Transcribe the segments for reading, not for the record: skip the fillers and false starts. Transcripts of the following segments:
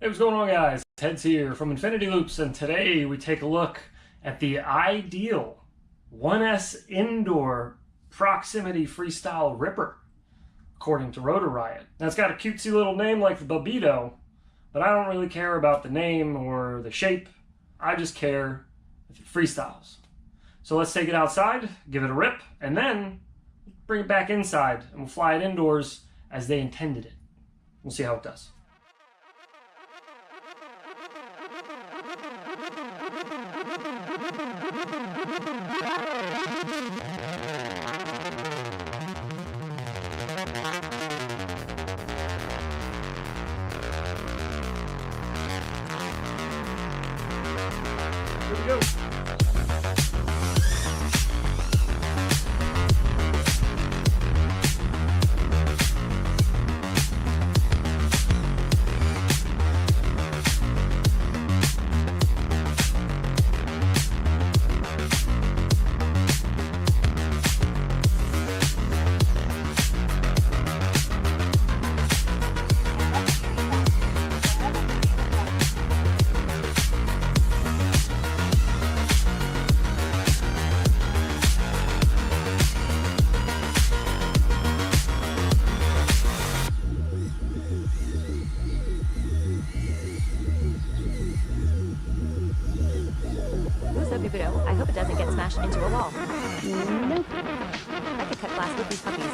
Hey, what's going on, guys? Ted's here from Infinity Loops, and today we take a look at the ideal 1S indoor proximity freestyle ripper, according to Rotor Riot. Now, it's got a cutesy little name like the Babito, but I don't really care about the name or the shape. I just care if it freestyles. So let's take it outside, give it a rip, and then bring it back inside, and we'll fly it indoors as they intended it. We'll see how it does. Here we go. I hope it doesn't get smashed into a wall. Nope. I could cut glass with these puppies.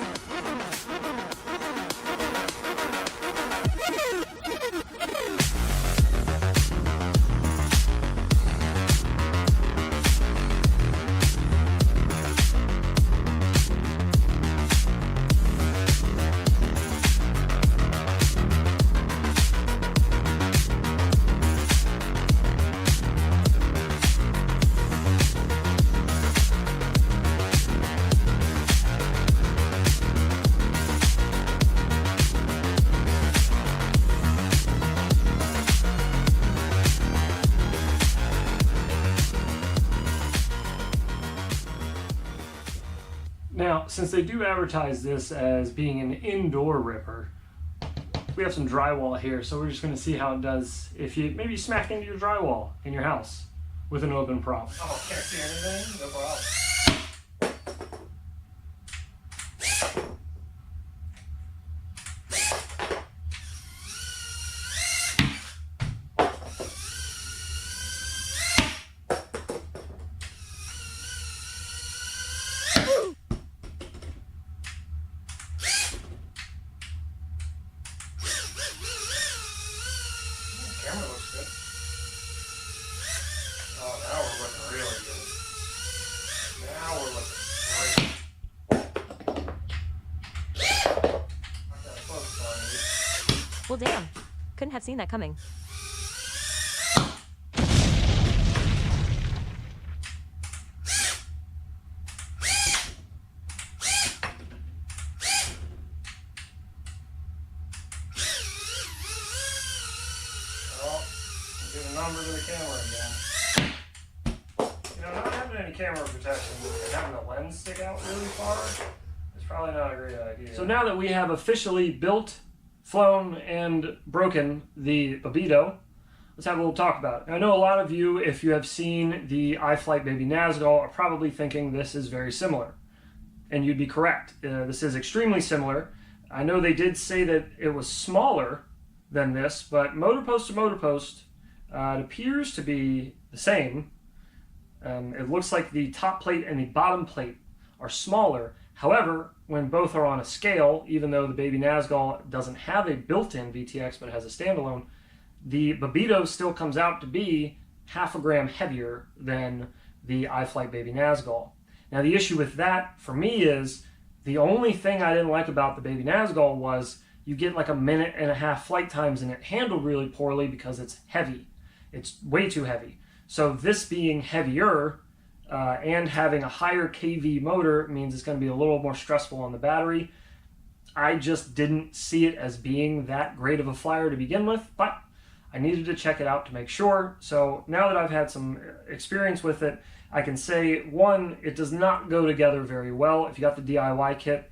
Now, since they do advertise this as being an indoor ripper, we have some drywall here, so we're just going to see how it does if you maybe smack into your drywall in your house with an open prop. Oh, can't see anything? No problem. Camera looks good. Oh, now we're looking really good. Now we're looking great. I got focus on it. Well, damn. Couldn't have seen that coming. Well, give a number to the camera again. Not having any camera protection and having the lens stick out really far is probably not a great idea. So now that we have officially built, flown, and broken the Babito, let's have a little talk about it. I know a lot of you, if you have seen the iFlight Baby Nazgul, are probably thinking this is very similar. And you'd be correct. This is extremely similar. I know they did say that it was smaller than this, but motor post to motor post, it appears to be the same. It looks like the top plate and the bottom plate are smaller. However, when both are on a scale, even though the Baby Nazgul doesn't have a built-in VTX but has a standalone, the Babito still comes out to be half a gram heavier than the iFlight Baby Nazgul. Now, the issue with that for me is the only thing I didn't like about the Baby Nazgul was you get like a minute and a half flight times and it handled really poorly because it's heavy. It's way too heavy. So this being heavier and having a higher kV motor means it's going to be a little more stressful on the battery. I just didn't see it as being that great of a flyer to begin with, but I needed to check it out to make sure. So now that I've had some experience with it, I can say, one, it does not go together very well. If you got the DIY kit,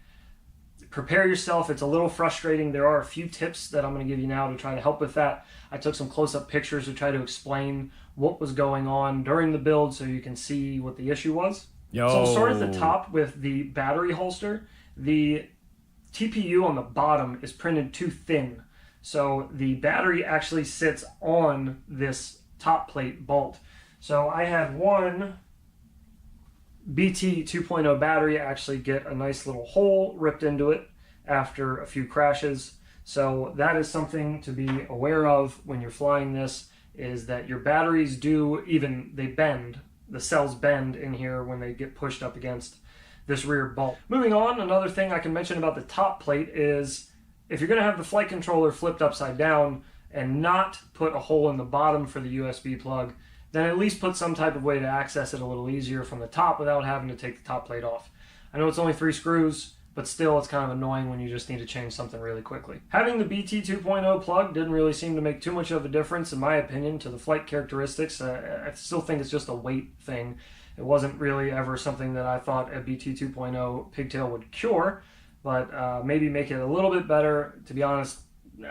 prepare yourself. It's a little frustrating. There are a few tips that I'm going to give you now to try to help with that. I took some close-up pictures to try to explain what was going on during the build so you can see what the issue was. So I'll start at the top with the battery holster. The TPU on the bottom is printed too thin. So the battery actually sits on this top plate bolt. So I had one BT 2.0 battery actually get a nice little hole ripped into it after a few crashes. So that is something to be aware of when you're flying this, is that your batteries they bend. The cells bend in here when they get pushed up against this rear bolt. Moving on, another thing I can mention about the top plate is if you're going to have the flight controller flipped upside down and not put a hole in the bottom for the USB plug, then at least put some type of way to access it a little easier from the top without having to take the top plate off. I know it's only 3 screws, but still it's kind of annoying when you just need to change something really quickly. Having the BT 2.0 plug didn't really seem to make too much of a difference, in my opinion, to the flight characteristics. I still think it's just a weight thing. It wasn't really ever something that I thought a BT 2.0 pigtail would cure, but maybe make it a little bit better. To be honest,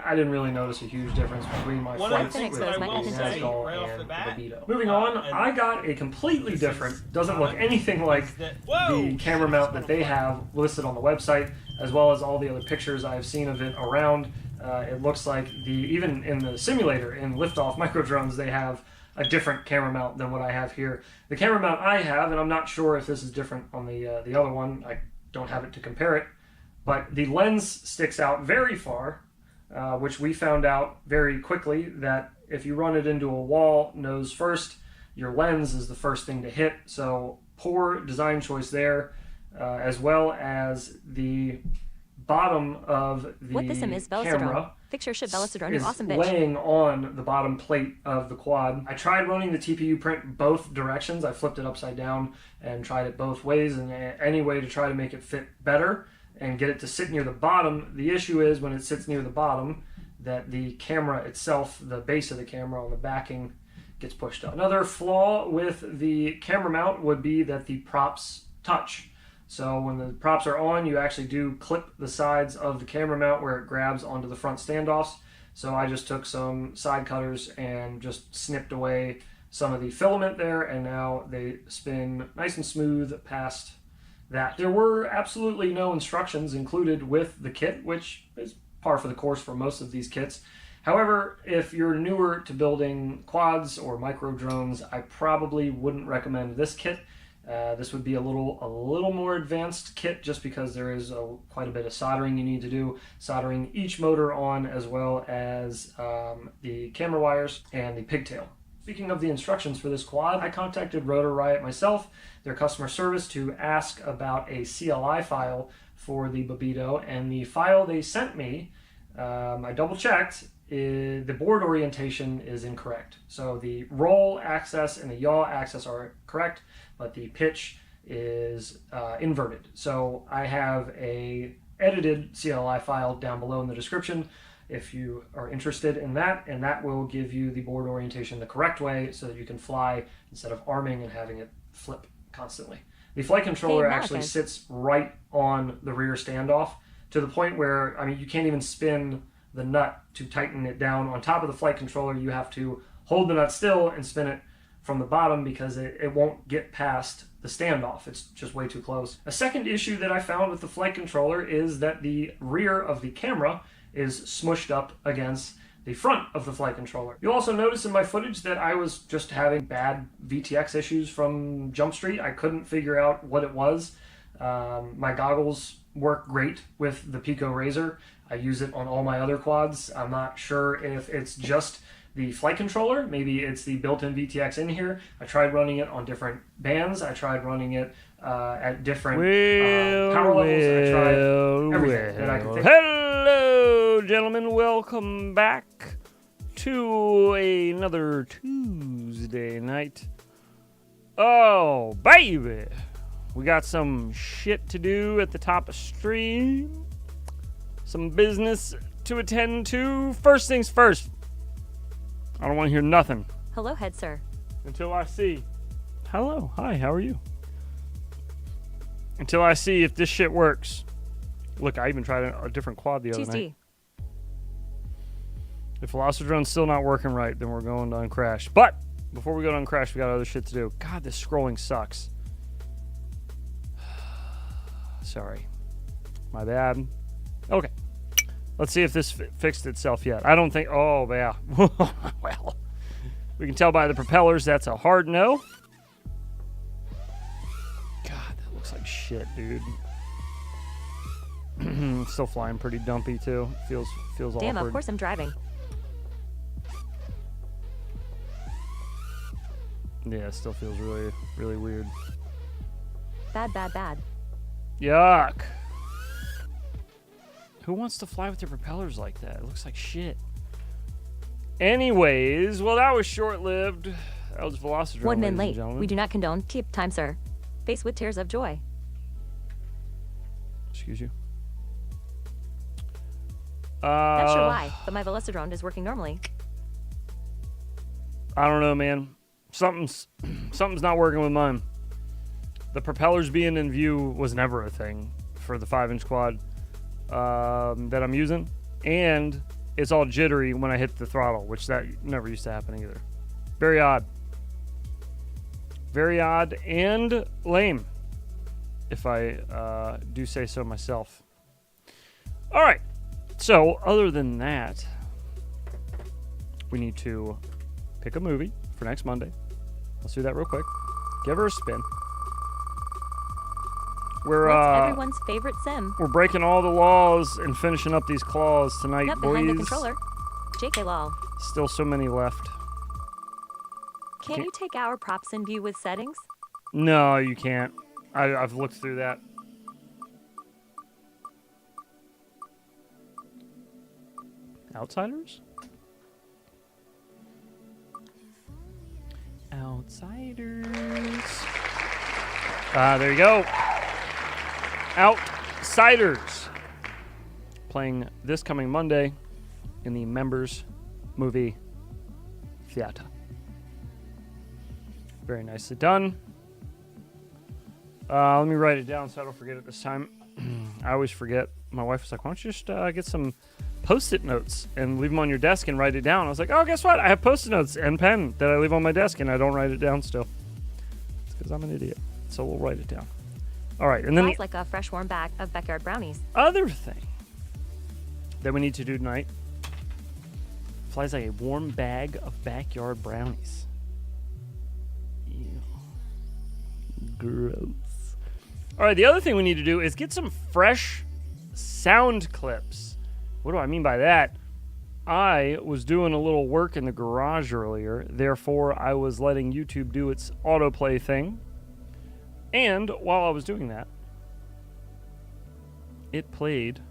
I didn't really notice a huge difference between my flights with the Nazgul and the Babito. Moving on, I got a completely different, doesn't look anything like the camera mount that they have listed on the website, as well as all the other pictures I've seen of it around. It looks like even in the simulator, in liftoff micro drones, they have a different camera mount than what I have here. The camera mount I have, and I'm not sure if this is different on the other one, I don't have it to compare it, but the lens sticks out very far, which we found out very quickly that if you run it into a wall nose first, your lens is the first thing to hit. So poor design choice there, as well as the bottom of the camera is laying on the bottom plate of the quad. I tried running the TPU print both directions. I flipped it upside down and tried it both ways, and any way to try to make it fit better and get it to sit near the bottom. The issue is when it sits near the bottom that the camera itself, the base of the camera on the backing, gets pushed up. Another flaw with the camera mount would be that the props touch. So when the props are on, you actually do clip the sides of the camera mount where it grabs onto the front standoffs. So I just took some side cutters and just snipped away some of the filament there, and now they spin nice and smooth past that. There were absolutely no instructions included with the kit, which is par for the course for most of these kits. However, if you're newer to building quads or micro drones, I probably wouldn't recommend this kit. This would be a little more advanced kit, just because there is quite a bit of soldering you need to do, soldering each motor on, as well as the camera wires and the pigtail. Speaking of the instructions for this quad, I contacted Rotor Riot myself, their customer service, to ask about a CLI file for the Babito, and the file they sent me, I double checked, the board orientation is incorrect. So the roll axis and the yaw axis are correct, but the pitch is inverted. So I have a edited CLI file down below in the description if you are interested in that, and that will give you the board orientation the correct way so that you can fly instead of arming and having it flip constantly. The flight controller actually sits right on the rear standoff, to the point where, I mean, you can't even spin the nut to tighten it down on top of the flight controller. You have to hold the nut still and spin it from the bottom because it won't get past the standoff. It's just way too close. A second issue that I found with the flight controller is that the rear of the camera is smushed up against the front of the flight controller. You'll also notice in my footage that I was just having bad VTX issues from Jump Street. I couldn't figure out what it was. My goggles work great with the Pico Razor. I use it on all my other quads. I'm not sure if it's just the flight controller. Maybe it's the built-in VTX in here. I tried running it on different bands. I tried running it at different power levels. I tried everything that I could think of. Hello, gentlemen. Welcome back to another Tuesday night. Oh, baby. We got some shit to do at the top of stream. Some business to attend to. First things first. I don't want to hear nothing. Hello, head sir. Until I see. Hello. Hi, how are you? Until I see if this shit works. Look, I even tried a different quad the other night. 2D. If Velocidrone's still not working right, then we're going to uncrash. But before we go to uncrash, we got other shit to do. God, this scrolling sucks. Sorry. My bad. Okay. Let's see if this fixed itself yet. I don't think... Oh, yeah. Well, we can tell by the propellers that's a hard no. God, that looks like shit, dude. Still flying pretty dumpy, too. Feels Damn, awkward. of course I'm driving. Yeah, it still feels really, really weird. Bad, bad, bad. Yuck. Who wants to fly with their propellers like that? It looks like shit. Anyways, well, that was short-lived. That was Velocidrome, 1 ladies min and late. gentlemen. We do not condone tip time, sir. Face with tears of joy. Excuse you. Not sure why, but my Velocidrone is working normally. I don't know, man. Something's not working with mine. The propellers being in view was never a thing for the 5-inch quad that I'm using, and it's all jittery when I hit the throttle, which that never used to happen either. Very odd. Very odd and lame, if I do say so myself. All right. So, other than that, we need to pick a movie for next Monday. Let's do that real quick. Give her a spin. What's everyone's favorite sim? We're breaking all the laws and finishing up these claws tonight, Yep, boys. behind the controller. JK lol. Still so many left. Can you take our props in view with settings? No, you can't. I've looked through that. Outsiders? Outsiders. There you go. Outsiders. Playing this coming Monday in the Members Movie Theater. Very nicely done. Let me write it down so I don't forget it this time. I always forget. My wife was like, why don't you just get some Post-it notes and leave them on your desk and write it down. I was like, oh, guess what? I have Post-it notes and pen that I leave on my desk and I don't write it down still. It's because I'm an idiot. So we'll write it down. All right. And then Smells like a fresh warm bag of backyard brownies. other thing that we need to do tonight flies like a warm bag of backyard brownies. Ew. Gross. All right. The other thing we need to do is get some fresh sound clips. What do I mean by that? I was doing a little work in the garage earlier, therefore I was letting YouTube do its autoplay thing. And while I was doing that, it played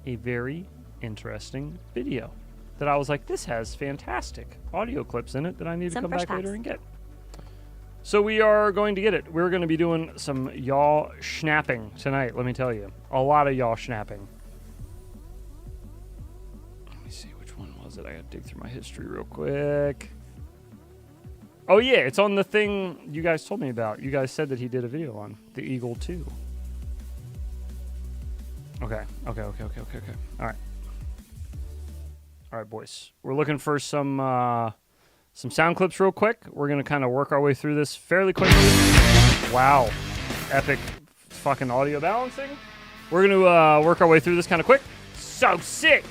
a very interesting video that I was like, this has fantastic audio clips in it that I need to Some come fresh back later packs. and get. So we are going to get it. We're going to be doing some yaw schnapping tonight, let me tell you. A lot of yaw schnapping. I gotta dig through my history real quick. Oh yeah, it's on the thing you guys told me about. You guys said that he did a video on the Eagle 2. Okay. All right, boys. We're looking for some sound clips real quick. We're gonna kind of work our way through this fairly quickly. Wow, epic fucking audio balancing. We're gonna work our way through this kind of quick. So sick.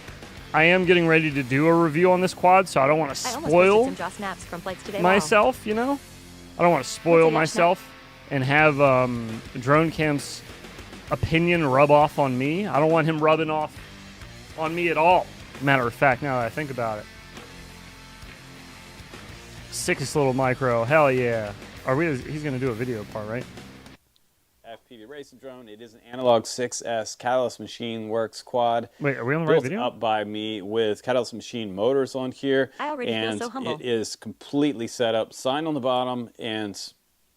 I am getting ready to do a review on this quad, so I don't want to spoil some jaw snaps from flights today. myself, you know? I don't want to spoil myself and have Drone Camp's opinion rub off on me. I don't want him rubbing off on me at all. Matter of fact, now that I think about it. Sickest little micro. Hell yeah. He's going to do a video part, right? FPV racing drone. It is an Analog 6S Catalyst Machine Works quad. Wait, are we on the right Built video? up by me with Catalyst Machine motors on here. I already feel so humble. It is completely set up, signed on the bottom, and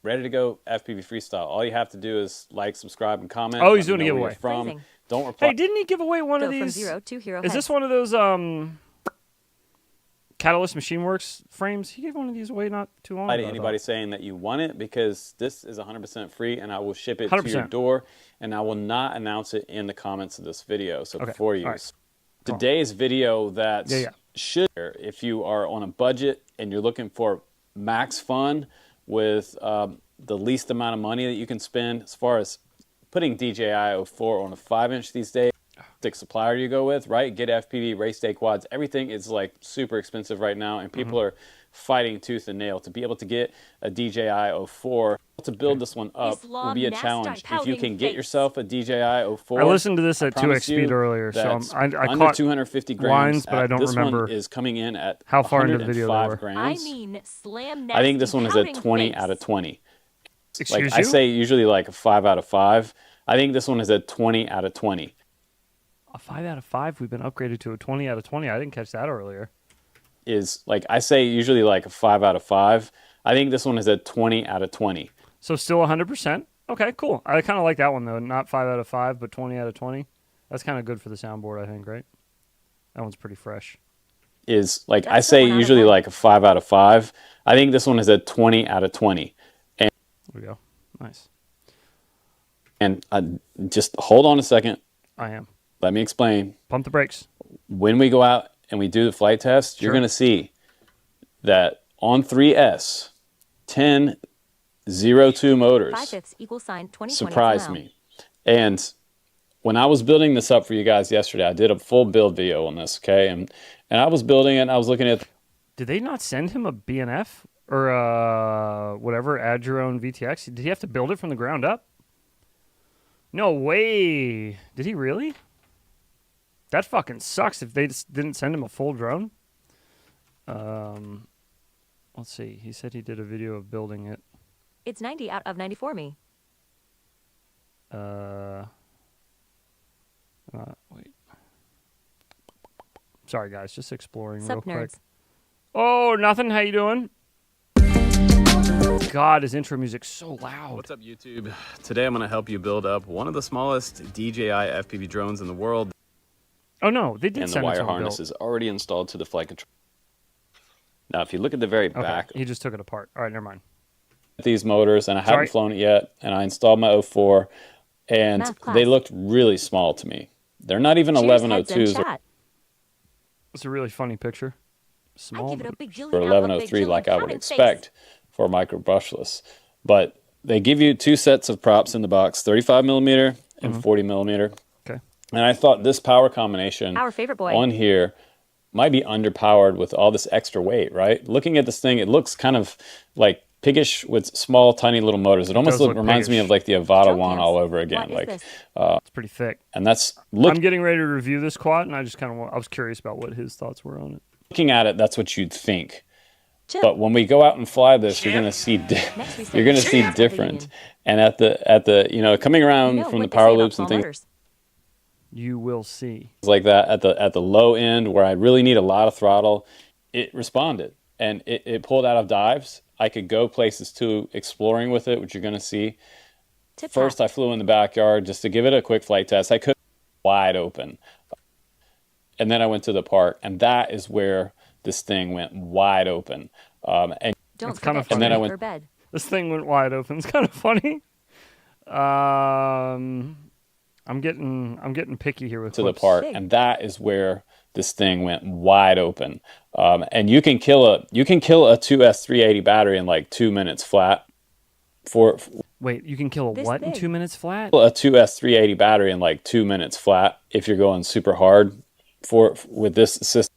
ready to go FPV freestyle. All you have to do is like, subscribe, and comment. Oh, he's Let me doing a know where giveaway. you're From. Phrasing. Don't reply. Hey, didn't he give away one Go of from these? 0 to hero Is this heads. one of those Catalyst Machine Works frames. He gave one of these away not too long ago. Anybody saying that you want it, because this is 100% free and I will ship it 100%. to your door, and I will not announce it in the comments of this video. So before you, today's video that should, if you are on a budget and you're looking for max fun with the least amount of money that you can spend, as far as putting DJI 04 on a 5-inch these days, stick supplier you go with, right? Get FPV, race day quads. Everything is like super expensive right now, and people are fighting tooth and nail to be able to get a DJI 04. To build this one up will be a challenge. If you can get yourself a DJI 04, I listened to this at 2x speed earlier, so I under caught 250 grams. lines, but I don't remember one is coming in at how far into the video they were. grams. I mean, slam I think this one is a 20 face. out of 20. Excuse like you? I say usually like a 5 out of 5. I think this one is a 20 out of 20. A 5 out of 5? We've been upgraded to a 20 out of 20. I didn't catch that earlier. Is like I say usually like a 5 out of 5. I think this one is a 20 out of 20. So still 100%. Okay, cool. I kind of like that one though. Not 5 out of 5, but 20 out of 20. That's kind of good for the soundboard, I think, right? That one's pretty fresh. Is like I say usually like a 5 out of 5. I think this one is a 20 out of 20. And There we go. Nice. And just hold on a second. I am. Let me explain. Pump the brakes. When we go out and we do the flight test, you're going to see that on 3S, 1002 motors 5/5 equal sign 20 surprised me. And when I was building this up for you guys yesterday, I did a full build video on this, okay? And I was building it, and I was looking at... Did they not send him a BNF or whatever, add your own VTX? Did he have to build it from the ground up? No way. Did he really? That fucking sucks if they just didn't send him a full drone. Let's see. He said he did a video of building it. It's 90 out of 94 me. Wait. Sorry, guys. Just exploring Sup, real quick. nerds? Oh, nothing. How you doing? God, his intro music's so loud. What's up, YouTube? Today I'm going to help you build up one of the smallest DJI FPV drones in the world. Oh, no. They did And the send it to wire him harness built. is already installed to the flight control. Now, if you look at the very back He just took it apart. All right, never mind. of these motors, and I haven't flown it yet, and I installed my 04, and Math class. they looked really small to me. They're not even Cheers, heads in 1102s chat. It's a really funny picture. I Small. give it a big jillion or out of a big 1103 jillion like I would pounding face. expect for a micro brushless. But they give you two sets of props in the box, 35 millimeter and 40 millimeter. Okay. And I thought this power combination Our favorite boy. on here might be underpowered with all this extra weight, right? Looking at this thing, it looks kind of like piggish with small, tiny little motors. It almost does look reminds me piggish. of like the Avata Show one cams. all over again. What is Like, this? It's pretty thick. and that's I'm getting ready to review this quad, and I just kind of I was curious about what his thoughts were on it. looking at it, that's what you'd think. Chip. But when we go out and fly this, you're gonna see Next we say you're gonna see Chip. different. And at the you know, coming around You know from the what they power say about loops and small things motors. You will see. like that at the low end where I really need a lot of throttle, it responded and it pulled out of dives. I could go places too exploring with it, which you're gonna see. Tip First, top. I flew in the backyard just to give it a quick flight test. I could wide open, and then I went to the park, and that is where this thing went wide open. And Don't It's kinda forget funny. to And then I make went- her bed. This thing went wide open. It's kind of funny. I'm getting picky here with to the clips. park, Big. and that is where this thing went wide open. And you can kill a 2S 380 battery in like 2 minutes flat. Wait, you can kill a This what in big. 2 minutes flat? A 2S 380 battery in like 2 minutes flat if you're going super hard with this system.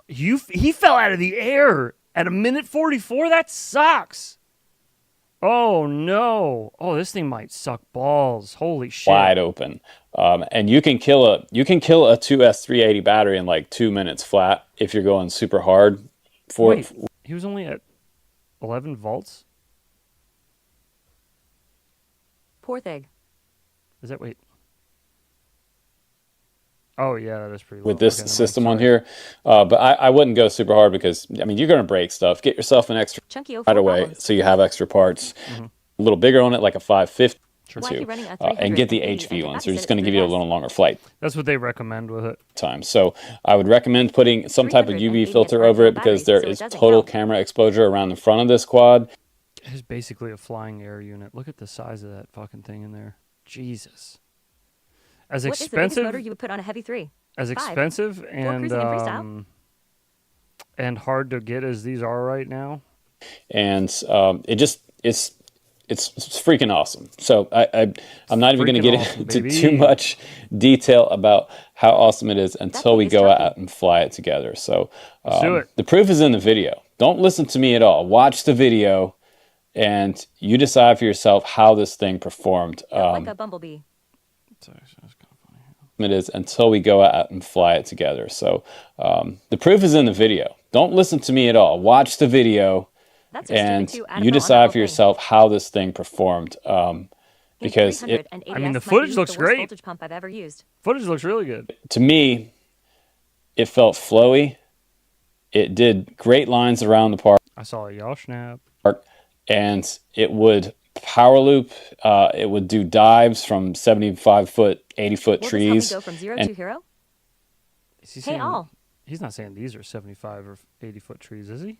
He fell out of the air at a minute 44. That sucks. Oh no! Oh, this thing might suck balls. Holy shit! Wide open. And you can kill a 2S 380 battery in like 2 minutes flat if you're going super hard. Wait, he was only at 11 volts. Poor thing. Is that wait? Oh yeah, that is pretty low. with this Okay, never mind, system on sorry. here. But I wouldn't go super hard because, I mean, you're going to break stuff. Get yourself an extra Chunky 04 right away problems. so you have extra parts. A little bigger on it, like a 550. to and get the HV ones. They're just going to give you a little longer flight. That's what they recommend with it. So I would recommend putting some type of UV filter over it because there is total camera exposure around the front of this quad. It's basically a flying air unit. Look at the size of that fucking thing in there. Jesus. As expensive. What is the biggest motor you would put on a Heavy 3? As expensive and hard to get as these are right now. And it's freaking awesome. So I'm not even going to get into too much detail about how awesome it is until we go out and fly it together. So the proof is in the video. Don't listen to me at all. Watch the video, and you decide for yourself how this thing performed. Like a bumblebee. It is until we go out and fly it together. So the proof is in the video. Don't listen to me at all. Watch the video. And you decide for yourself how this thing performed, because the footage looks great. Voltage pump I've ever used. Footage looks really good. To me, it felt flowy. It did great lines around the park. I saw a yaw snap. And it would power loop. It would do dives from 75-foot, 80-foot trees. Will this help me go from 0 to hero? He's not saying these are 75 or 80-foot trees, is he?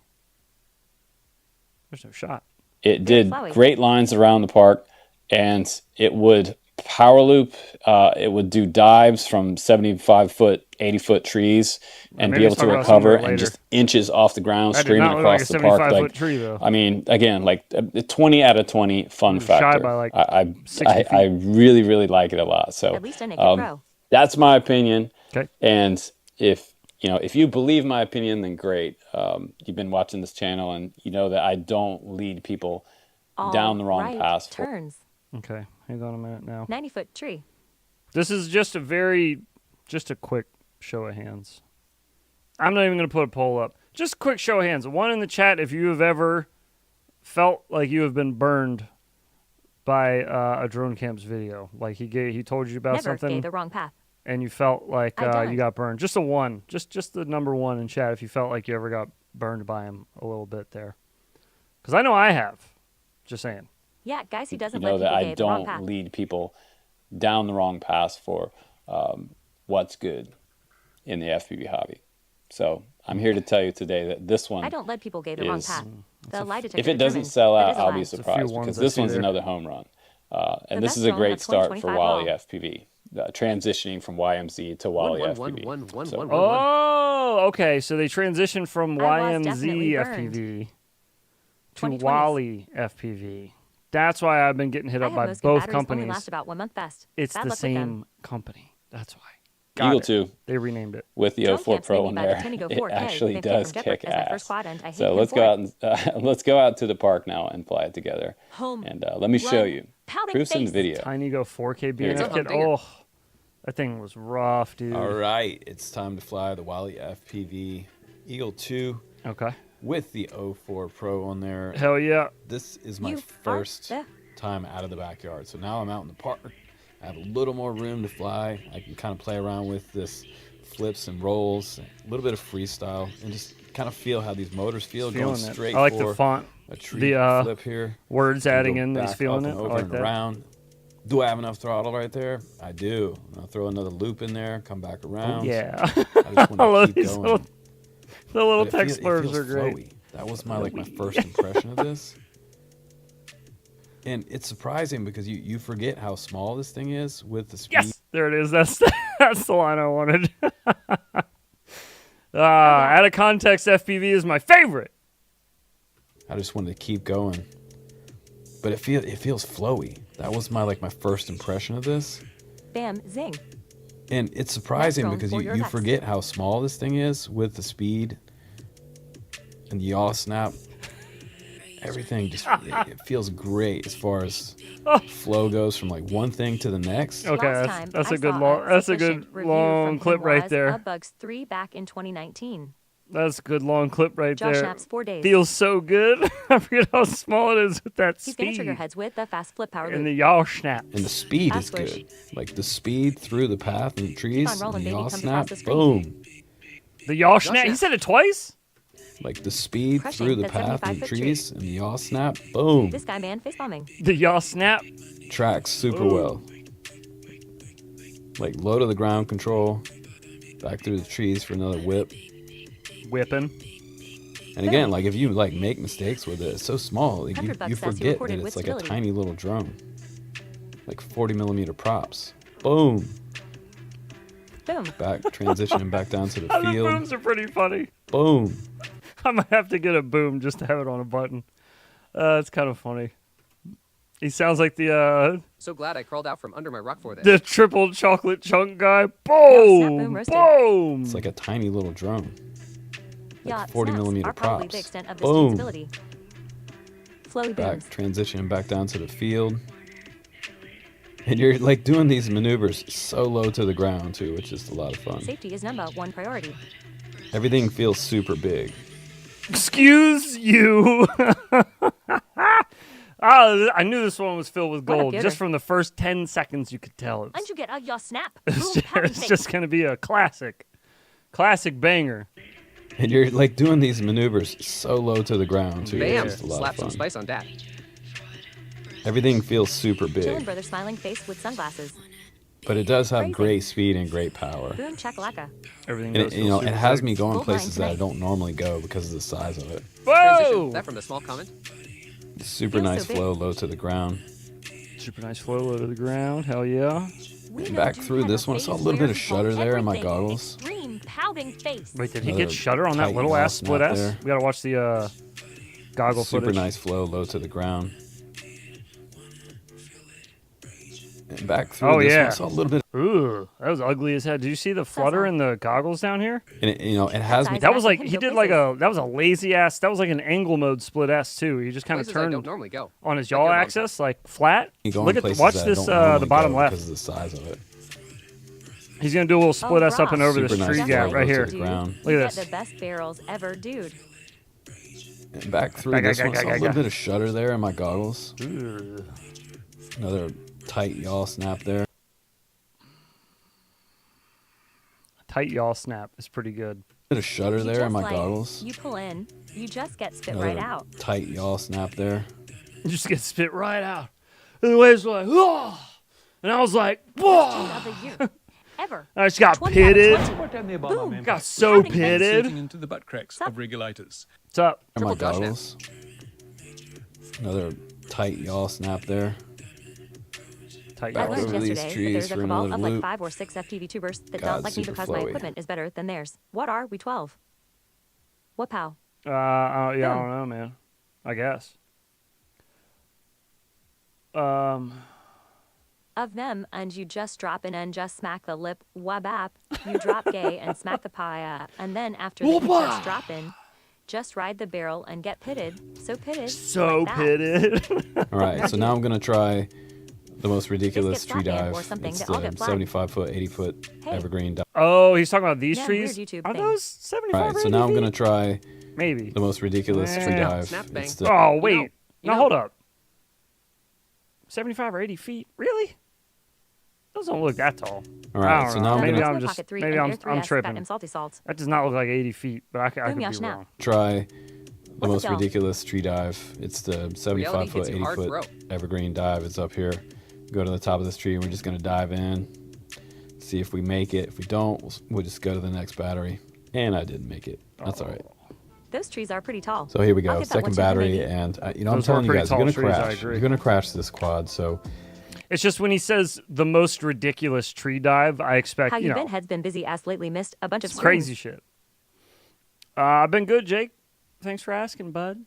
There's no shot. It did great lines around the park, and it would power loop. It would do dives from 75-foot, 80-foot trees and be able to recover and just inches off the ground, streaming across the park. Like, tree, though. I mean, again, like 20 out of 20 fun factor. Shy by like I really, really like it a lot. So at least I make it grow. That's my opinion. Okay. And if you believe my opinion, then great. You've been watching this channel, and you know that I don't lead people down the wrong path. Turns. Okay, hang on a minute now. 90-foot tree. This is just a quick show of hands. I'm not even going to put a poll up. Just a quick show of hands. One in the chat if you have ever felt like you have been burned by a drone camp's video. Like he told you about something. Never gave the wrong path. And you felt like you got burned. Just a one. Just the number one in chat if you felt like you ever got burned by him a little bit there. Because I know I have. Just saying. Yeah, guys, he doesn't let people that I don't lead people down the wrong path for what's good in the FPV hobby. So I'm here to tell you today that this one I don't let people go the wrong path. The lie detector if it doesn't sell out, I'll be surprised because this one's another home run. And this is a great start for Wally FPV. Transitioning from YMZ to Wally FPV. Oh, okay. So they transitioned from YMZ FPV to Wally FPV. That's why I've been getting hit up by both companies. Last about 1 month best. It's the same company. That's why. Eagle 2. They renamed it. With the 04 Pro in there, it actually does kick ass. So let's go out and let's go out to the park now and fly it together. And let me show you. Proofs in the video. Tiny Go 4K BNF kit. Oh, that thing was rough, dude. All right, it's time to fly the Wally FPV Eagle 2. Okay. With the 04 Pro on there. Hell yeah. This is my first time out of the backyard. So now I'm out in the park. I have a little more room to fly. I can kind of play around with this flips and rolls, a little bit of freestyle, and just kind of feel how these motors feel going straight. I like the font. A tree flip here. Words adding in. He's feeling it. Over I like and that. Around. Do I have enough throttle right there? I do. I'll throw another loop in there. Come back around. Oh, yeah. I just want to keep going. The little text blurs are great. Flowy. That was my first impression of this. And it's surprising because you forget how small this thing is with the speed. Yes, there it is. That's the line I wanted. Out of context, FPV is my favorite. I just wanted to keep going, but it feels flowy. That was my first impression of this. Bam, zing. And it's surprising because you forget how small this thing is with the speed and the yaw snap. Everything just it feels great as far as flow goes from one thing to the next. Okay, that's a good long clip right there. Bugs 3 back in 2019. That's a good long clip right Josh there. Knapp's 4 days. Feels so good. I forget how small it is with that speed. He's gonna trigger heads with the fast flip power loop. And the yaw snap. And the speed is good. The speed through the path and the trees. And the yaw snap. Boom. The yaw snap. He said it twice. Like the speed through the path and the trees and the yaw snap, boom. This guy man face bombing. The yaw snap tracks super well. Like low to the ground control, back through the trees for another whip. Whipping. And again, like if you like make mistakes with it, it's so small, like you forget that it's like a tiny little drone. Like 40mm props. Boom. Boom. Back transitioning back down to the The field. booms are pretty funny. Boom. I might have to get a boom just to have it on a button. It's kind of funny. He sounds like the So glad I crawled out from under my rock for this. the triple chocolate chunk guy. Boom! Boom! It's like a tiny little drone. Like 40mm are props. probably the extent of this Boom. dude's ability. Flowy Back booms. transitioning back down to the field. And you're like doing these maneuvers so low to the ground too, which is a lot of fun. Safety is number one priority. Everything feels super big. Excuse you. Oh, I knew this one was filled with What up, gold. Yoder? Just from the first 10 seconds, you could tell. And you get a yaw snap. It's just going to be a classic banger. And you're like doing these maneuvers so low to the ground too. Bam! It's just a lot Slap of some fun. spice on that. Everything feels super Chillin' big. brother smiling face with sunglasses. But it does have Crazy. great speed and great power. Boom chakalaka. Everything And goes it, you know, it has me going Gold places mine that I tonight. don't normally go because of the size of it. Transition. Whoa! That from the small comment. Super Feels so nice big. flow, low to the ground. Super nice flow low to the ground. Hell yeah. We And know back dude through had this one, I face saw a little bit where of he shutter called there in my everything goggles. Extreme pouting face. Wait, did he Another get shutter on that tight little yaw ass split snap S? there. We gotta watch the goggle Super footage. nice flow, low to the ground. And back through Oh, this yeah. one, I saw a little bit. Ooh, that was ugly as hell. Did you see the flutter in the goggles down here? And it, you know, it has me. That was like he did like that was a lazy ass. That was like an angle mode split S too. He just kind of Places I don't turned normally go. on his Like yaw your mom's axis, like flat. Going Look at places watch that I this don't normally the bottom go left. because of the size of it. He's gonna do a little split S up and over Super this nice tree flow, gap low right to here. the ground. Look You at get this. the best barrels ever, dude. And back through this one, I saw a little bit of shutter there in my goggles. Ooh. Another tight yaw snap there. Tight yaw snap is pretty good. Bit of shutter You there in just, my like, goggles. You pull in, you just get spit Another right out. tight yaw snap there. You just get spit right out. And the waves were like, oh! And I was like, whoa! Of the year. Ever. I just got 20 out of pitted. 20. What and the Obama Boom. member Got so Pouting face. pitted. shooting into the butt cracks of regulators. What's up? And my Triple dodge goggles. Another tight yaw snap there. Tight I Back yaw learned over these yesterday that trees there's a for cabal another of like loop. 5 or 6 FTV tubers that God, don't like me super because my flowy. equipment is better than theirs. What are we 12? What pow? Yeah, I don't know, man. I guess. Of them, and you just drop in and just smack the lip, wabap. You drop gay and smack the pie, and then after you just drop in, just ride the barrel and get pitted. So pitted. So like that. pitted. All right, so now I'm gonna try the most ridiculous Just get tree flat man dive. or something It's that all the get flat. 75-foot, 80-foot Hey. evergreen dive. Oh, he's talking about these Yeah, trees? weird YouTube Are thing. those 75 All right, so or now 80 I'm gonna feet? try Maybe. the most ridiculous tree Yeah. dive. Snap bang. It's the, Oh, wait. You Now know. hold up. 75 or 80 feet? Really? Those don't look that tall. all I right, don't so know. now I'm Maybe gonna I'm just Pocket 3 maybe and I'm Air 3S got tripping. them salty salts. That does not look like 80 feet, but I could Boom, be yash, now. wrong. try the What's most up, y'all? ridiculous tree dive. It's the 75-foot, hits you hard, 80-foot evergreen dive. It's up here. Go to the top of this tree, and we're just gonna dive in, see if we make it. If we don't, we'll just go to the next battery. And I didn't make it. That's all right. Those trees are pretty tall. So here we I'll go, get that second one too, battery, maybe. and you know I'm Those are telling you pretty guys, you're tall gonna trees, I crash. agree. You're gonna crash this quad. So It's just when he says the most ridiculous tree dive, I expect, How you you been? know, Head's been busy ass lately. Missed a bunch of it's crazy streams. shit. I've been good, Jake. Thanks for asking, bud.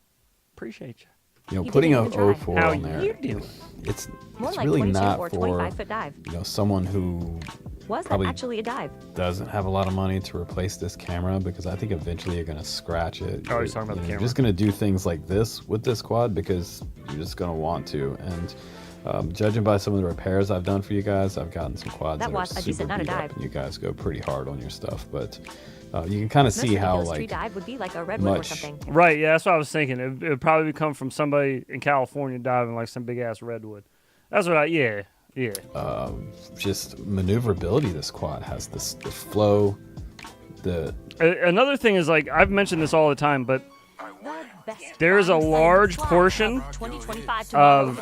Appreciate you. you know, You putting didn't a even try. 04 How on there, you doing? it's More like really 22 not or for 25-foot dive. you know someone who Was that probably actually a dive? doesn't have a lot of money to replace this camera, because I think eventually you're gonna scratch it. Oh, he's You're- talking about the You're camera. just gonna do things like this with this quad because you're just gonna want to. And judging by some of the repairs I've done for you guys, I've gotten some quads That that, was are a super decent, not a beat up, dive. and you guys go pretty hard on your stuff. But you can kind of Most see how ridiculous tree like dive would be like a redwood or much something. Right, yeah, that's what I was thinking. It would probably come from somebody in California diving like some big ass redwood. That's what I, yeah. just maneuverability this quad has. The flow, the Another thing is, like, I've mentioned this all the time, but there's a large portion of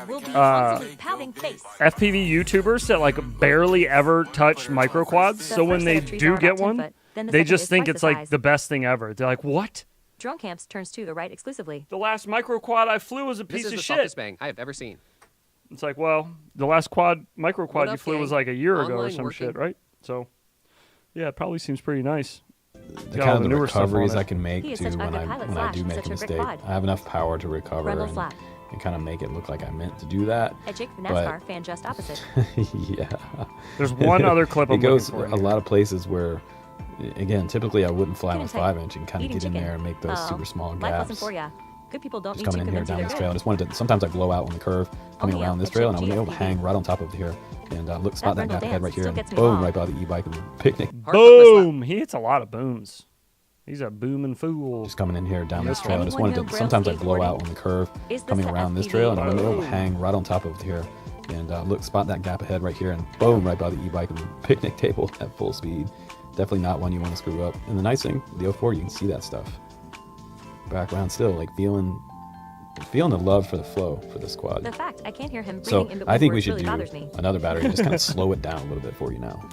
FPV YouTubers that like barely ever touch micro quads. So when they do get one, they just think it's like the best thing ever. They're like, "What?" Drone camps turns to the right exclusively. The last micro quad I flew was a piece of shit. This is the softest bang I have ever seen. It's like, well, the last micro quad you flew was like a year ago or some shit, right? So, yeah, it probably seems pretty nice. The kind of the recoveries I can make too when I do make a mistake. I have enough power to recover and kind of make it look like I meant to do that. A Jake the NASCAR fan just opposite. Yeah. There's one other clip it goes a lot of places where, again, typically I wouldn't fly on a 5-inch and kind of get in there and make those super small gaps. Life wasn't for ya. Good people don't just coming in here down this trail. I just wanted to. Sometimes I blow out on the curve coming around this trail, and I was able to hang right on top of here and look, spot that gap ahead right here, and boom, right by the e-bike and the picnic. Boom! He hits a lot of booms. He's a booming fool. Just coming in here down this trail. I just wanted to. Sometimes I blow out on the curve coming around this trail, and I was able to hang right on top of here and look, spot that gap ahead right here, and boom, right by the e-bike and the picnic table at full speed. Definitely not one you want to screw up. And the nice thing, the 04, you can see that stuff. Background still, like feeling the love for the flow for this quad. The fact I can't hear him breathing so in between I think we words should really do another battery and just kind of slow it down a little bit for you now.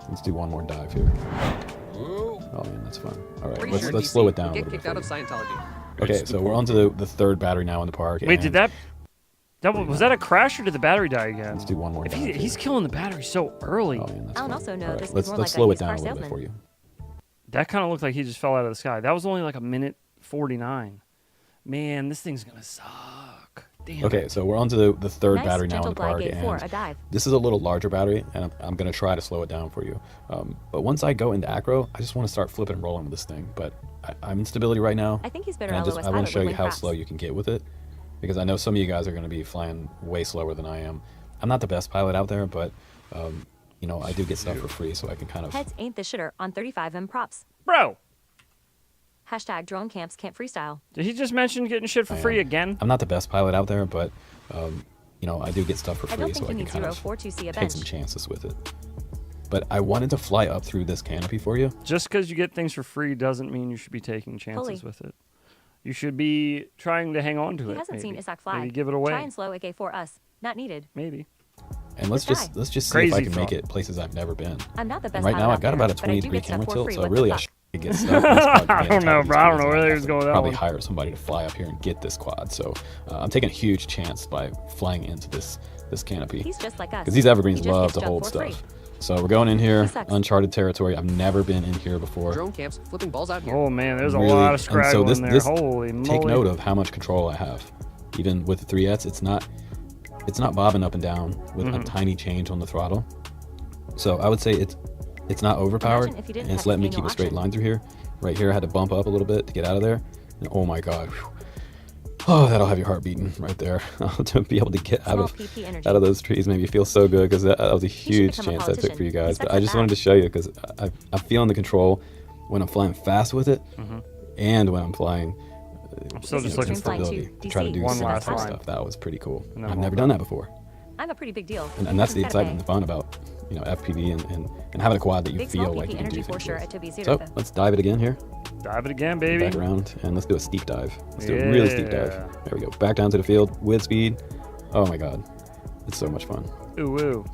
Let's do one more dive here. Oh man, that's fun. All right, let's slow it down a little bit. Kicked out of Scientology. Okay, so we're on to the third battery now in the park. Wait, did that was that a crash or did the battery die again? Let's do one more dive. He's killing the battery so early. Oh man, that's Alan fun. also know All right, this is let's more like slow a it down a used car little bit for salesman. you. That kind of looked like he just fell out of the sky. That was only like a minute 49. Man, this thing's gonna suck. Damn. Okay, so we're on to the third Nice, battery now in gentle the park, glide gate four, a and dive. this is a little larger battery, and I'm going to try to slow it down for you. But once I go into acro, I just want to start flipping and rolling with this thing. But I'm in stability right now, I think he's better and on I want to show you how slow you can get with it, because I know some of you guys are going to be flying way slower than I am. I'm not the best pilot out there, but you know, I do get stuff for free, so I can kind of. Heads ain't the shitter on 35M props. Bro, Hashtag drone camps can't freestyle. did he just mention getting shit for free again? I'm not the best pilot out there, but you know, I do get stuff for I don't free, think so I you can need kind of 042C a take bench. some chances with it. But I wanted to fly up through this canopy for you. Just because you get things for free doesn't mean you should be taking chances Fully. with it. You should be trying to hang on to it. He hasn't seen maybe. Isaac fly. Maybe give it away. Try and slow AK for us. Not needed. Maybe. And let's Let's just see Crazy if I can make fun. it places I've never been. I'm not the best And right now pilot I've got out about a there, but I do 20-degree get stuff camera for tilt, free. so What really the I fuck? should get stuff. in this quad. I don't know, bro. I don't know where they was going with that Probably one. hire somebody to fly up here and get this quad. So I'm taking a huge chance by flying into this canopy. He's just like us. Because these evergreens He just love gets to jump hold for stuff. free. So we're going in here, He sucks. uncharted territory. I've never been in here before. Drone camps, flipping balls out here. Oh man, there's a Really- lot of and scraggle so this, in there. this Holy moly. take note of how much control I have. Even with the 3S, it's not bobbing up and down with a tiny change on the throttle. So I would say it's not overpowered, Imagine if you didn't and it's have letting me manual keep a straight option. line through here. Right here, I had to bump up a little bit to get out of there. And oh my god. Whew. Oh, that'll have your heart beating right there. To be able to get Small out PP energy. of those trees made me feel so good, because that was a huge become a chance I took for you guys. politician. But I just wanted to show you, because I'm feeling the control when I'm flying fast with it, and when I'm flying I'm still just This looking is for Flight stability to to try to DC. do One some last fun line. stuff. That was pretty cool. And then I've we'll never go. done that before, I'm a pretty big deal. and that's the Gotta excitement and pay. the fun about, you know, FPV and having a quad that you Big small feel like PP you can energy do for things sure with. at Toby So Zero. let's dive it again here. Dive it again, baby. Back around, and let's do a steep dive. Let's do a really steep dive. Yeah. There we go. Back down to the field with speed. Oh my god, it's so much fun. Ooh, ooh.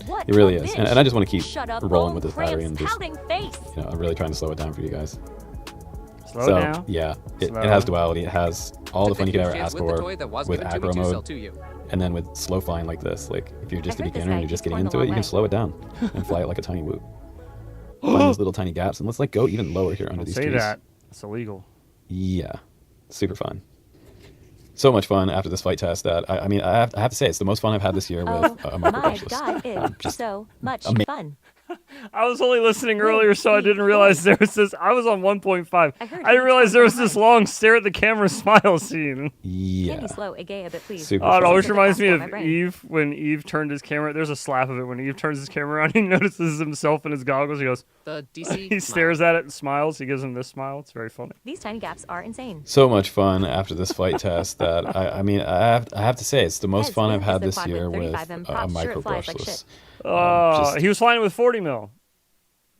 What It really a is, bitch. and I just want to keep Shut up, rolling old with this battery and cramps, just, pouting face. you know, I'm really trying to slow it down for you guys. Slow So down. yeah, it Slow. has duality. It has all the fun you could ever ask with the for toy that was with given to me acro to sell mode. to you. And then with slow flying like this, like if you're just a heard this beginner and guy you're just keeps getting going into the it, you long can way. slow it down and fly it like a tiny whoop. Find those little tiny gaps, and let's like go even lower here under Don't these say trees. that. It's illegal. Yeah, super fun. So much fun after this flight test that I mean I have to say it's the most fun I've had this year with Oh a my micro god, it's just so much ama- fun. I was only listening earlier, so I didn't realize there was this. I was on 1.5. I heard I didn't he realize was there was behind. this long stare at the camera smile scene. Yeah, Can you slow a gay a bit, please? Super Oh, it fun. always Super reminds fast me for of my brain. Eve when Eve turned his camera. There's a slap of it when Eve turns his camera on. He notices himself in his goggles. He goes, The DC. he stares at it and smiles. He gives him this smile. It's very funny. These tiny gaps are insane. so much fun after this flight test that I mean I have to say it's the most Heads fun I've is had the this quad year with with 35M a props, sure micro it flies like brushless. shit. Oh, just- he was flying with 40 mil.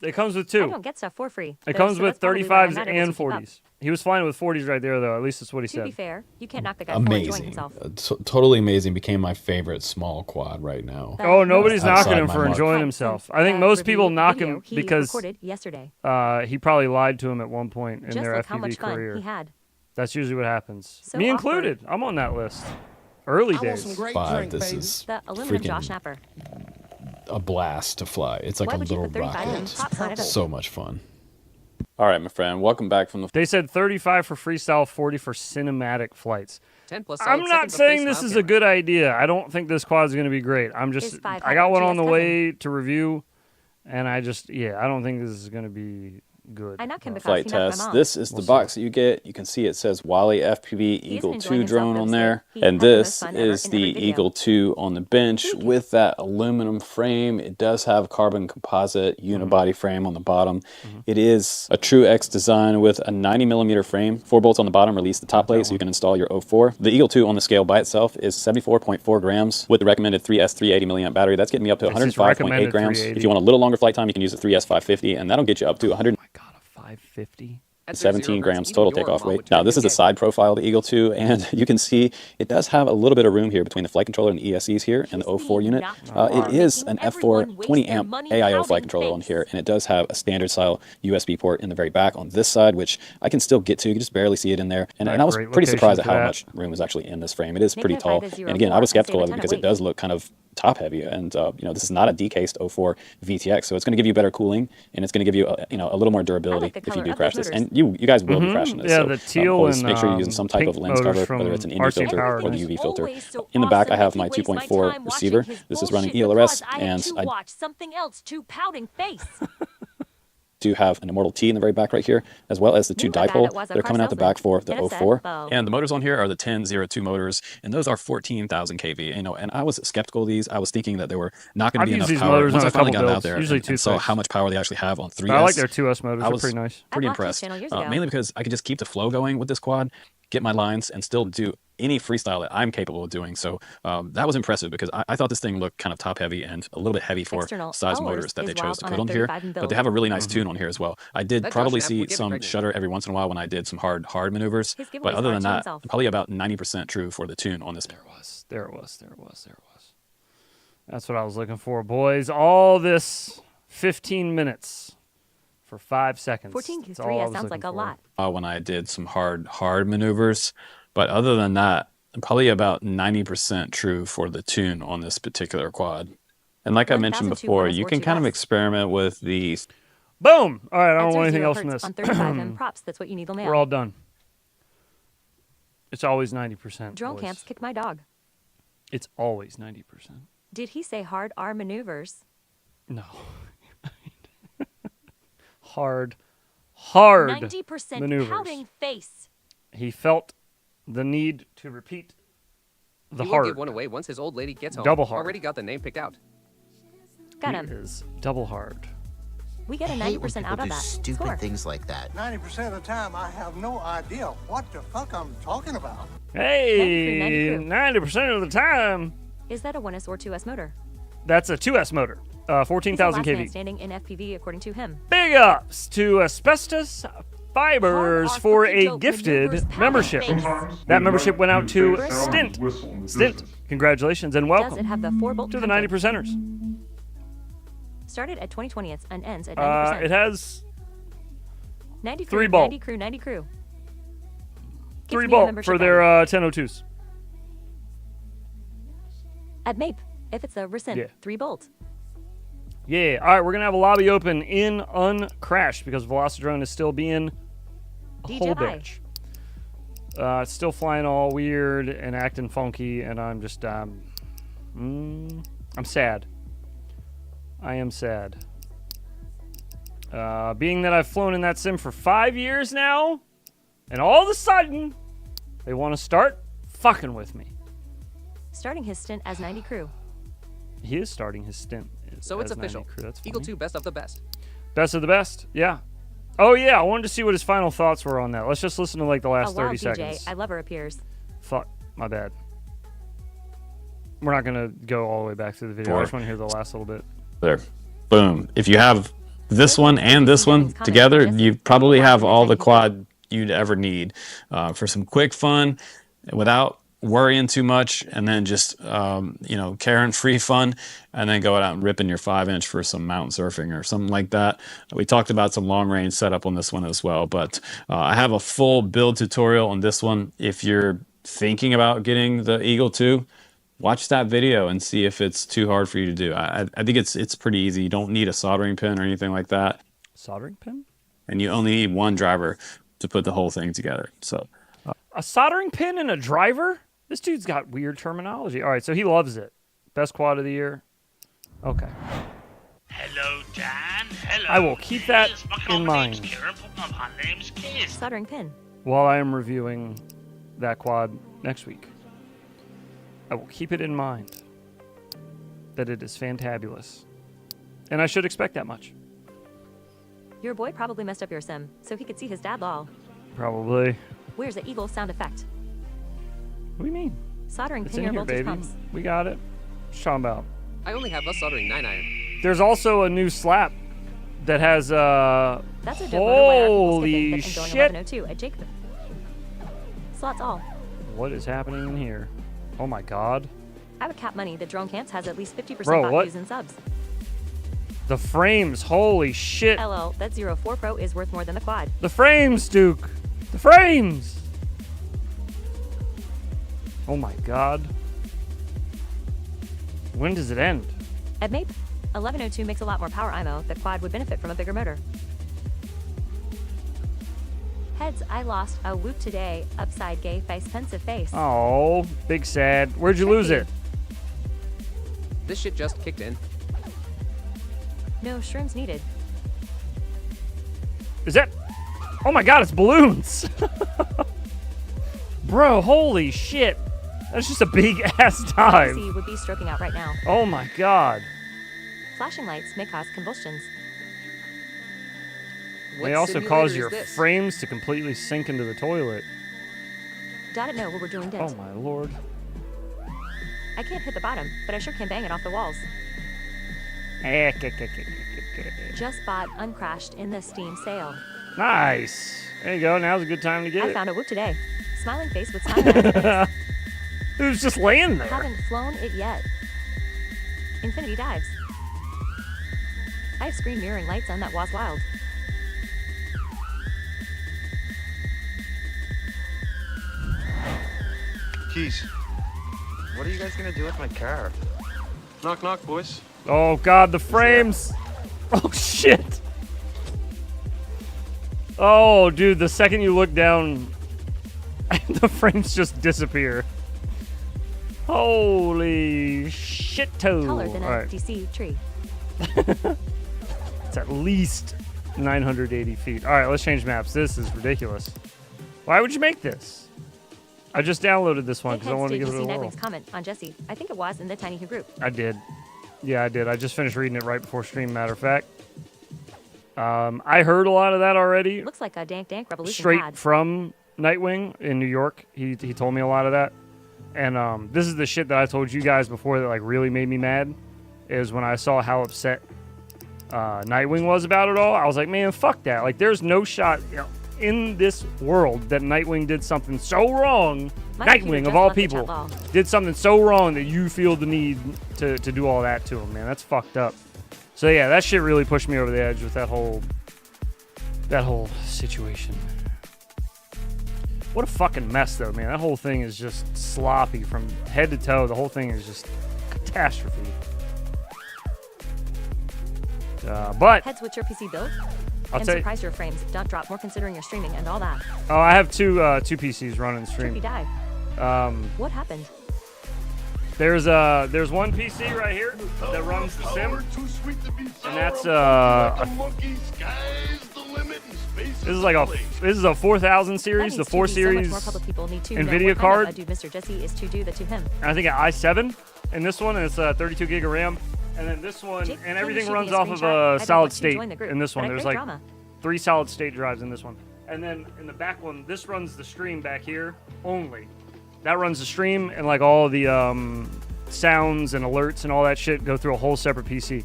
It comes with I 2. don't get stuff for free. It though, comes so with that's probably why I'm 35s not able and to keep up. 40s. He was flying with 40s right there, though. At least that's what he To said. be fair, you can't knock the guy for enjoying Amazing. himself. Totally amazing. Became my favorite small quad right now. The Oh, nobody's Outside knocking him my for mark. enjoying himself. I think most people knock video him he because recorded yesterday. he probably lied to him at one point in Just their like how FPV much fun career. he had. That's usually what happens. So Me awkward. included. I'm on that list. Early I want days. some great 5. drink, This baby. is The aluminum jaw freaking snapper. a blast to fly. It's like Why a would you little put 35 in rocket. top side of it? So much fun. All right, my friend. Welcome back from the. They said 35 for freestyle, 40 for cinematic flights. 10 plus I'm solid not seconds of saying face this mount is a camera. good idea. I don't think this quad is going to be great. I'm just, His 5 I got one on the GS way to review, and I don't think this is going to be good. I knocked him because Flight he knocked my test. mom. This is the box that you get. You can see it says Wally FPV He's Eagle been 2 enjoying himself drone on mostly. there. He And had the most this fun ever is in the every video. Eagle 2 on the bench with that aluminum frame. It does have carbon composite unibody frame on the bottom. It is a True X design with a 90mm frame. 4 bolts on the bottom release the top plate so you can install your 04. The Eagle 2 on the scale by itself is 74.4 grams with the recommended 3S 380 milliamp battery. That's getting me up to This is 105.8 recommended grams. 380. If you want a little longer flight time, you can use the 3S 550, and that'll get you up to 100. Oh my God, a 550? At 0 17 hertz, grams even total your takeoff mom weight. would Now, turn this you is the gay. side profile of the Eagle 2, and you can see it does have a little bit of room here between the flight controller and the ESCs here and the 04 unit. It is an F4 20 amp AIO flight controller on here, and it does have a standard style USB port in the very back on this side, which I can still get to. You can just barely see it in there. And I was Great pretty surprised at location for how that. much room is actually in this frame. It is pretty Make that tall. 5 to 0 And again, I more was and save skeptical a of it ton of because it weight. does look kind of top heavy, and this is not a decased 04 VTX, so it's going to give you better cooling, and it's going to give you a little more durability the if you color do of crash those this. motors. And you guys will be crashing this. Yeah, so, the teal always and make sure you're using some type pink of lens motors cover, from whether it's an ND RC filter Power or the Lens. UV filter. Always so In the back, I awesome have that my he wastes my 2.4 time receiver. watching his This is running bullshit ELRS, because I had and to I watch something else to pouting face. do have an Immortal T in the very back right here, as well as the 2 Knew my dad dipole was a that are car coming out the salesman. back for the And a 04. set. And the motors on here are the 1002 motors, and those are 14,000 kV. And I was skeptical of these. I was thinking that they were not going to I've be used enough these power. motors Once on I a finally couple got it out builds, there usually and saw 2.6. how much power they actually have on 3S. I like their 2S motors. I They're was pretty nice. pretty I watched his impressed, channel years ago. mainly because I could just keep the flow going with this quad, get my lines, and still do any freestyle that I'm capable of doing. So that was impressive because I thought this thing looked kind of top heavy and a little bit heavy for External size hours motors that is they chose wild to on put a on here. 35 and But they build. have a really nice tune on here as well. I did That probably Josh Knapp see would get me some pregnant. shutter every once in a while when I did some hard maneuvers. His giveaways But other are than to that, himself. probably about 90% true for the tune on this. There it was. That's what I was looking for, boys. All this 15 minutes for 5 seconds. 14 That's all Q3 I was sounds like looking a for. lot. When I did some hard maneuvers. But other than that, probably about 90% true for the tune on this particular quad. And like I mentioned 1002 before, bonus you or can kind of 2S. experiment with these. Boom! All right, I At don't want 0 anything else from hertz this. on 35 and props, that's what you need to nail. We're all done. It's always 90%. Drone boys. camps kicked my dog. It's always 90%. Did he say hard R maneuvers? No. hard 90% maneuvers. pouting face. He felt the need to repeat the He hard. won't give one away once his old lady gets home. Double hard. Already got the name picked out. Got He him. is double hard. We get a I hate when 90% people out of do that. stupid Score. things like that. 90% of the time, I have no idea what the fuck I'm talking about. Hey, 90 90% of the time, Is that a 1S or 2S motor? that's a 2S motor, He's the 14,000 last man kV. standing in FPV, according to him. Big ups to Asbestos Fibers Hard for fucking a dope gifted maneuvers, pouting membership. face. That membership went out to Sound Stint. Stint, congratulations and Does welcome it have the 4-bolt to the template? 90%ers. Started at 20/20 and ends at 90%. It has 90 crew, 3 bolt. 90 crew, 90 crew. 3 Gives me a bolt membership for their 1002s. At MAPE, if it's a recent Yeah. 3 bolt. Yeah, all right, we're going to have a lobby open in Uncrashed because Velocidrone is still being a whole DJI. bitch. It's still flying all weird and acting funky, and I'm just, I'm sad. I am sad. Being that I've flown in that sim for 5 years now, and all of a sudden, they want to start fucking with me. Starting his stint as 90 crew. He is starting his stint. So it's as 90 official. crew. That's Eagle funny. 2 best of the best. Best of the best, yeah. Oh yeah, I wanted to see what his final thoughts were on that. Let's just listen to like the A last wild 30 DJ, seconds. I love her appears. Fuck, my bad. We're not gonna go all the way back through the video. I just want to hear the last little bit. There. Boom. If you have this one and this one together, you probably have all the quad you'd ever need for some quick fun without worrying too much, and then just carrying-free fun, and then going out and ripping your 5-inch for some mountain surfing or something like that. We talked about some long-range setup on this one as well, but I have a full build tutorial on this one. If you're thinking about getting the Eagle 2, watch that video and see if it's too hard for you to do. I think it's pretty easy. You don't need a soldering pin or anything like that. Soldering pin? And you only need one driver to put the whole thing together. So, a soldering pin and a driver? This dude's got weird terminology. All right, so he loves it. Best quad of the year. Okay. Hello, Dan. Hello. I will keep that in mind. Soldering pin. While I am reviewing that quad next week. I will keep it in mind that it is fantabulous. And I should expect that much. Your boy probably messed up your sim, so he could see his dad lol. Probably. Where's the Eagle sound effect? What do you mean? Soldering It's pin in your here, voltage baby. pumps. We got it. What you talking about? I only have a soldering 9-iron. There's also a new slap that has That's a holy shit. At Jake. Slots all. What is happening in here? Oh my god. I would cap money that Drone Cants has at least 50% Bro, bot what? views and subs. The frames, holy shit. LL, that 04 Pro is worth more than the quad. The frames, Duke. The frames. Oh my god. When does it end? At MAPE, 1102 makes a lot more power IMO. The quad would benefit from a bigger motor. Heads, I lost a whoop today. Upside gay face, pensive face. Oh, big sad. Where'd you lose it? This shit just kicked in. No shrooms needed. Is that... Oh my god, it's balloons. Bro, holy shit. That's just a big ass dive. PC would be stroking out right now. Oh my god. Flashing lights may cause convulsions. They also cause your frames to completely sink into the toilet. Dot know what we're doing Oh my lord. I can't hit the bottom, but I sure can bang it off the walls. Just bought uncrashed in the Steam sale. Nice. There you go. Now's a good time to get I it. found a whoop today. Smiling face with smiling eyes. It was just laying there. Haven't flown it yet. Infinity dives. I have screen mirroring lights on that was wild. Keys. What are you guys gonna do with my car? Knock, knock, boys. Oh god, the frames. Oh shit. Oh dude, the second you look down, the frames just disappear. Holy shit-toe. Taller than a All right. DC tree. It's at least 980 feet. All right, let's change maps. This is ridiculous. Why would you make this? I just downloaded this one because I wanted to give it a whirl. Nightwing's comment on Jesse. I think it was in the Tiny Who group. I did. Yeah, I did. I just finished reading it right before stream, matter of fact. I heard a lot of that already. Looks like a Dank Revolution Straight had. from Nightwing in New York. He told me a lot of that. And this is the shit that I told you guys before that like really made me mad. Is when I saw how upset Nightwing was about it all. I was like, man, fuck that. Like, there's no shot in this world that Nightwing did something so wrong. Nightwing, of all people, did something so wrong that you feel the need to do all that to him, man. That's fucked up. So yeah, that shit really pushed me over the edge with that whole situation. What a fucking mess, though, man. That whole thing is just sloppy from head to toe. The whole thing is just catastrophe. But Heads, what's your PC build? I'll I'm tell you. surprised your frames don't drop more considering your streaming and all that. Oh, I have two PCs running stream. Trippy dive. What happened? There's one PC right here that runs the sim, and that's this is a 4000 series, the 4 series NVIDIA card. Mr. Jesse is to do the to him. And I think an i7 in this one, and it's 32 gig of RAM. And then this one, Jake, and can you everything shoot me runs a off of screenshot? a I'd solid like to state join the group, in this one. but I There's create like drama. 3 solid state drives in this one. And then in the back one, this runs the stream back here only. That runs the stream, and like all the sounds and alerts and all that shit go through a whole separate PC.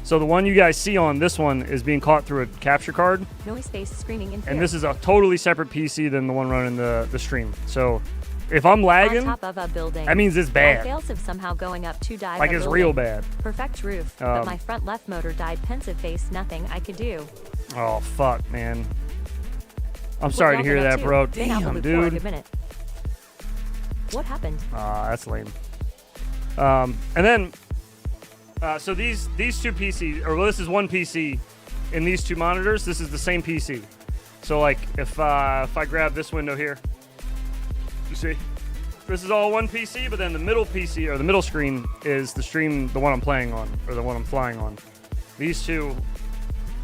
So the one you guys see on this one is being caught through a capture card. Noise face screaming in fear. And this is a totally separate PC than the one running the stream. So if I'm lagging, on top of a building, that means it's bad. My fails somehow going up to dive. Like it's real bad. Perfect roof, but my front left motor died. Pensive face, nothing I could do. Oh fuck, man. I'm sorry to hear that, bro. Damn, dude. What happened? That's lame. And then, so these two PCs, or well, this is one PC in these two monitors. This is the same PC. So like, if I grab this window here, you see, this is all one PC, but then the middle PC or the middle screen is the one I'm playing on, or the one I'm flying on. These two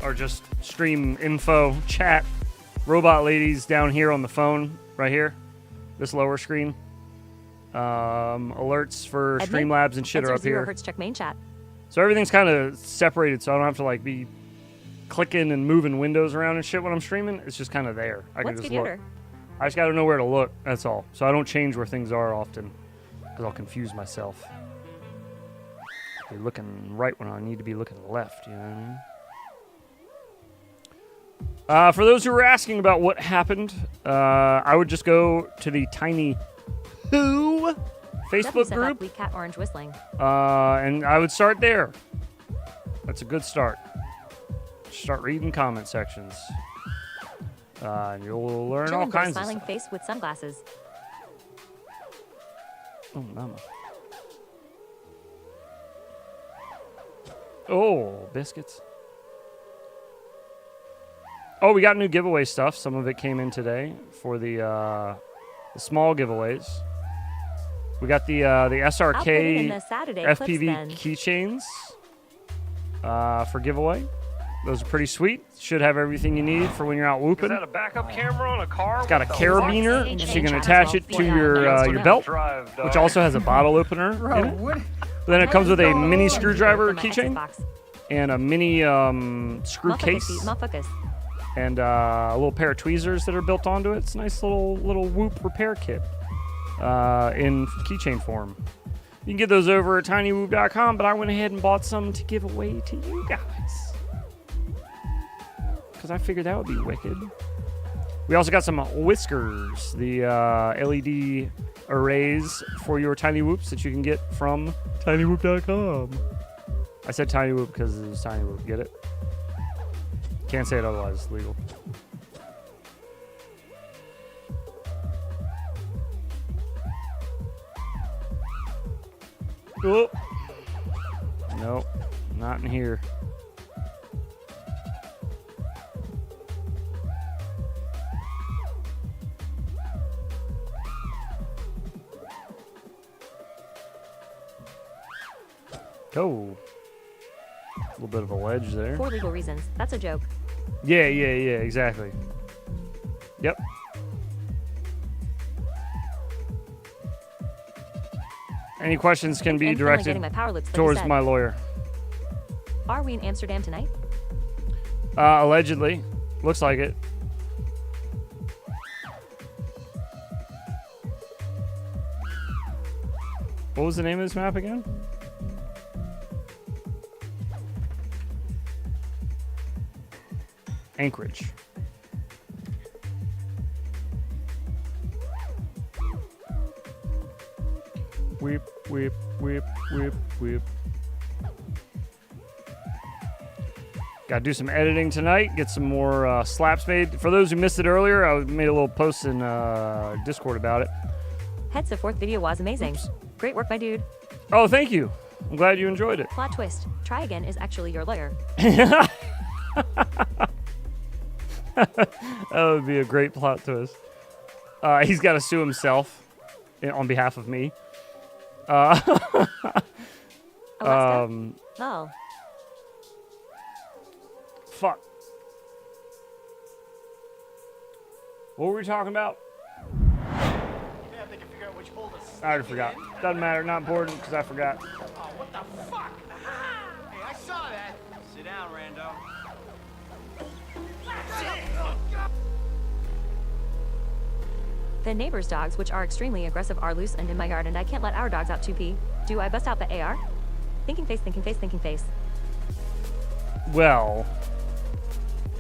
are just stream info, chat, robot ladies down here on the phone, right here, this lower screen. Alerts for Streamlabs and shit are up here. Check main chat. So everything's kind of separated, so I don't have to like be clicking and moving windows around and shit when I'm streaming. It's just kind of there. I can just look. I just got to know where to look. That's all. So I don't change where things are often, because I'll confuse myself. I'll be looking right when I need to be looking left. You know what I mean? For those who were asking about what happened, I would just go to the tinywhoop Facebook group. Cat orange whistling. And I would start there. That's a good start. Start reading comment sections. And you'll learn German all kinds of smiling stuff. face with sunglasses. Oh, mama. Oh, biscuits. Oh, we got new giveaway stuff. Some of it came in today for the small giveaways. We got the SRK FPV keychains for giveaway. Those are pretty sweet. Should have everything you need for when you're out whooping. Is that a backup camera on a car? It's got a carabiner, so you can attach it to your belt, which also has a bottle opener in it. But then it comes with a mini screwdriver keychain and a mini screw case. And a little pair of tweezers that are built onto it. It's a nice little whoop repair kit in keychain form. You can get those over at tinywhoop.com, but I went ahead and bought some to give away to you guys, because I figured that would be wicked. We also got some whiskers, the LED arrays for your tiny whoops that you can get from tinywhoop.com. I said tinywhoop because it was tinywhoop. Get it? Can't say it otherwise. It's legal. Oh. Nope. Not in here. Oh. A little bit of a ledge there. For legal reasons. That's a joke. Yeah, exactly. Yep. Any questions can be directed towards my lawyer. Are we in Amsterdam tonight? Allegedly. Looks like it. What was the name of this map again? Anchorage. Whip, whip, whip, whip, whip. Gotta do some editing tonight, get some more slaps made. For those who missed it earlier, I made a little post in Discord about it. Heads the fourth video was amazing. Oops. Great work, my dude. Oh, thank you. I'm glad you enjoyed it. Plot twist. Try again is actually your lawyer. That would be a great plot twist. He's got to sue himself on behalf of me. Alaska? Fuck. What were we talking about? Yeah, they can figure out which hole to I already forgot. Doesn't matter. Not important because I forgot. Oh, what the fuck? Hey, I saw that. Sit down, Rando. The neighbor's dogs, which are extremely aggressive, are loose and in my yard, and I can't let our dogs out 2p. Do I bust out the AR? Thinking face, thinking face, thinking face. Well,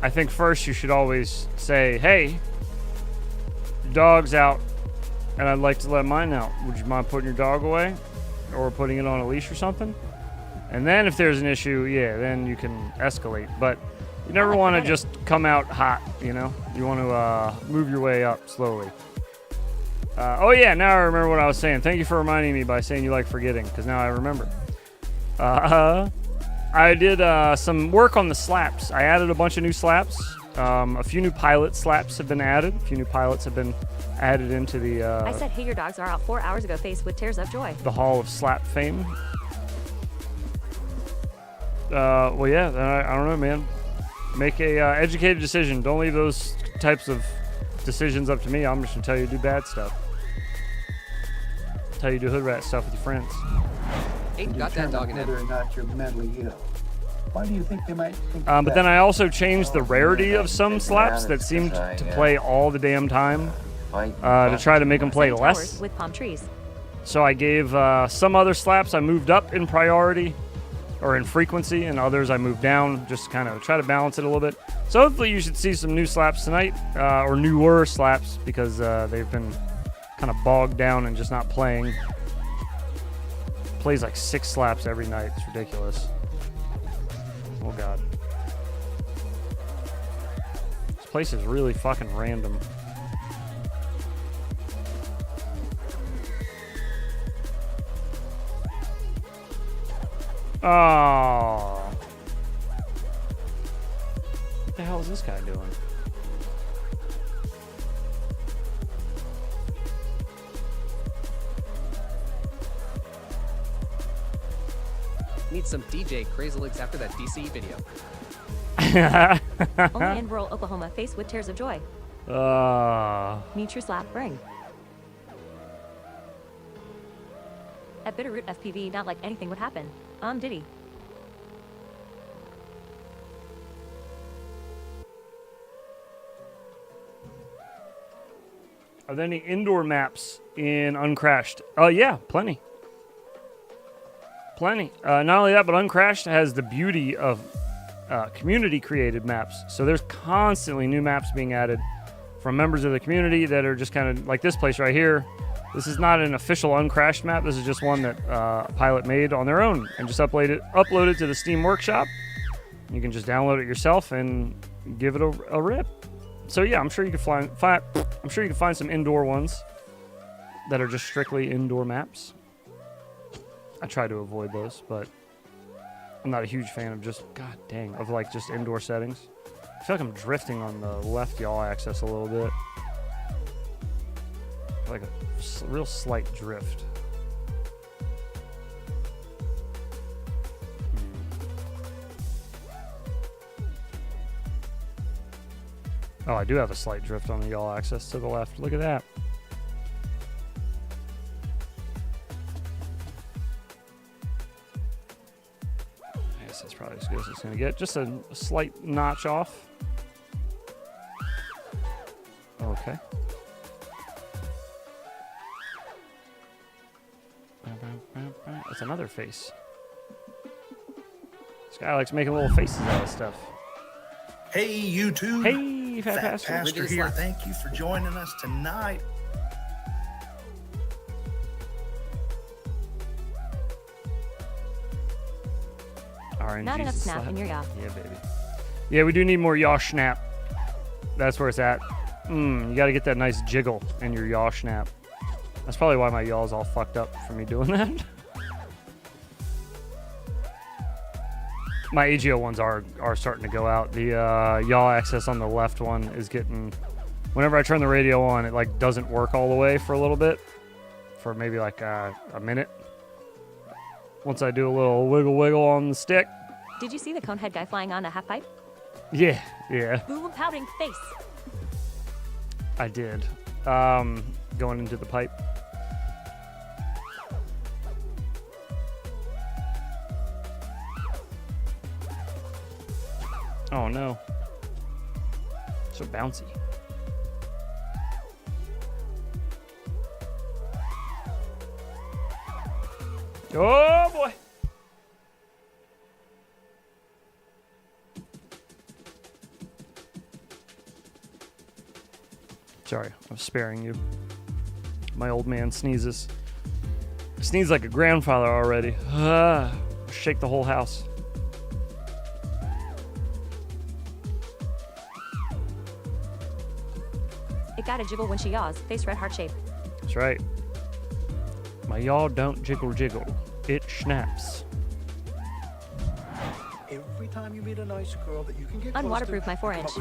I think first you should always say, hey, your dog's out, and I'd like to let mine out. Would you mind putting your dog away? Or putting it on a leash or something? And then if there's an issue, yeah, then you can escalate. But you never want to just come out hot, you know? You want to move your way up slowly. Oh yeah, now I remember what I was saying. Thank you for reminding me by saying you like forgetting, because now I remember. I did some work on the slaps. I added a bunch of new slaps. A few new pilot slaps have been added. A few new pilots have been added into the... I said, hey, your dogs are out 4 hours ago, face with tears of joy. The Hall of Slap Fame. Well, yeah, I don't know, man. Make a educated decision. Don't leave those types of decisions up to me. I'm just going to tell you to do bad stuff. Tell you to do hood rat stuff with your friends. Ain't got that dog in it. Whether or not you're mentally ill. Why do you think they might think but then I also changed the rarity of some slaps that seemed to play all the damn time to try to make them play less. With palm trees. So I gave some other slaps I moved up in priority or in frequency, and others I moved down, just to kind of try to balance it a little bit. So hopefully you should see some new slaps tonight, or newer slaps, because they've been kind of bogged down and just not playing. Plays like 6 slaps every night. It's ridiculous. Oh god. This place is really fucking random. Oh. What the hell is this guy doing? Need some DJ Crazylix after that DC video. Only in rural Oklahoma, face with tears of joy. Meet your slap ring. At Bitterroot FPV, not like anything would happen. Diddy. Are there any indoor maps in Uncrashed? Yeah, plenty. Plenty. Not only that, but Uncrashed has the beauty of community-created maps. So there's constantly new maps being added from members of the community that are just kind of like this place right here. This is not an official Uncrashed map. This is just one that a pilot made on their own and just uploaded to the Steam Workshop. You can just download it yourself and give it a rip. So yeah, I'm sure you can find some indoor ones that are just strictly indoor maps. I try to avoid those, but I'm not a huge fan of just like just indoor settings. I feel like I'm drifting on the left yaw axis a little bit. Like a real slight drift. Oh, I do have a slight drift on the yaw axis to the left. Look at that. I guess that's probably as good as it's going to get. Just a slight notch off. Okay. That's another face. This guy likes making little faces out of stuff. Hey, YouTube. Hey, Fat Pastor. Pastor here. Thank you for joining us tonight. RNG's Not enough snap in your yaw. Yeah, baby. Yeah, we do need more yaw snap. That's where it's at. You got to get that nice jiggle in your yaw snap. That's probably why my yaw's all fucked up from me doing that. My AGO ones are starting to go out. The yaw axis on the left one is getting... Whenever I turn the radio on, it like doesn't work all the way for a little bit. For maybe like a minute. Once I do a little wiggle on the stick. Did you see the conehead guy flying on a half pipe? Yeah. Boo pouting face. I did. Going into the pipe. Oh no. So bouncy. Oh boy. Sorry, I'm sparing you. My old man sneezes. Sneezes like a grandfather already. Shake the whole house. It gotta jiggle when she yaws. Face red heart shape. That's right. My yaw don't jiggle jiggle. It snaps. Every time you meet a nice girl that you can get Unwaterproof my 4-inch.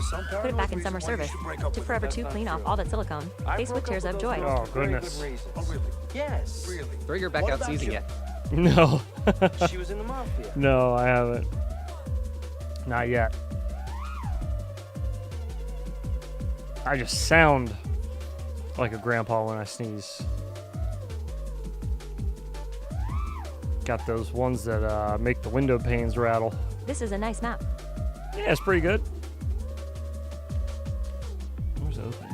Put it back in summer service. Took forever to clean off all that silicone. Face with tears of joy. Oh, goodness. Oh, really? Yes. Really? Throw your back out season yet. No. She was in the mafia. No, I haven't. Not yet. I just sound like a grandpa when I sneeze. Got those ones that make the window panes rattle. This is a nice map. Yeah, it's pretty good. Where's it open?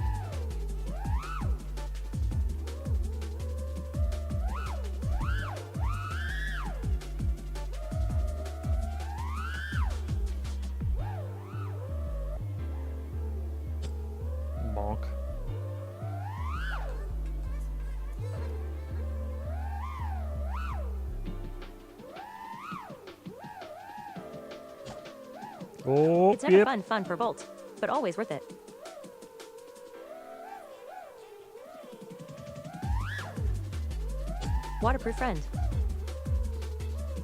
Bonk. Oh, it's never fun for Bolt, but always worth it. Waterproof friend.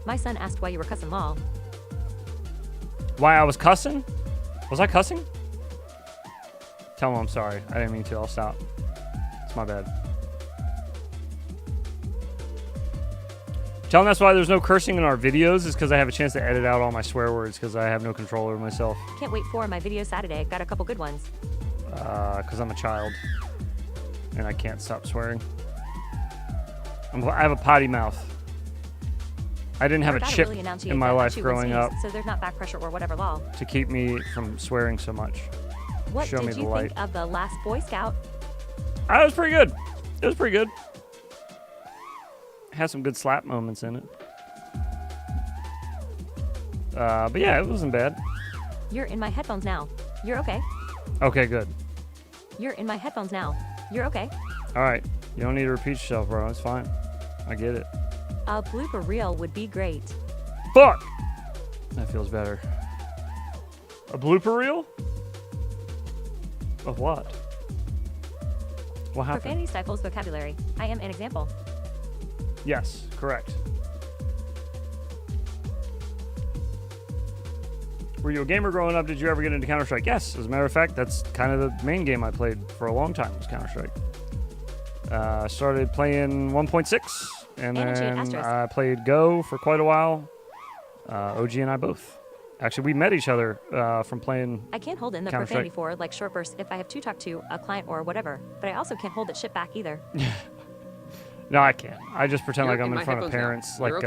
My son asked why you were cussing Lol. Why I was cussing? Was I cussing? Tell him I'm sorry. I didn't mean to. I'll stop. It's my bad. Tell them that's why there's no cursing in our videos, is because I have a chance to edit out all my swear words because I have no control over myself. Can't wait for my video Saturday. Got a couple good ones. Because I'm a child and I can't stop swearing. I have a potty mouth. I didn't have a chip in my life growing up. So there's not back pressure or whatever, lol. To keep me from swearing so much. What Show me did the you light. think of the last Boy Scout? It was pretty good. It was pretty good. Had some good slap moments in it. But yeah, it wasn't bad. You're in my headphones now. You're okay. Okay, good. You're in my headphones now. You're okay. All right. You don't need to repeat yourself, bro. It's fine. I get it. A blooper reel would be great. Fuck! That feels better. A blooper reel? Of what? What happened? Profanity stifles vocabulary. I am an example. Yes, correct. Were you a gamer growing up? Did you ever get into Counter-Strike? Yes, as a matter of fact, that's kind of the main game I played for a long time was Counter-Strike. I started playing 1.6, and then I played Go for quite a while. OG and I both. Actually, we met each other from playing I can't hold in the profanity for like short bursts if I have to talk to a client or whatever, but I also can't hold that shit back either. No, I can't. I just pretend like I'm in front of parents, like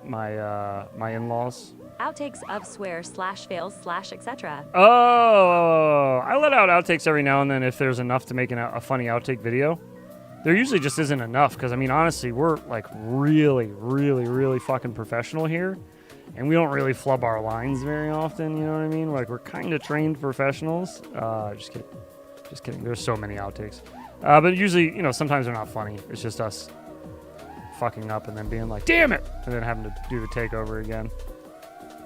my in-laws. Outtakes of swear / fails / etc. Oh, I let out outtakes every now and then if there's enough to make a funny outtake video. There usually just isn't enough because, I mean, honestly, we're like really, really, really fucking professional here. And we don't really flub our lines very often, you know what I mean? Like, we're kind of trained professionals. Just kidding. Just kidding. There's so many outtakes. But usually, you know, sometimes they're not funny. It's just us fucking up and then being like, damn it! And then having to do the takeover again.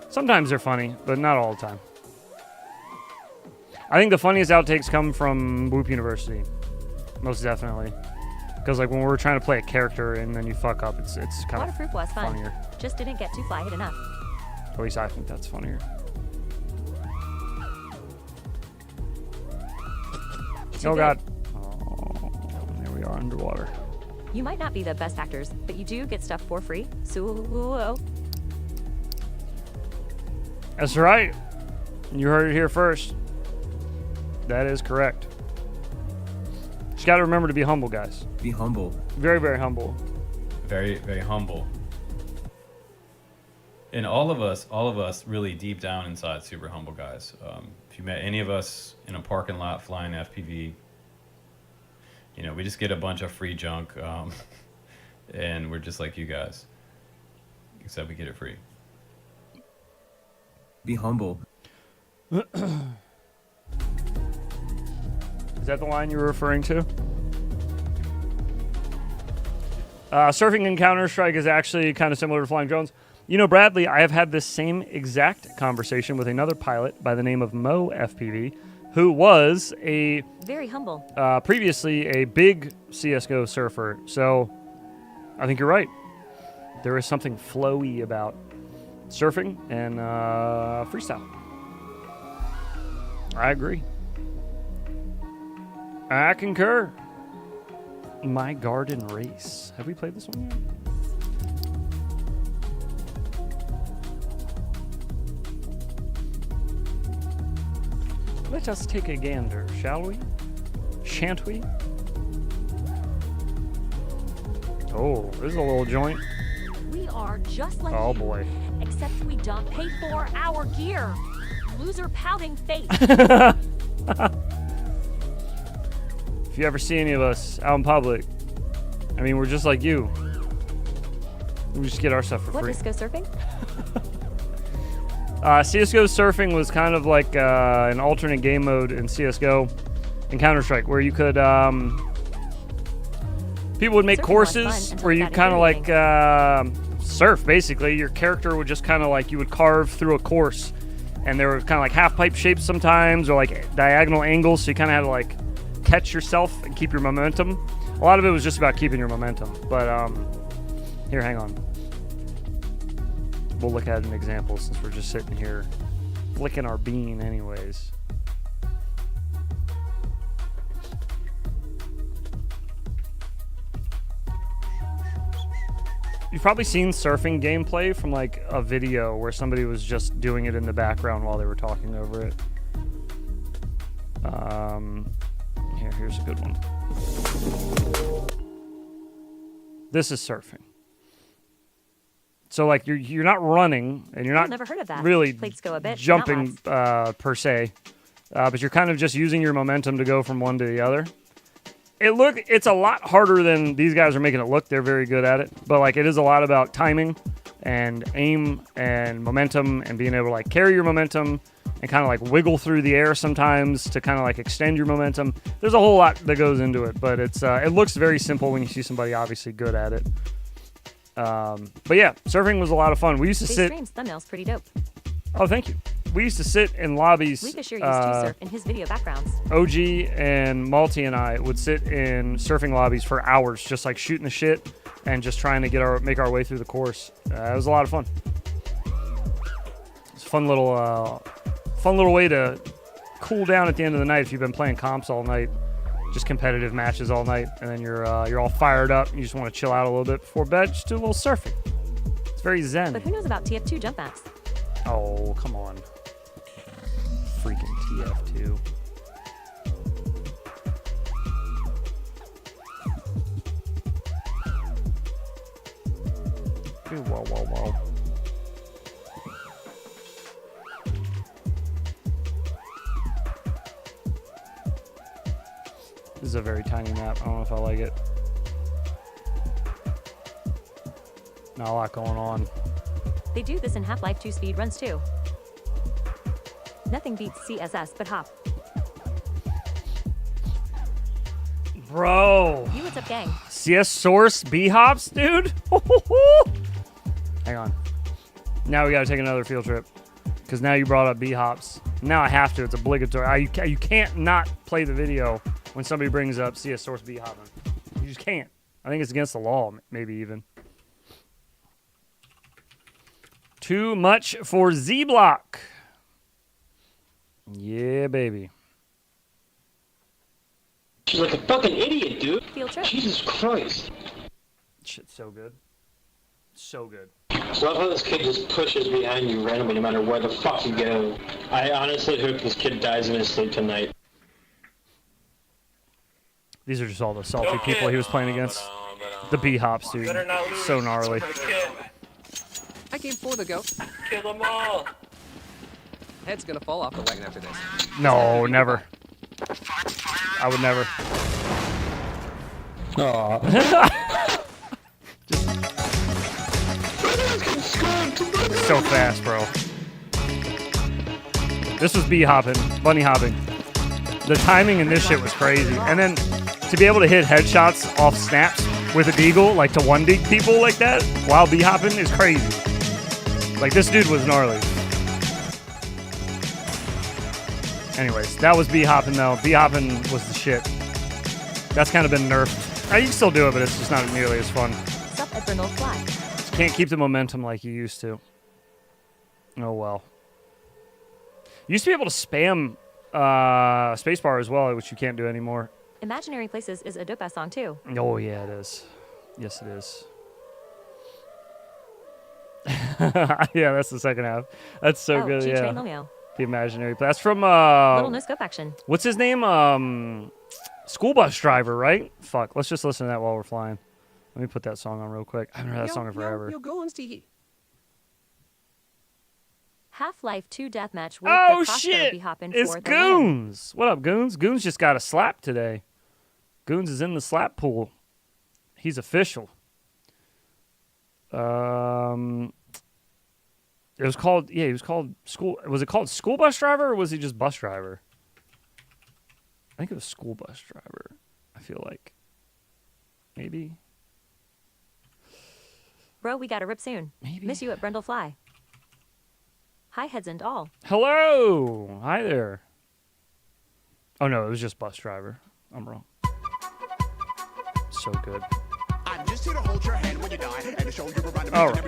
Sometimes they're funny, but not all the time. I think the funniest outtakes come from Whoop University. Most definitely. Because, like, when we're trying to play a character and then you fuck up, it's kind of Waterproof was fun. funnier. Just didn't get too fly hit enough. At least I think that's funnier. Oh, God. Oh, there we are underwater. You might not be the best actors, but you do get stuff for free. So, that's right. You heard it here first. That is correct. Just got to remember to be humble, guys. Be humble. Very, very humble. Very, very humble. And all of us really deep down inside super humble guys. If you met any of us in a parking lot flying FPV, you know, we just get a bunch of free junk, and we're just like you guys, except we get it free. Be humble. Is that the line you were referring to? Surfing in Counter-Strike is actually kind of similar to flying drones. You know, Bradley, I have had this same exact conversation with another pilot by the name of Mo FPV, who was a very humble, previously a big CSGO surfer. So I think you're right. There is something flowy about surfing and freestyle. I agree. I concur. My Garden Race. Have we played this one yet? Let us take a gander, shall we? Shan't we? Oh, this is a little joint. We are just like oh you, boy. Except we don't pay for our gear. Loser pouting face. If you ever see any of us out in public, I mean, we're just like you. We just get our stuff for free. What, disco surfing? CSGO surfing was kind of like an alternate game mode in CSGO and Counter-Strike where you could, people would make courses where you kind of like surf, basically. Your character would just kind of like, you would carve through a course, and there were kind of like half-pipe shapes sometimes or like diagonal angles, so you kind of had to like catch yourself and keep your momentum. A lot of it was just about keeping your momentum, but here, hang on. We'll look at an example since we're just sitting here flicking our bean anyways. You've probably seen surfing gameplay from like a video where somebody was just doing it in the background while they were talking over it. Here's a good one. This is surfing. So like you're not running and you're not never heard of that. really Plates go a bit, jumping per se, but you're kind of just using your momentum to go from one to the other. It's a lot harder than these guys are making it look. They're very good at it, but like it is a lot about timing and aim and momentum and being able to like carry your momentum and kind of like wiggle through the air sometimes to kind of like extend your momentum. There's a whole lot that goes into it, but it looks very simple when you see somebody obviously good at it. But yeah, surfing was a lot of fun. We used to sit. Stream's thumbnail's pretty dope. Oh, thank you. We used to sit in lobbies. Rika sure used to surf in his video backgrounds. OG and Malty and I would sit in surfing lobbies for hours, just like shooting the shit and just trying to make our way through the course. It was a lot of fun. It's a fun little way to cool down at the end of the night if you've been playing comps all night, just competitive matches all night, and then you're all fired up and you just want to chill out a little bit before bed. Just do a little surfing. It's very zen. But who knows about TF2 jump maps? Oh, come on. Freaking TF2. Whoa, whoa, whoa. This is a very tiny map. I don't know if I like it. Not a lot going on. They do this in Half-Life 2 speed runs too. Nothing beats CSS but hop. Bro. You what's up, gang? CS source B-hops, dude? Hang on. Now we gotta take another field trip. Because now you brought up B-hops. Now I have to. It's obligatory. You can't not play the video when somebody brings up CS source B-hopping. You just can't. I think it's against the law, maybe even. Too much for Z-Block. Yeah, baby. She's like a fucking idiot, dude. Field trip. Jesus Christ. Shit's so good. So good. So I love how this kid just pushes behind you randomly no matter where the fuck you go. I honestly hope this kid dies in his sleep tonight. These are just all the salty people he was playing against. The B-hops, dude. So gnarly. I came for the goat. Kill them all. Head's gonna fall off the wagon after this. No, never. I would never. So fast, bro. This was bee hopping, bunny hopping. The timing in this shit was crazy. And then to be able to hit headshots off snaps with a deagle, like to one dig people like that while bee hopping is crazy. Like, this dude was gnarly. Anyways, that was bee hopping though. Bee hopping was the shit. That's kind of been nerfed. You can still do it, but it's just not nearly as fun. Just can't keep the momentum like you used to. Oh well. You used to be able to spam spacebar as well, which you can't do anymore. Imaginary Places is a dope-ass song too. Oh yeah, it is. Yes, it is. Yeah, that's the second half. That's so good. Yeah. The Imaginary Place. That's from Little No Scope Action. What's his name? School Bus Driver, right? Fuck. Let's just listen to that while we're flying. Let me put that song on real quick. I haven't heard that song in forever. Half-Life 2 Deathmatch with Oh the crossbow shit! bee hopping It's for the Goons. What up, Goons? Goons just got a slap today. Goons is in the slap pool. He's official. It was called. Yeah, he was called school. Was it called School Bus Driver or was he just bus driver? I think it was School Bus Driver. I feel like. Maybe. Bro, we gotta rip soon. Maybe. Miss you at Brundle Fly. Hi, heads and all. Hello. Hi there. Oh no, it was just bus driver. I'm wrong. So good. I'm just here to hold your hand when you die and to show you around all right.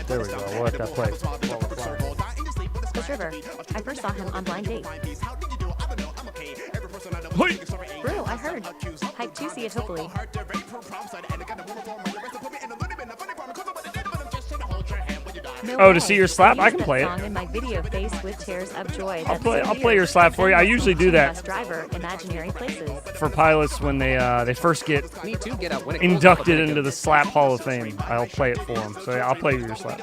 There we go. We'll let that play. Chris River. I first saw him on Blind Date. Bro, I heard. Hype to see it hopefully. Oh, to see your slap? I can play it. In my video face with tears of joy. I'll play your slap for you. I usually do that driver, Imaginary Places. for pilots when they first get inducted into the Slap Hall of Fame. I'll play it for them. So yeah, I'll play your slap.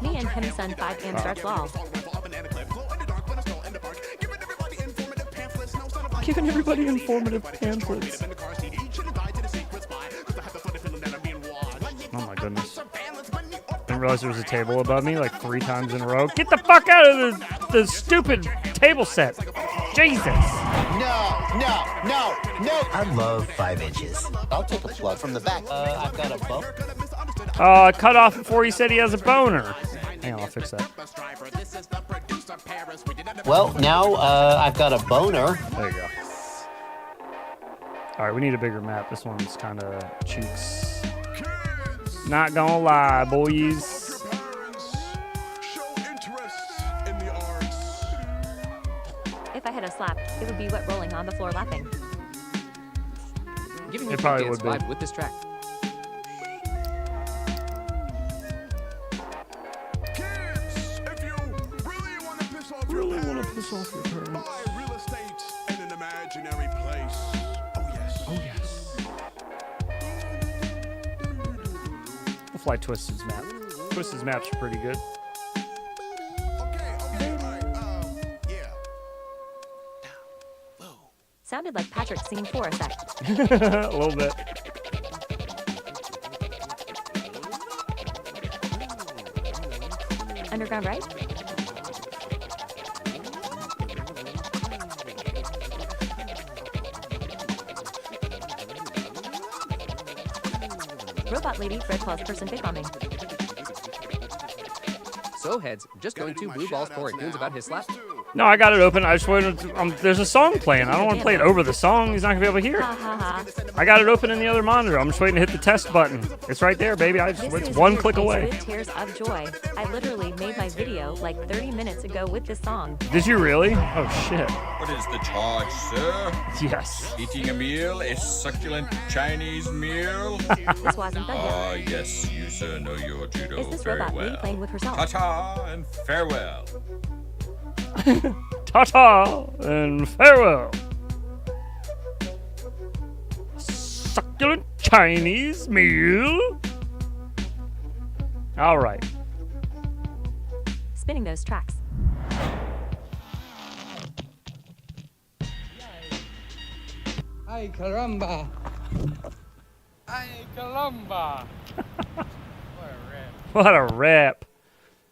Me and him son 5 a.m. starts law. Giving everybody informative pamphlets. Oh my goodness. Didn't realize there was a table above me like 3 times in a row. Get the fuck out of the stupid table set. Jesus. No. I love 5 inches. I'll take a plug from the back. I've got a bump. Cut off before he said he has a boner. Hang on, I'll fix that. Well, now I've got a boner. There you go. All right, we need a bigger map. This one's kind of cheeks. Not gonna lie, boys. If I had a slap, it would be wet rolling on the floor laughing. Giving you It probably would vibe be. with this track. Really want to piss off your parents. Real estate in an imaginary place. Oh yes. We'll fly Twisted's map. Twisted's map's pretty good. Sounded like Patrick singing for a sec. A little bit. Underground, right? Robot lady, red claws person big bombing. So heads, just going to blue balls for Goons about his slap. No, I got it open. I just wanted to, there's a song playing. I don't want to play it over the song. He's not going to be able to hear it. I got it open in the other monitor. I'm just waiting to hit the test button. It's right there, baby. It's one click away. With tears of joy. I literally made my video like 30 minutes ago with this song. Did you really? Oh, shit. What is the charge, sir? Yes. Eating a meal, a succulent Chinese meal? This wasn't done yet. Ah, yes, you, sir, know your judo Is this very robot well. lady playing with herself? Ta-ta and farewell. Ta-ta and farewell. Succulent Chinese meal. All right. Spinning those tracks. Ay, caramba. Ay, caramba. What a rap.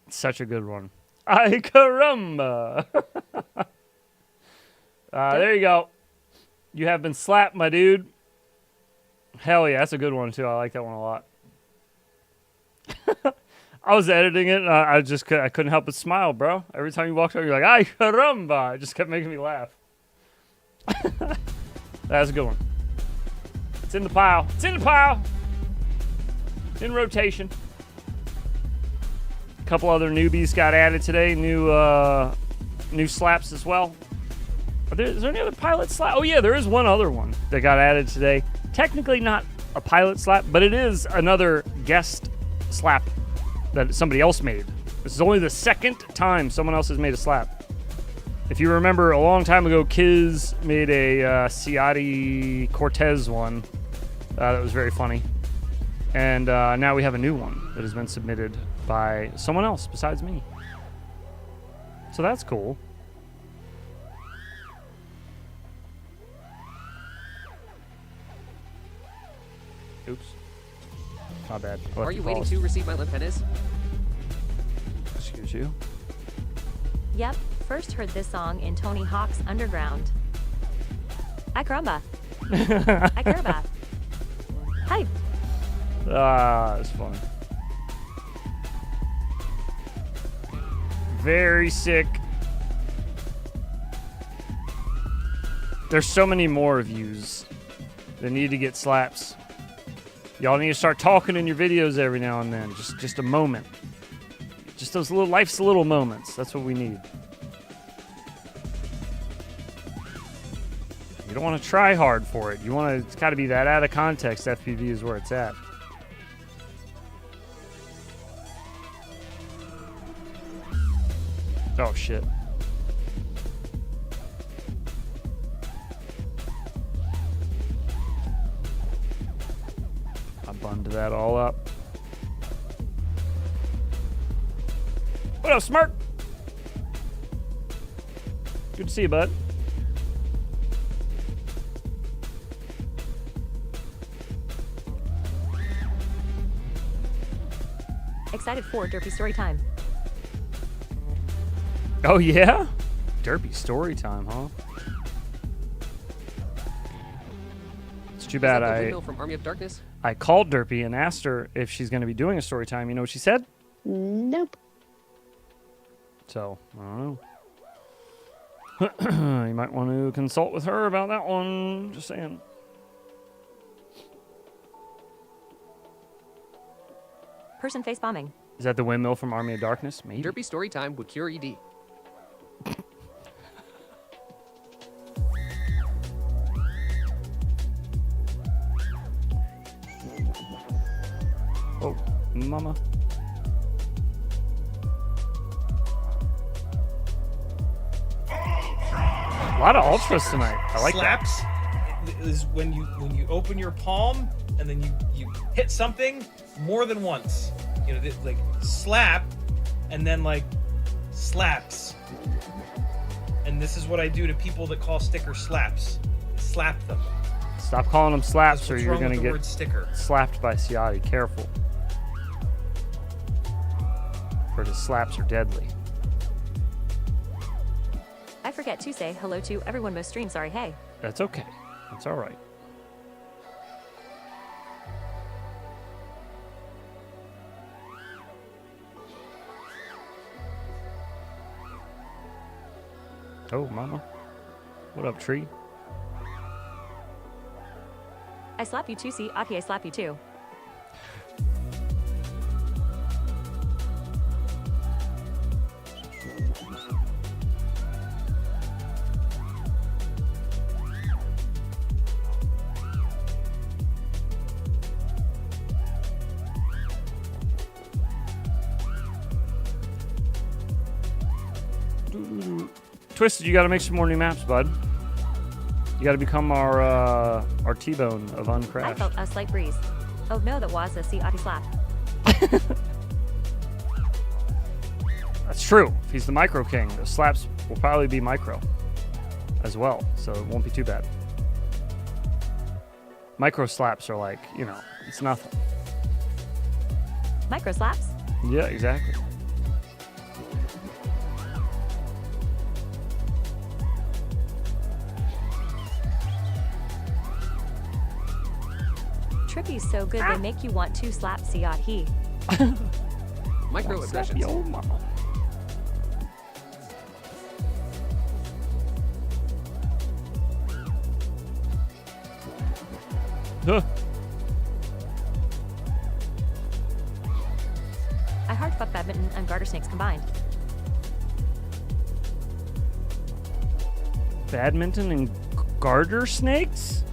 It's such a good one. Ay caramba. There you go. You have been slapped, my dude. Hell yeah, that's a good one too. I like that one a lot. I was editing it, and I couldn't help but smile, bro. Every time you walked over, you're like, ay caramba. It just kept making me laugh. That's a good one. It's in the pile. It's in the pile. In rotation. A couple other newbies got added today. New slaps as well. Is there any other pilot slap? Oh yeah, there is one other one that got added today. Technically not a pilot slap, but it is another guest slap that somebody else made. This is only the second time someone else has made a slap. If you remember, a long time ago, Kiz made a Ciotti Cortez one that was very funny. And now we have a new one that has been submitted by someone else besides me. So that's cool. Oops. Not bad. Are you waiting to receive my limp penis? Excuse you. Yep, first heard this song in Tony Hawk's Underground. Ay caramba. Ay caramba. Hi. That's fun. Very sick. There's so many more of yous that need to get slaps. Y'all need to start talking in your videos every now and then. Just a moment. Just those little life's little moments. That's what we need. You don't want to try hard for it. It's got to be that out of context. FPV is where it's at. Oh shit. I bundled that all up. What up, Smirk? Good to see you, bud. Excited for Derpy story time. Oh yeah? Derpy story time, huh? It's too bad from Army of Darkness? I called Derpy and asked her if she's going to be doing a story time. You know what she said? Nope. So, I don't know. You might want to consult with her about that one. Just saying. Person face bombing. Is that the windmill from Army of Darkness? Maybe. Derpy story time would cure ED. Oh, mama. A lot of ultras tonight. I like Slaps is when you open your palm and then you hit something more than once. You know, like slap and then like slaps. And this is what I do to people that call stickers slaps. Slap them. Stop calling them slaps or you're going to get sticker. slapped by Ciotti. Careful. For the slaps are deadly. I forget to say hello to everyone most stream. Sorry, hey. That's okay. That's all right. Oh, mama. What up, tree? I slap you too, see? Ati, I slap you too. Twisted, you gotta make some more new maps, bud. You gotta become our T-Bone of Uncrashed. I felt a slight breeze. Oh no, that was a Ati slap. That's true. If he's the Micro King, the slaps will probably be micro as well, so it won't be too bad. Micro slaps are like, you know, it's nothing. Micro slaps? Yeah, exactly. Trippy's so good they make you want to slap Siat he. Microaggressions. Yo, mama. Huh. I hard fuck badminton and garter snakes combined. Badminton and garter snakes?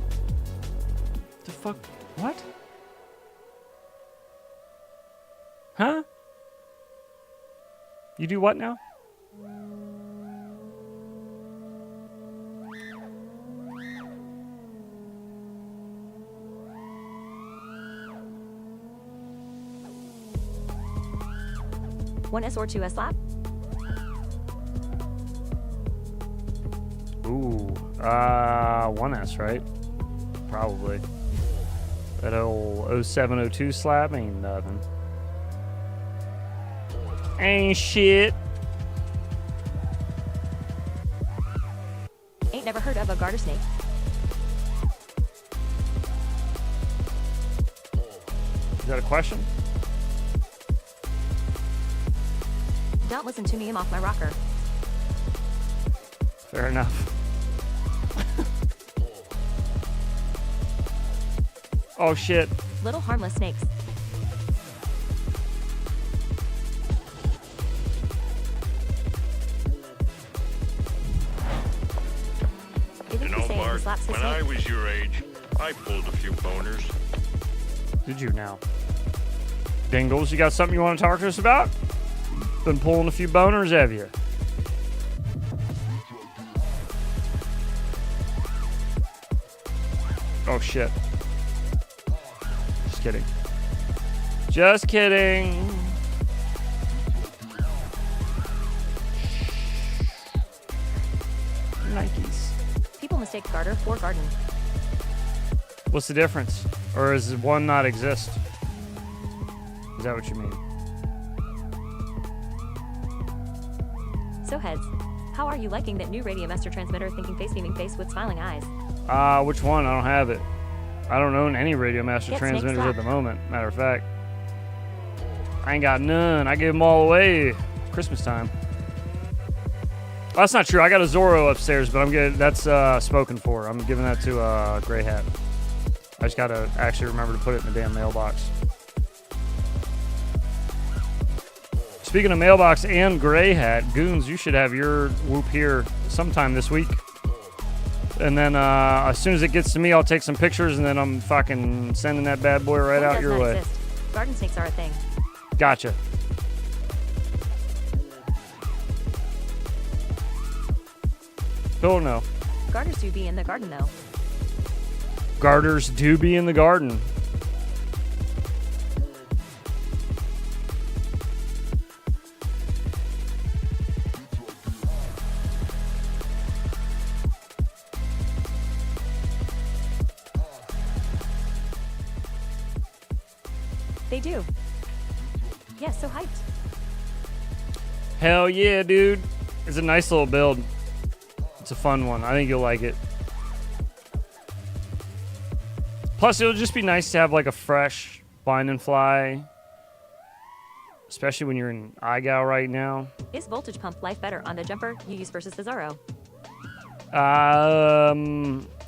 The fuck? What? Huh? You do what now? One S or 2S slap? Ooh, 1S, right? Probably. That old 0702 slap ain't nothing. Ain't shit. Ain't never heard of a garter snake. Is that a question? Don't listen to me, I'm off my rocker. Fair enough. Oh shit. Little harmless snakes. You know, Bart, when I was your age, I pulled a few boners. Did you now? Dingles, you got something you want to talk to us about? Been pulling a few boners, have you? Oh shit. Just kidding. Just kidding. Nikes. People mistake garter for garden. What's the difference? Or does one not exist? Is that what you mean? So heads, how are you liking that new Radio Master transmitter thinking face beaming face with smiling eyes? Which one? I don't have it. I don't own any Radio Master Get transmitters snakes at the moment. Matter of fact, I ain't got none. I gave them all away Christmas time. Well, that's not true. I got a Zorro upstairs, but I'm good. That's spoken for. I'm giving that to Gray Hat. I just gotta actually remember to put it in the damn mailbox. Speaking of mailbox and Gray Hat, Goons, you should have your whoop here sometime this week. And then as soon as it gets to me, I'll take some pictures, and then I'm fucking sending that bad boy right out your way. Exist. Garden snakes are a thing. Gotcha. Don't know. Garters do be in the garden, though. Garters do be in the garden. They do. Yeah, so hyped. Hell yeah, dude. It's a nice little build. It's a fun one. I think you'll like it. Plus, it'll just be nice to have like a fresh bind and fly. Especially when you're in iGal right now. Is voltage pump life better on the jumper you use versus the Zorro?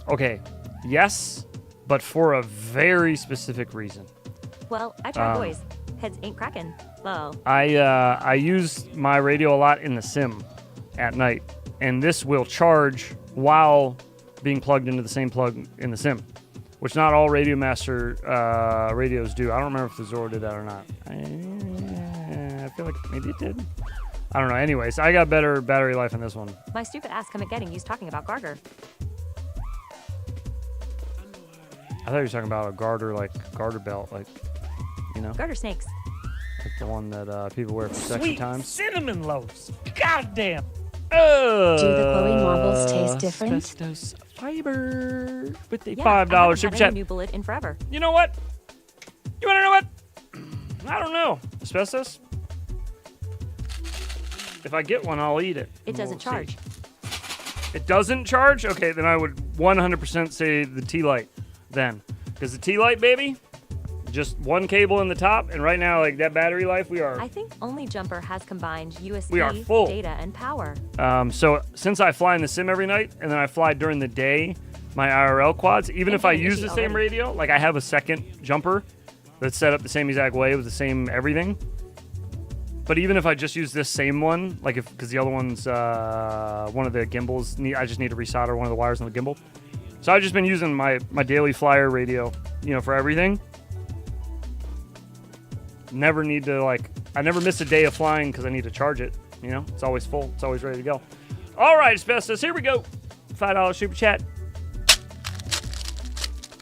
Okay. Yes, but for a very specific reason. Well, I tried boys. Heads ain't cracking. Well. I use my radio a lot in the sim at night, and this will charge while being plugged into the same plug in the sim, which not all Radio Master radios do. I don't remember if the Zorro did that or not. I feel like maybe it did. I don't know. Anyways, I got better battery life in this one. My stupid ass come at getting used talking about garter. I thought you were talking about a garter, like garter belt, like, you know? Garter snakes. Like the one that people wear for sexy times. Cinnamon loaves. Goddamn. Do the glowing marbles taste different? Asbestos fiber with the Yeah, $5 super chat. A new bullet in forever. You know what? You want to know what? I don't know. Asbestos? If I get one, I'll eat it. It doesn't charge. It doesn't charge? Okay, then I would 100% say the tea light then. Because the T-Light, baby, just one cable in the top, and right now, like that battery life, we are... I think only Jumper has combined USB, we are full. data, and power. So since I fly in the sim every night, and then I fly during the day, my IRL quads, even if I use the same radio, like I have a second Jumper that's set up the same exact way with the same everything. But even if I just use this same one, like because the other one's one of the gimbals, I just need to resolder one of the wires on the gimbal. So I've just been using my daily flyer radio, for everything. Never need to I never miss a day of flying because I need to charge it. It's always full. It's always ready to go. All right, Asbestos, here we go. $5 super chat.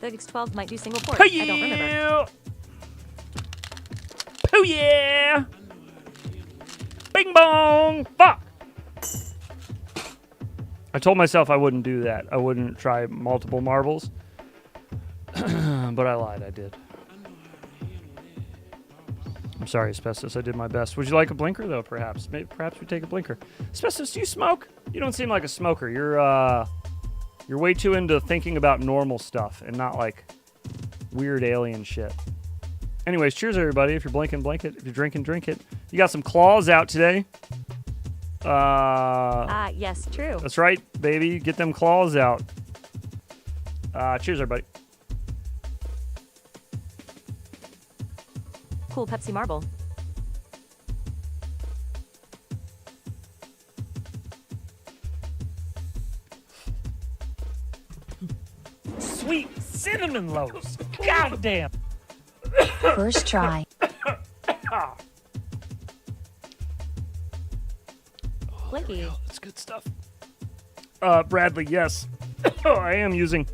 The X12 might do single port. Oh, I don't remember. Oh yeah! Bing bong! Fuck! I told myself I wouldn't do that. I wouldn't try multiple marbles. But I lied. I did. I'm sorry, Asbestos. I did my best. Would you like a blinker, though, perhaps? Perhaps we take a blinker. Asbestos, do you smoke? You don't seem like a smoker. You're way too into thinking about normal stuff and not, weird alien shit. Anyways, cheers, everybody. If you're blinking, blink it. If you're drinking, drink it. You got some claws out today. Yes, true. That's right, baby. Get them claws out. Cheers, everybody. Cool Pepsi Marble. Sweet cinnamon loaves. God damn. First try. Blinky. Oh, that's good stuff. Bradley, yes. I am using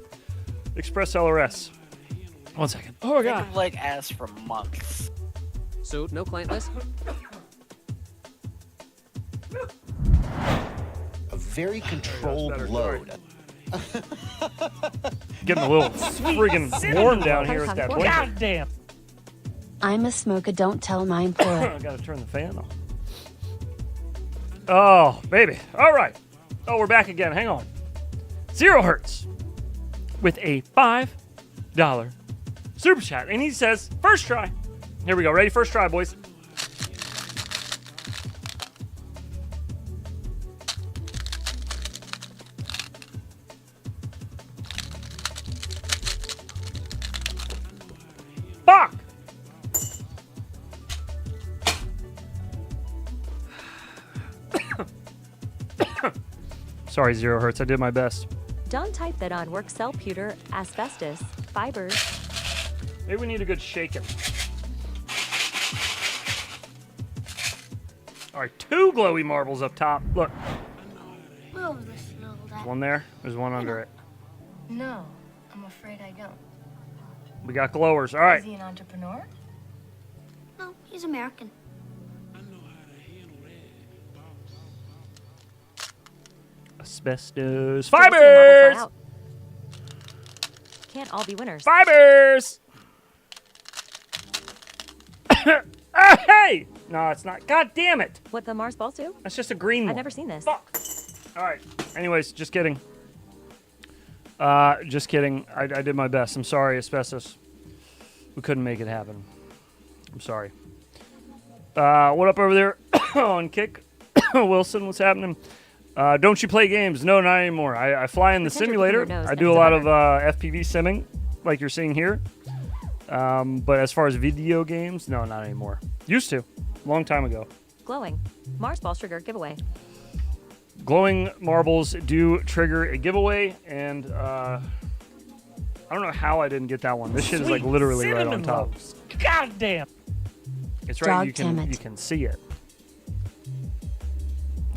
Express LRS. 1 second. Oh my god. I've asked for months. So, no client list? A very controlled load. Getting a little friggin' warm down here at that point. God damn. I'm a smoker, don't tell my employer. I gotta turn the fan off. Oh, baby. All right. Oh, we're back again. Hang on. 0 Hertz with a $5 super chat. And he says, first try. Here we go. Ready? First try, boys. Fuck! Sorry, 0 Hertz. I did my best. Don't type that on work cell pewter, asbestos, fibers. Maybe we need a good shaking. All right, 2 glowy marbles up top. Look. One there. There's one under it. No, I'm afraid I don't. We got glowers. All right. Is he an entrepreneur? No, he's American. Asbestos. Fibers! Can't all be winners. Fibers! Hey! No, it's not. God damn it. What the Mars balls do? That's just a green one. I've never seen this. Fuck. All right. Anyways, just kidding. Just kidding. I did my best. I'm sorry, Asbestos. We couldn't make it happen. I'm sorry. What up over there on Kick? Wilson, what's happening? Don't you play games? No, not anymore. I fly in the simulator. I do a lot of FPV simming, like you're seeing here. But as far as video games, no, not anymore. Used to. Long time ago. Glowing. Mars balls trigger giveaway. Glowing marbles do trigger a giveaway, and I don't know how I didn't get that one. This shit is literally right on top. God damn. It's right. You can see it.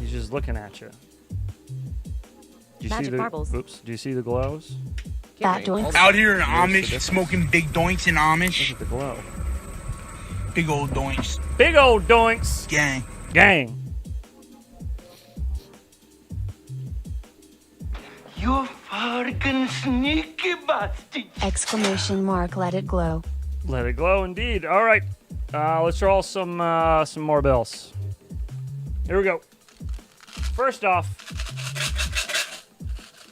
He's just looking at you. Do you Magic marbles. Oops. Do you see the glows? That doinks. Out here in Amish, smoking big doinks in Amish. Look at the glow. Big old doinks. Big old doinks. Gang. Gang. You fucking sneaky bastard! Exclamation mark, let it glow. Let it glow indeed. All right. Let's roll some more bells. Here we go. First off,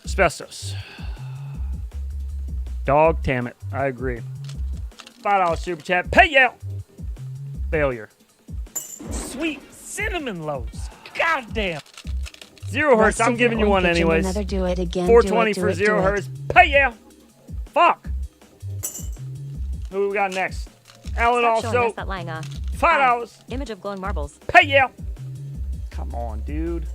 Asbestos. Dog damn it. I agree. $5 super chat. Pay out. Failure. Sweet cinnamon loaves. God damn. 0 hertz. I'm giving you one anyways. Another do it again. 420 for 0 hertz. Pay out. Fuck. Who we got next? Alan Stop showing also. us that lying, $5. Image of glowing marbles. Pay out. Come on, dude.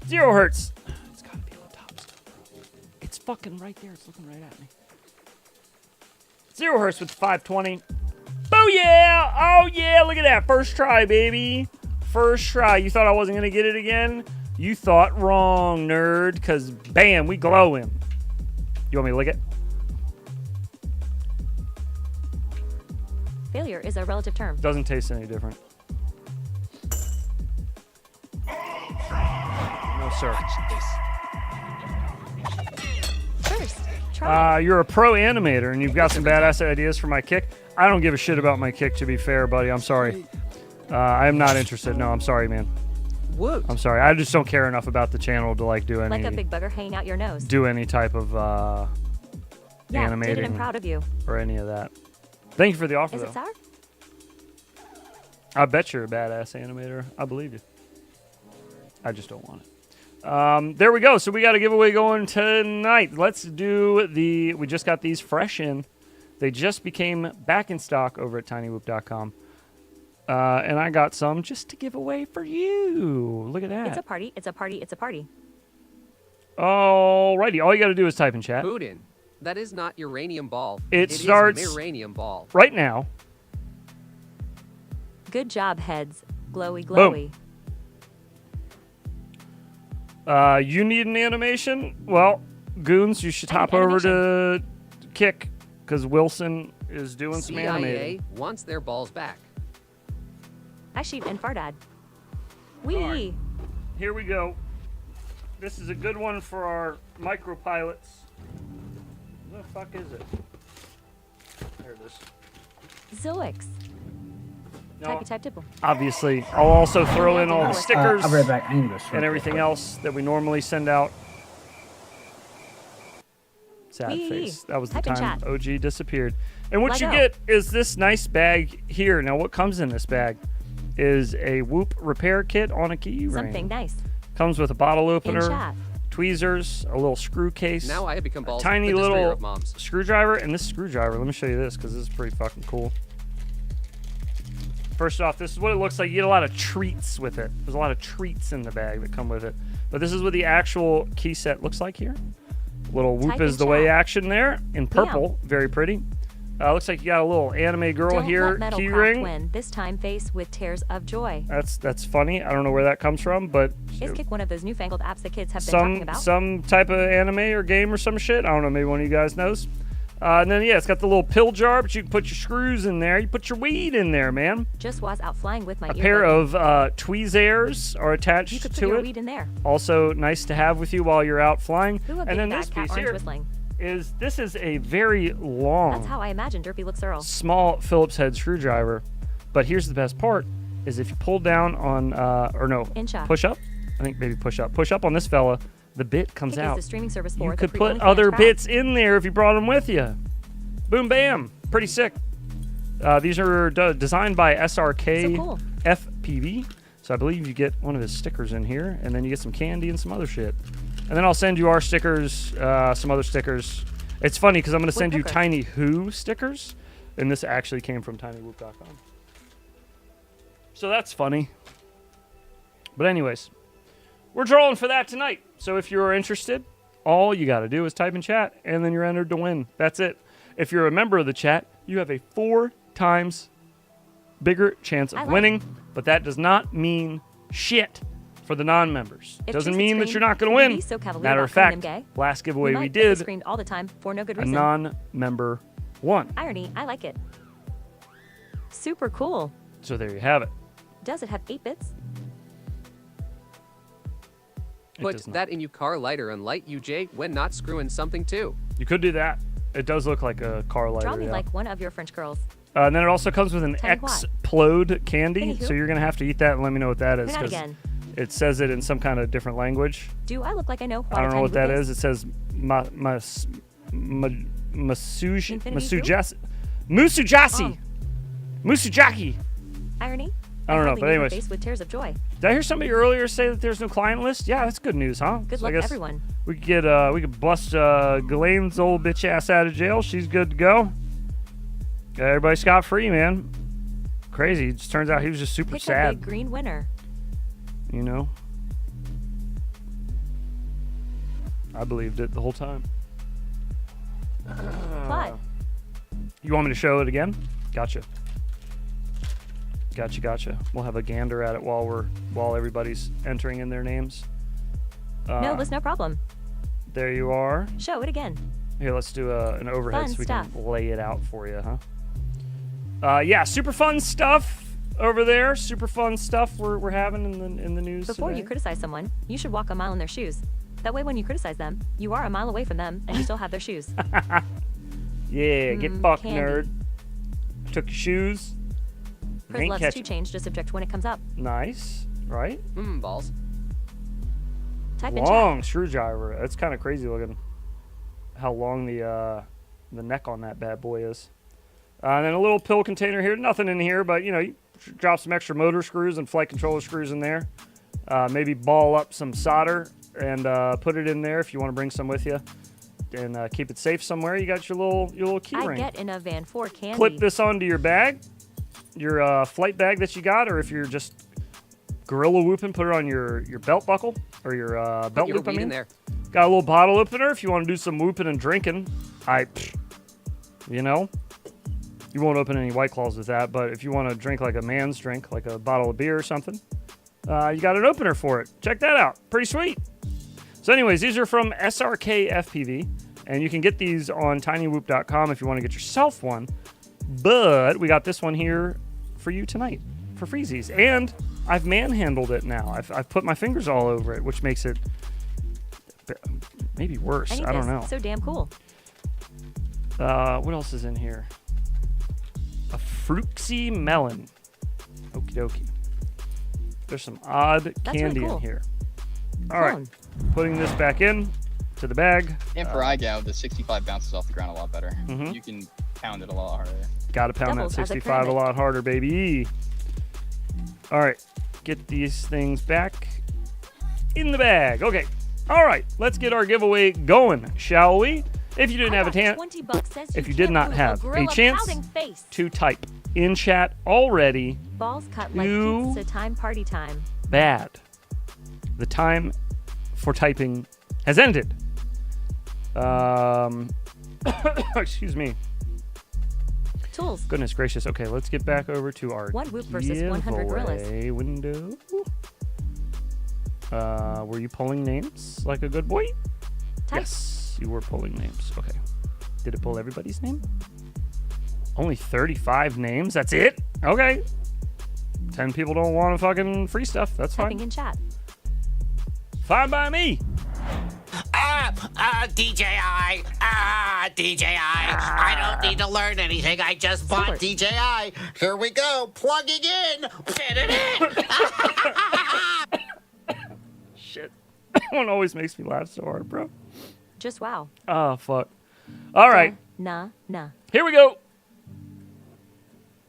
0 hertz. It's gotta be on top still, bro. It's fucking right there. It's looking right at me. 0 hertz with 520. Booyah! Oh yeah, look at that. First try, baby. First try. You thought I wasn't gonna get it again? You thought wrong, nerd. Cause bam, we glowing. You want me to lick it? Failure is a relative term. Doesn't taste any different. No, sir. First, try. You're a pro animator and you've got some badass ideas for my kick. I don't give a shit about my kick, to be fair, buddy. I'm sorry. I am not interested. No, I'm sorry, man. Whoa. I'm sorry. I just don't care enough about the channel to like do any. Like a big bugger hanging out your nose. Do any type of animating. Did it, I'm proud of you. Or any of that. Thank you for the offer, Is though. it sour? I bet you're a badass animator. I believe you. I just don't want it. There we go. So we got a giveaway going tonight. Let's do the... We just got these fresh in. They just became back in stock over at tinywhoop.com. And I got some just to give away for you. Look at that. It's a party. It's a party. It's a party. Alrighty. All you got to do is type in chat. Putin. That is not uranium ball. It starts is uranium ball. Right now. Good job, heads. Glowy, glowy. Boom. You need an animation? Well, Goons, you should hop over to Kick because Wilson is doing some animating. CIA wants their balls back. Ashit and Fardad. Wee. Right. Here we go. This is a good one for our micropilots. Where the fuck is it? There it is. Zoix. No, Type tipple. obviously, I'll also throw in all the stickers I'll be right back. I need to go and everything else that we normally send out. Sad Wee. face. That was the Type in time chat. OG disappeared. And what you Lego. get is this nice bag here. Now, what comes in this bag is a Whoop repair kit on a key ring. Something nice. Comes with a bottle In opener, chat. tweezers, a little screw case, Now I have become a balls. tiny the destroyer little of moms. screwdriver, and this screwdriver. Let me show you this because this is pretty fucking cool. First off, this is what it looks like. You get a lot of treats with it. There's a lot of treats in the bag that come with it. But this is what the actual key set looks like here. Little Whoop Type is in the way chat. action there in purple. Very pretty. Looks like you got a little anime girl Don't here. let metal Key crack ring. win. This time face with tears of joy. That's funny. I don't know where that comes from, but Is Kick one of those newfangled apps that kids have been talking about? some type of anime or game or some shit. I don't know. Maybe one of you guys knows. And then yeah, it's got the little pill jar, but you can put your screws in there. You put your weed in there, man. Just was out flying with my A pair earbud. of tweezers are attached You could put to your it. weed in there. Also nice to have with you while you're out flying. Who a And big then fat this cat piece orange here whistling. this is a very long, That's how I imagine Derpy looks Earl. small Phillips head screwdriver. But here's the best part: is if you pull down on push up. I think maybe push up on this fella. The bit comes Kick is out. the streaming service for You the could free put OnlyFans other crowd. bits in there if you brought them with you. Boom, bam. Pretty sick. These are designed by SRK So cool. FPV. So I believe you get one of his stickers in here, and then you get some candy and some other shit. And then I'll send you our stickers, some other stickers. It's funny because I'm going to send you Woodpecker. Tiny Who stickers, and this actually came from tinywhoop.com. So that's funny. But anyways, we're drawing for that tonight. So if you're interested, all you got to do is type in chat, and then you're entered to win. That's it. If you're a member of the chat, you have a 4 times bigger chance of winning, but that does not mean shit for the non-members. If Doesn't Jason mean that screamed, you're not going to would you win. be so cavalier Matter about of calling fact, them gay? last giveaway we might, but they did, screamed all the time for no good a reason. non-member won. Irony, I like it. Super cool. So there you have it. Does it have 8 bits? Put that in your car lighter and light UJ when not screwing something too. You could do that. It does look like a car lighter. Draw me yeah. like one of your French girls. And then it also comes with an Tiny what? Explode candy, Anywho. so you're going to have to eat that and let me know what that is. Say that 'cause again. it says it in some kind of different language. Do I look like I know what I don't a know what tiny that whoop is. It says Musujaki. Irony? I don't know, but anyways. Face with tears of joy. Did I hear somebody earlier say that there's no client list? Yeah, that's good news, huh? Good so luck, I guess everyone. We could bust Ghislaine's old bitch ass out of jail. She's good to go. Got everybody scot free, man. Crazy. It just turns out he was just super Pick sad. a big green winner. You know? I believed it the whole time. Plot. You want me to show it again? Gotcha. We'll have a gander at it while everybody's entering in their names. No, that's no problem. There you are. Show it again. Here, let's do an overhead Fun so we stuff. can lay it out for you, huh? Yeah, super fun stuff over there. Super fun stuff we're having in the news Before today. you criticize someone, you should walk a mile in their shoes. That way when you criticize them, you are a mile away from them and you still have their shoes. Yeah, get fucked, candy. nerd. Took your shoes. Chris Ain't loves catch to it. change the subject when it comes up. Nice, right? Balls. Type in Long chat. screwdriver. That's kind of crazy looking. How long the neck on that bad boy is. And then a little pill container here. Nothing in here, but you drop some extra motor screws and flight controller screws in there. Maybe ball up some solder and put it in there if you want to bring some with you. And keep it safe somewhere. You got your little key I ring. get in a van for candy. Clip this onto your bag, your flight bag that you got, or if you're just gorilla whooping, put it on your belt buckle or your belt your loop. weed in there. Got a little bottle opener if you want to do some whooping and drinking. You won't open any White Claws with that, but if you want to drink like a man's drink, like a bottle of beer or something, you got an opener for it. Check that out. Pretty sweet. So anyways, these are from SRK FPV, and you can get these on tinywhoop.com if you want to get yourself one. But we got this one here for you tonight for freezies. And I've manhandled it now. I've put my fingers all over it, which makes it maybe worse. I don't know. So damn cool. What else is in here? A fruxy melon. Okie dokie. There's some odd candy really cool. in here. All right. Putting this back in to the bag. And for iGow, the 65 bounces off the ground a lot better. Mhm. You can pound it a lot harder. Got to pound Doubles that as a 65 a pyramid. lot harder, baby. All right. Get these things back in the bag. Okay. All right. Let's get our giveaway going, shall we? If you didn't have a chance, if you did not have a chance to type in chat already, Balls cut like you pizza time, party time. bad. The time for typing has ended. Excuse me. Tools. Goodness gracious. Okay, let's get back over to our One whoop versus 100 gorillas. giveaway window. Were you pulling names like a good boy? Type. Yes, you were pulling names. Okay. Did it pull everybody's name? Only 35 names? That's it? Okay. 10 people don't want to fucking free stuff. That's Typing fine. in chat. Fine by me. DJI. DJI. I don't need to learn anything. I just bought DJI. Here we go. Plugging in. Fit it in. Shit. That one always makes me laugh so hard, bro. Just wow. Oh, fuck. All right. Nah. Here we go.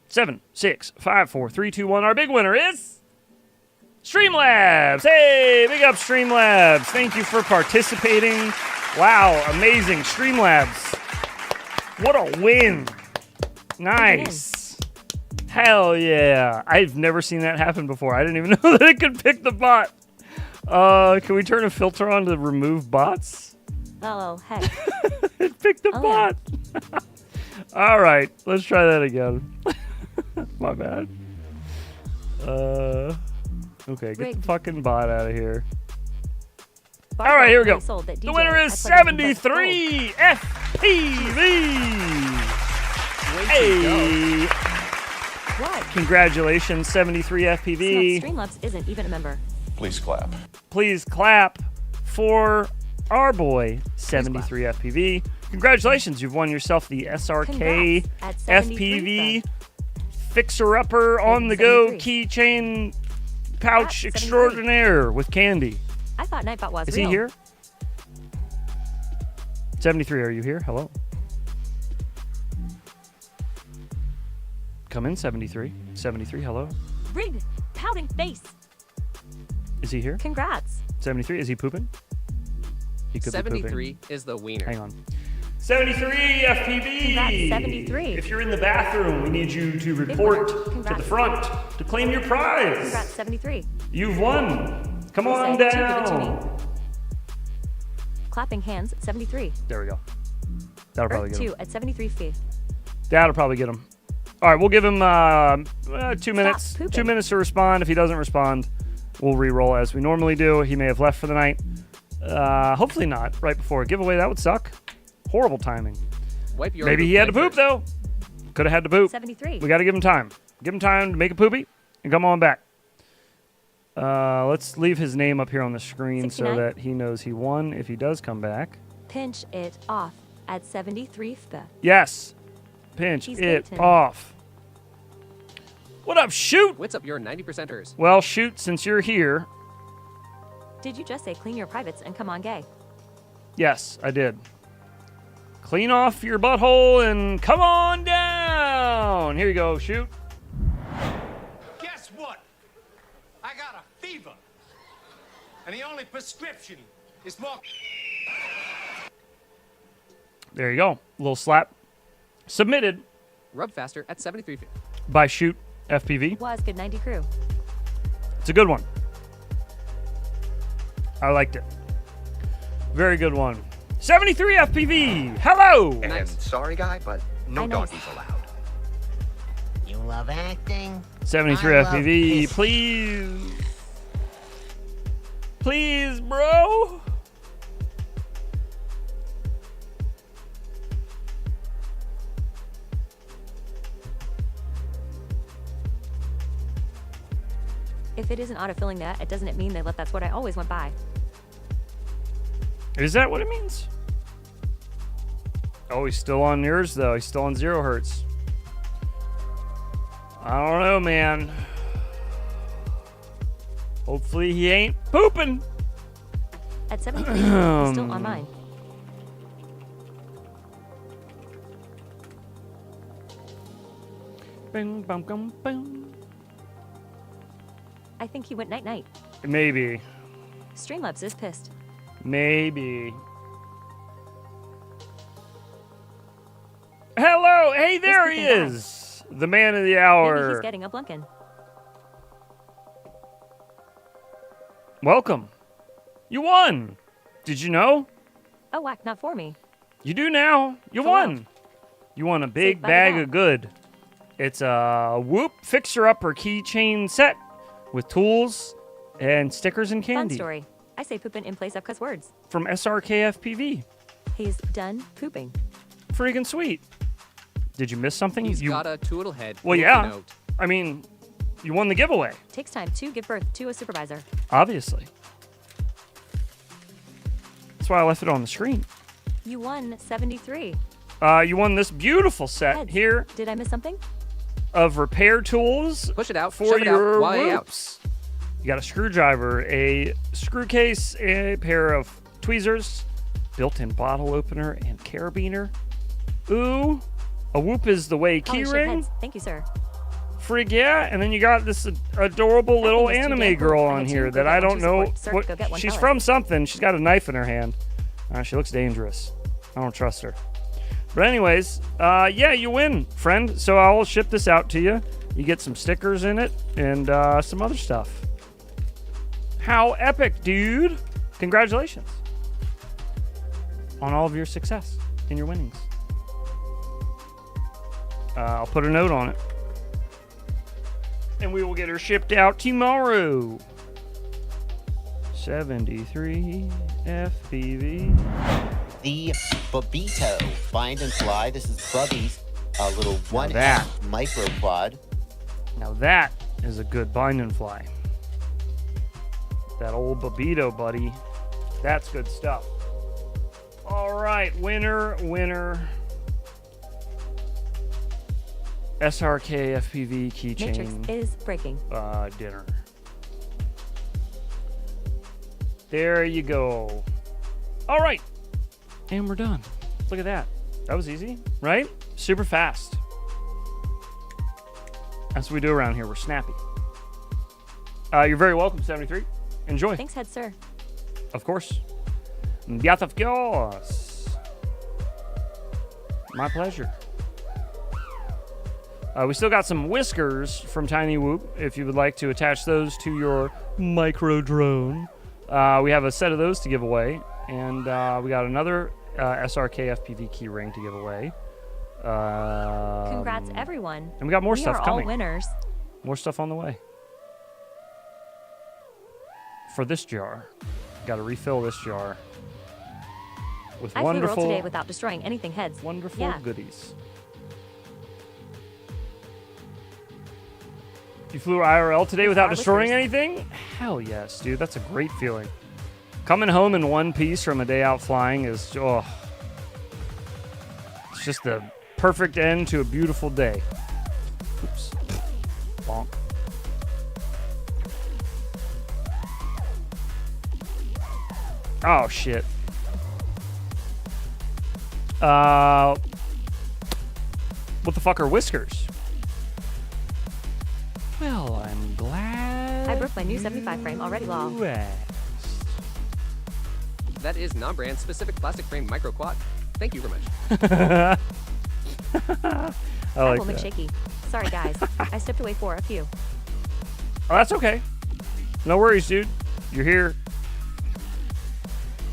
7, 6, 5, 4, 3, 2, 1. Our big winner is Streamlabs. Hey, big up Streamlabs. Thank you for participating. Wow, amazing. Streamlabs. What a win. Nice. Hell yeah. I've never seen that happen before. I didn't even know that it could pick the bot. Can we turn a filter on to remove bots? Oh, heck. It picked the bot. Yeah. All right, let's try that again. My bad. Okay, get the fucking bot out of here. All right, here we go. The winner is 73 FPV. Hey. What? Congratulations, 73 FPV. Streamlabs isn't even a member. Please clap. Please clap for our boy, 73 FPV. Congratulations, you've won yourself the SRK Congrats at 73, FPV Fixer-Upper on-the-go keychain pouch extraordinaire with candy. I thought Nightbot was Is real. he here? 73, are you here? Hello? Come in, 73. 73, hello. Rig, pouting face. Is he here? Congrats. 73, is he pooping? He could be pooping. 73 is the wiener. Hang on. 73 FPV. Congrats, 73. If you're in the bathroom, we need you to report to the front to claim your prize. Congrats, 73. You've won. Come Say, on "Two, give it to down. Clapping hands, 73. There we go. That'll probably Earth get 2 him. at 73 feet. That'll probably get him. All right, we'll give him 2 minutes. pooping. 2 minutes to respond. If he doesn't respond, we'll re-roll as we normally do. He may have left for the night. Hopefully not. Right before a giveaway, that would suck. Horrible timing. Wipe your Maybe he had to poop though. Could have had to poop. 73. We got to give him time. Give him time to make a poopy and come on back. Let's leave his name up here on the screen 69. so that he knows he won if he does come back. Pinch it off at 73 feet. Yes. Pinch He's it waiting. off. What up, Shoot? What's up, your 90%ers? Well, Shoot, since you're here. Did you just say clean your privates and come on gay? Yes, I did. Clean off your butthole and come on down. Here you go, Shoot. Guess what? I got a fever. And the only prescription is more. There you go. A little slap. Submitted Rub faster at 73 feet. by Shoot FPV. Was good 90 crew. It's a good one. I liked it. Very good one. 73 FPV. Hello. And sorry, guy, but no doggies allowed. You love acting? 73 I love FPV, piss. please. Please, bro. If it isn't autofilling that, it doesn't mean that that's what I always went by. Is that what it means? Oh, he's still on yours, though. He's still on 0 hertz. I don't know, man. Hopefully he ain't pooping. At 73, he's still on mine. Bing, bum, bum, bum. I think he went night-night. Maybe. Streamlabs is pissed. Maybe. Hello! Hey, there he is! The man of the Maybe hour. he's getting a blunkin'. Welcome. You won! Did you know? Oh, whack, not for me. You do now. You So won. You won a big Saved by the bag bell. of good. It's a Whoop fixer-upper keychain set with tools and stickers and Fun candy story. I say poopin' in place of cuss words. from SRKFPV. He's done pooping. Freaking sweet. Did you miss something? He's You- got a tootle head. Well, Poopy yeah. note. I mean, you won the giveaway, Takes time to give birth to a supervisor. obviously. That's why I left it on the screen. You won 73. You won this beautiful set Heads. here Did I miss something? of repair tools Push it out. for shove it your out. Way out. whoops. You got a screwdriver, a screw case, a pair of tweezers, built-in bottle opener, and carabiner. Ooh, a Whoop is the way Holy key shit, ring. heads. Thank you, sir. Frig yeah, and then you got this adorable little thing is too anime damn cool. girl I on had here two, that go I get one, don't two know support. Sir, what go get one she's pellet. from. Something. She's got a knife in her hand. She looks dangerous. I don't trust her. But anyways, yeah, you win, friend. So I'll ship this out to you. You get some stickers in it and some other stuff. How epic, dude! Congratulations on all of your success and your winnings. I'll put a note on it. And we will get her shipped out tomorrow. 73 FPV. The Bobito bind and fly. This is Bubby's little one that. micro quad. Now that is a good bind and fly. That old Bobito, buddy. That's good stuff. All right, winner. SRK FPV Matrix keychain is breaking. dinner. There you go. All right, and we're done. Look at that. That was easy, right? Super fast. That's what we do around here. We're snappy. You're very welcome, 73. Enjoy. Thanks, head sir. Of course. Yes, of course. My pleasure. We still got some whiskers from Tiny Whoop if you would like to attach those to your micro drone. We have a set of those to give away. And we got another SRK FPV key ring to give away. Congrats, everyone. And we got more stuff coming. We are all winners. More stuff on the way. For this jar, got to refill this jar with I wonderful. flew roll today without destroying anything, heads. Wonderful goodies. You flew IRL today without destroying anything? Hell yes, dude. That's a great feeling. Coming home in one piece from a day out flying is, oh, it's just the perfect end to a beautiful day. Oops. Bonk. Oh, shit. What the fuck are whiskers? Well, I'm glad. I broke my new 75 frame already, lol. That is non-brand specific plastic frame micro quad. Thank you very much. I like Apple that. McShaky. Sorry, guys. I stepped away for a few. Oh, that's okay. No worries, dude. You're here.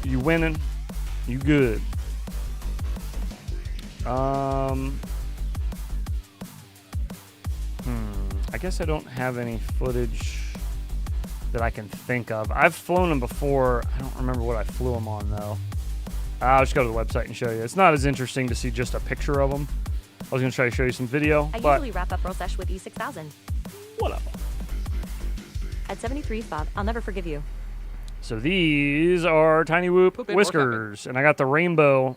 You winning. You good. I guess I don't have any footage that I can think of. I've flown them before. I don't remember what I flew them on, though. I'll just go to the website and show you. It's not as interesting to see just a picture of them. I was going to try to show you some video. I but usually wrap up roll sesh with E6000. Whatever. At 73, Bob, I'll never forgive you. So these are Tiny Whoop whiskers. And I got the rainbow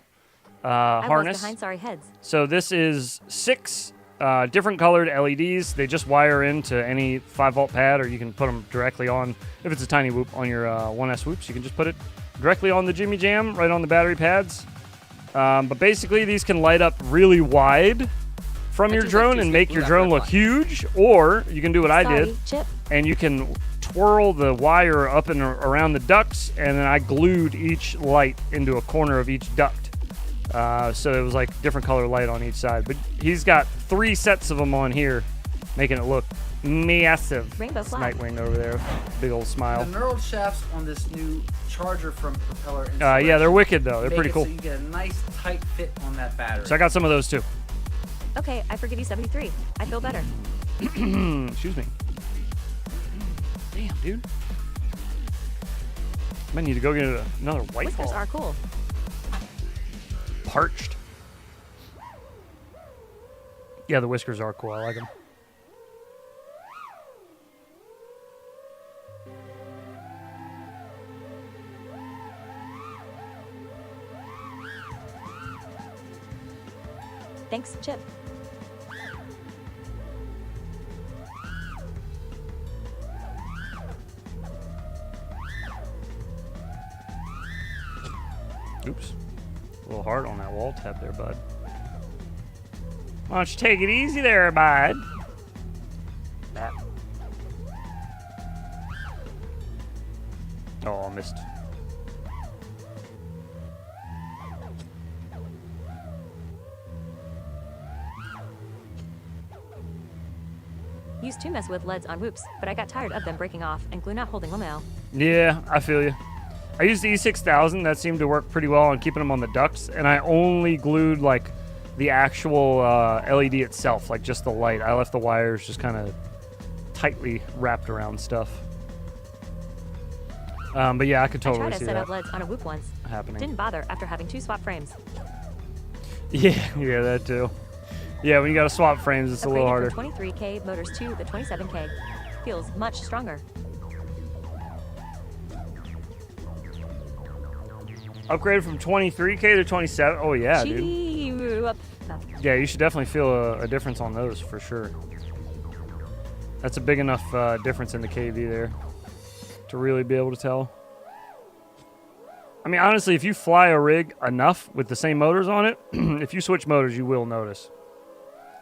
I harness. was behind sorry heads. So this is 6 different colored LEDs. They just wire into any 5-volt pad, or you can put them directly on, if it's a Tiny Whoop, on your 1S Whoops. You can just put it directly on the Jimmy Jam, right on the battery pads. But basically, these can light up really wide from your drone and make your drone look huge, or you can do what I did, Chip. and you can twirl the wire up and around the ducts, and then I glued each light into a corner of each duct. So it was like different color light on each side. But he's got 3 sets of them on here, making it look massive. Rainbow flag. Nightwing over there, big old smile. The knurled shafts on this new charger from Propeller. Yeah, they're wicked though. They're make pretty it cool. So you get a nice tight fit on that battery. So I got some of those too. Okay, I forgive you 73. I feel better. Excuse me. Damn, dude. I might need to go get another white Whiskers ball. are cool. Parched. Yeah, the whiskers are cool. I like them. Thanks, Chip. Oops. A little hard on that wall tab there, bud. Why don't you take it easy there, bud? That. Oh, I missed. Used to mess with leads on whoops, but I got tired of them breaking off and glue not holding lamo. Yeah, I feel you. I used the E6000. That seemed to work pretty well on keeping them on the ducts, and I only glued like the actual LED itself, like just the light. I left the wires just kind of tightly wrapped around stuff. But yeah, I could totally I tried see to set that up leads on a whoop once. happening. Didn't bother after having 2 swap frames. Yeah, that too. Yeah, when you got to swap frames, it's a little harder. From 23K motors to the 27K. Feels much stronger. Upgraded from 23K to 27. Oh yeah, dude. Yeah, you should definitely feel a difference on those for sure. That's a big enough difference in the KV there to really be able to tell. I mean, honestly, if you fly a rig enough with the same motors on it, if you switch motors, you will notice.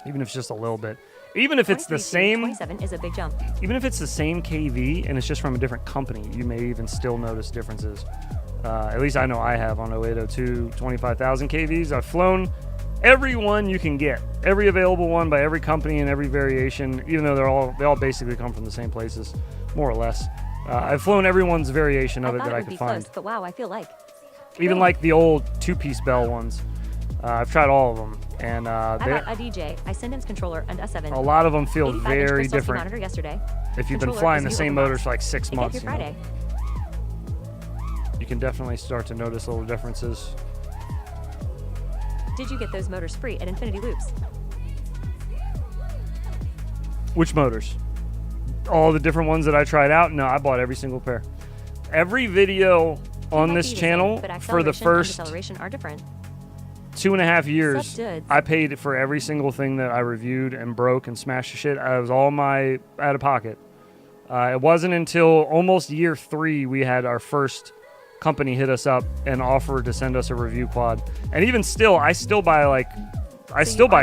Even if it's just a little bit. Even if it's the same... 27 is a big jump. Even if it's the same KV and it's just from a different company, you may even still notice differences. At least I know I have on 0802 25,000 KVs. I've flown every one you can get. Every available one by every company and every variation, even though they all basically come from the same places, more or less. I've flown everyone's variation of it that I could find. Close, but wow, I feel like... Even like the old two-piece bell ones. I've tried all of them, and I bought a DJ, iSendence controller, and S7. A lot of them feel very different. Monitor yesterday. If you've been flying the same motors for like 6 months, Friday. You can definitely start to notice little differences. Did you get those motors free at Infinity Loops? Which motors? All the different ones that I tried out? No, I bought every single pair. Every video on this channel for the first are different. 2.5 years, I paid for every single thing that I reviewed and broke and smashed the shit. I was all my out of pocket. It wasn't until almost year 3 we had our first company hit us up and offer to send us a review quad. And even still, I still buy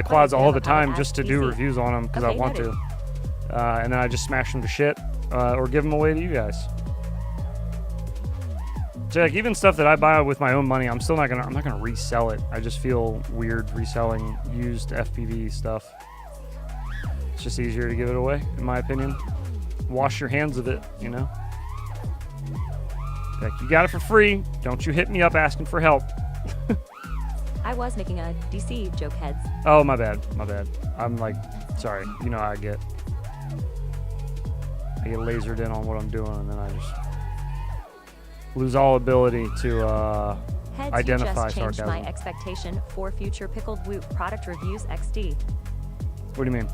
quads all the time just to do reviews on them because I want to. And then I just smash them to shit or give them away to you guys. So like even stuff that I buy with my own money, I'm not gonna resell it. I just feel weird reselling used FPV stuff. It's just easier to give it away, in my opinion. Wash your hands of it, you know. Like you got it for free. Don't you hit me up asking for help. I was making a DC joke heads. Oh my bad. I'm like, sorry. You know how I get lasered in on what I'm doing, and then I just lose all ability to identify just changed sarcasm. My expectation for future Pickled Whoop product reviews XD. What do you mean?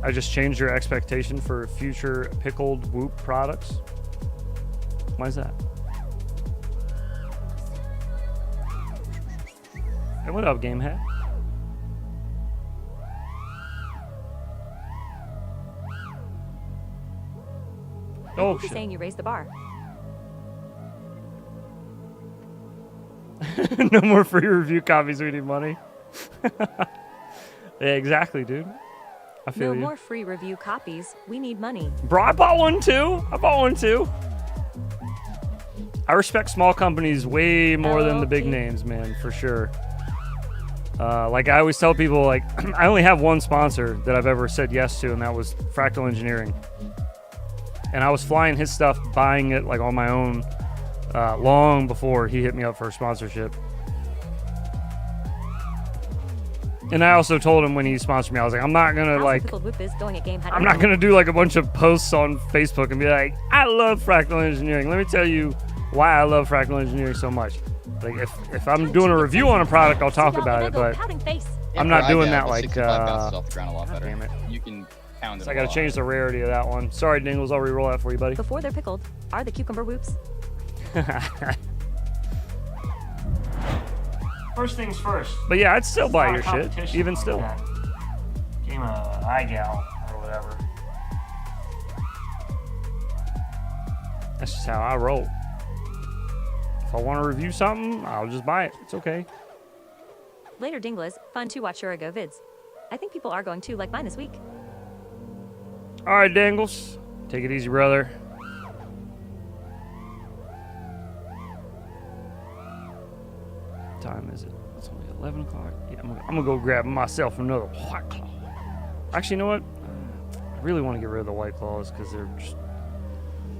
I just changed your expectation for future Pickled Whoop products? Why is that? Hey, what up, Game Hat? Oh, shit. Saying you raised the bar. No more free review copies. We need money. Yeah, exactly, dude. I feel you. No more free review copies. We need money. Bro, I bought one too. I respect small companies way more than the big names, man, for sure. Like I always tell people, like I only have one sponsor that I've ever said yes to, and that was Fractal Engineering. And I was flying his stuff, buying it like on my own, long before he hit me up for a sponsorship. And I also told him when he sponsored me, I was like, I'm not gonna I'm not gonna do like a bunch of posts on Facebook and be like, I love Fractal Engineering. Let me tell you why I love Fractal Engineering so much. Like if I'm doing a review on a product, I'll talk about it, but I'm not doing that like. 65 bounces off the ground a lot better. Damn it. You can pound it. So I gotta change the rarity of that one. Sorry, Dingles, I'll re-roll that for you, buddy. Before they're pickled, are the cucumber whoops? First things first. But yeah, I'd still buy your shit, even still. Game of iGal or whatever. That's just how I roll. If I want to review something, I'll just buy it. It's okay. Later, Dinglas, fun to watch Shurigo vids. I think people are going to like mine this week. All right, Dangles. Take it easy, brother. What time is it? It's only 11 o'clock. Yeah, I'm gonna go grab myself another White Claw. Actually, you know what? I really want to get rid of the White Claws because they're just...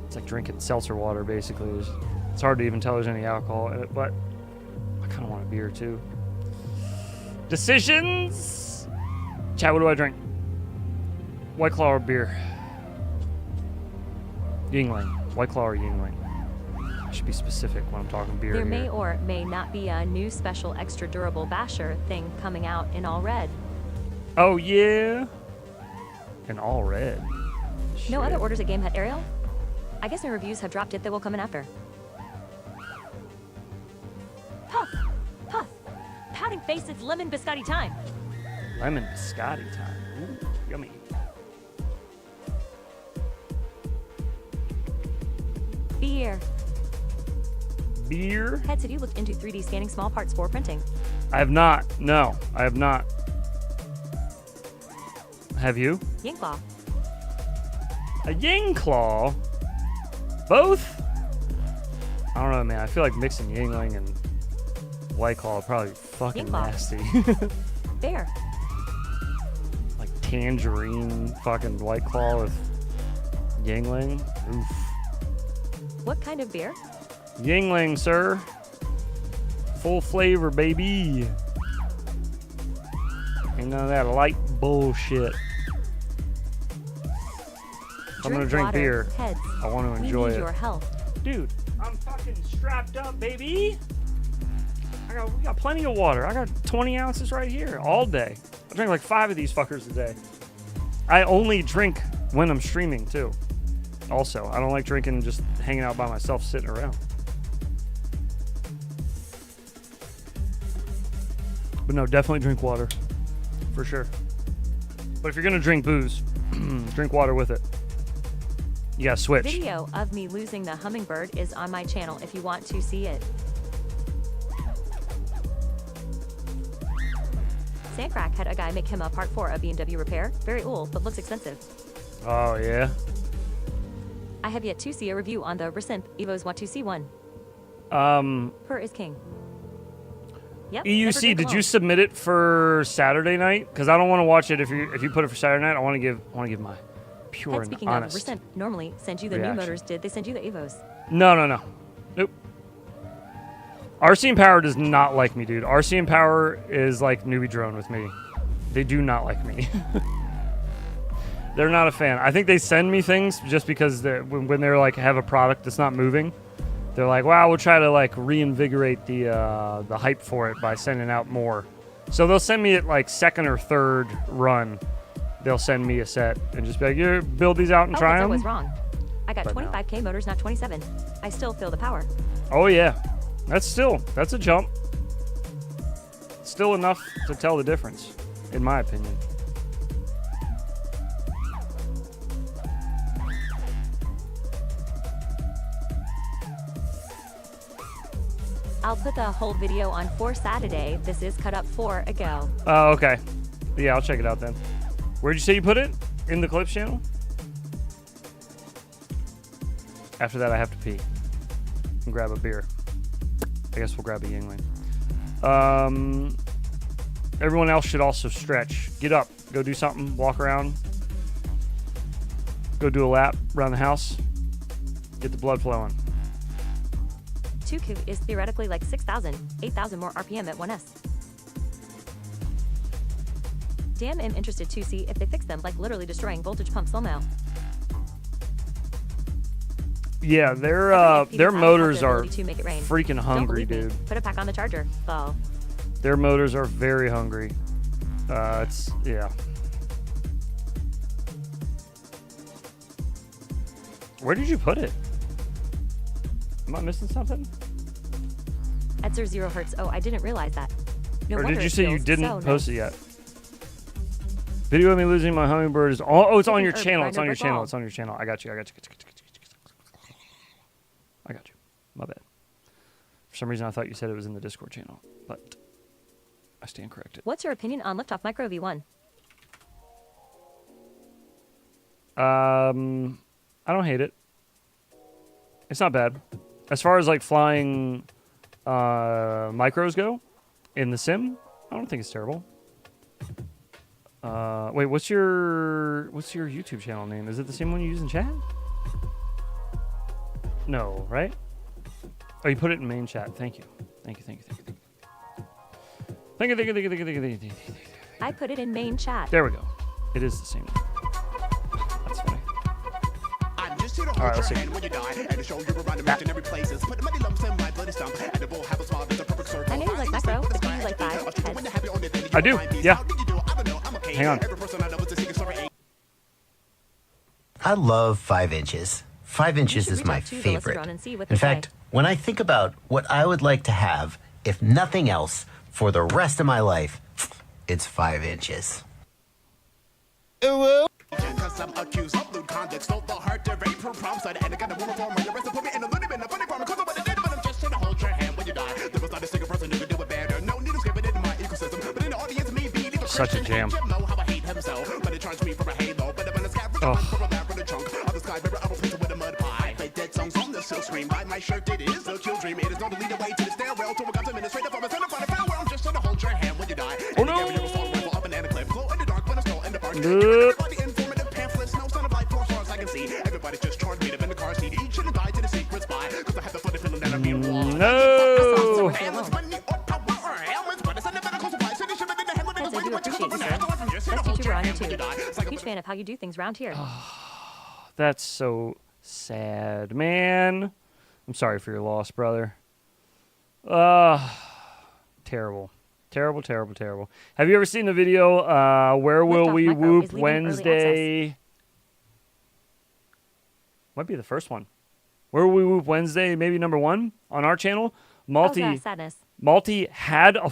It's like drinking seltzer water, basically. It's hard to even tell there's any alcohol in it, but I kind of want a beer, too. Decisions! Chat, what do I drink? White Claw or beer? Yingling. White Claw or Yingling? I should be specific when I'm talking beer. There here. may or may not be a new special extra durable basher thing coming out in all red. Oh, yeah? In all red? No other orders at GameHut Ariel? I guess no reviews have dropped yet that will come in after. Puff! Puff! Pouting face, it's lemon biscotti time! Lemon biscotti time. Ooh, yummy. Beer. beer. Heads, have you looked into 3D scanning small parts for printing? I have not. No, I have not. Have you? Yingclaw. A Yingclaw? Both? I don't know, man. I feel like mixing Yingling and White Claw are probably fucking Yingclaw. nasty. Bear. Like tangerine fucking White Claw with Yingling. Oof. What kind of beer? Yingling, sir. Full flavor, baby. Ain't none of that light bullshit. I'm gonna drink water. beer. Heads. I want to We enjoy need it. your help. Dude, I'm fucking strapped up, baby. We got plenty of water. I got 20 ounces right here all day. I drink like 5 of these fuckers a day. I only drink when I'm streaming too. Also, I don't like drinking just hanging out by myself sitting around. But no, definitely drink water. For sure. But if you're gonna drink booze, drink water with it. You gotta switch. Video of me losing the hummingbird is on my channel if you want to see it. Sandcrack had a guy make him a part 4 of BMW repair. Very old, but looks expensive. Oh, yeah? I have yet to see a review on the Resynth Evos want to see one. Per is king. Yep. EUC, did you submit it for Saturday night? Because I don't want to watch it if you put it for Saturday night. I want to give my pure And and speaking honest. of Resynth, normally send you the reaction. new motors. Did they send you the Evos? No. Nope. RC and Power does not like me, dude. RC and Power is like newbie drone with me. They do not like me. They're not a fan. I think they send me things just because when they're like have a product that's not moving, they're like, wow, we'll try to like reinvigorate the hype for it by sending out more. So they'll send me it like second or third run. They'll send me a set and just be like, you build these out and try I them. was wrong. I got But no. 25K motors, not 27. I still feel the power. Oh yeah, that's a jump. Still enough to tell the difference, in my opinion. I'll put the whole video on for Saturday. This is cut up 4 ago. Oh, okay. Yeah, I'll check it out then. Where'd you say you put it? In the clips channel? After that, I have to pee and grab a beer. I guess we'll grab a Yingling. Everyone else should also stretch. Get up. Go do something. Walk around. Go do a lap around the house. Get the blood flowing. 2Q is theoretically like 6,000, 8,000 more RPM at 1S. Damn, I'm interested to see if they fix them, like literally destroying voltage pumps somehow. Yeah, their motors are freaking hungry, dude. Put it back on the charger. Oh. Their motors are very hungry. Yeah. Where did you put it? Am I missing something? Etzer 0 hertz. Oh, I didn't realize that. No Or wonder did you it say you feels didn't so post nice. it yet? Video of me losing my hummingbird is oh, it's on your Herb channel. grinder It's on your brick channel. wall. It's on your channel. I got you. I got you. My bad. For some reason, I thought you said it was in the Discord channel, but I stand corrected. What's your opinion on Liftoff Micro V1? I don't hate it. It's not bad. As far as like flying micros go in the sim, I don't think it's terrible. Wait, what's your YouTube channel name? Is it the same one you use in chat? No, right? Oh, you put it in main chat. Thank you. Thank you. I put it in main chat. There we go. It is the same. That's funny. All right, let's see. I know you like macro, but do you like 5 heads? I do, yeah. Hang on. I love 5 inches. 5 inches is my favorite. In fact, when I think about what I would like to have, if nothing else, for the rest of my life, it's 5 inches. Cause I'm accused of lewd conduct, stole the heart to rape her prom side, and I got a woman for my arrest, put me in a little bit of funny problem, cause I'm what I did, but I'm just trying to hold hold your hand when you die. There was not a single person who could do it better. No need to skip it in my ecosystem. But in the audience, me be the Such a jam. know how I hate himself. But it charged me for a halo. But I'm in a scab for a bad for the chunk. Of the sky river, I will paint with a mud pie. Play dead songs on the silk screen. Buy my shirt, it is a kill dream. It is not the lead away to the stairwell. To a God's administrator from a center for the farewell. I'm just gonna hold your hand when you die. Oh no! Up and down a cliff. Glow in the dark, but I'm still in the park. Everybody informative pamphlets. No son of life for as far as I can see. Everybody just charged me to in the car seat. Each should have died to the secret spy. Cause I have the funny feeling that I'm being wrong. No! Yes, I do appreciate you, sir. Best YouTuber on YouTube. Huge fan of how you do things around here. That's so sad, man. I'm sorry for your loss, brother. Terrible. Terrible, terrible, terrible. Have you ever seen the video, Where Will We Whoop Wednesday? Might be the first one. Where Will We Whoop Wednesday, maybe number 1 on our channel. Sadness. Malty had a...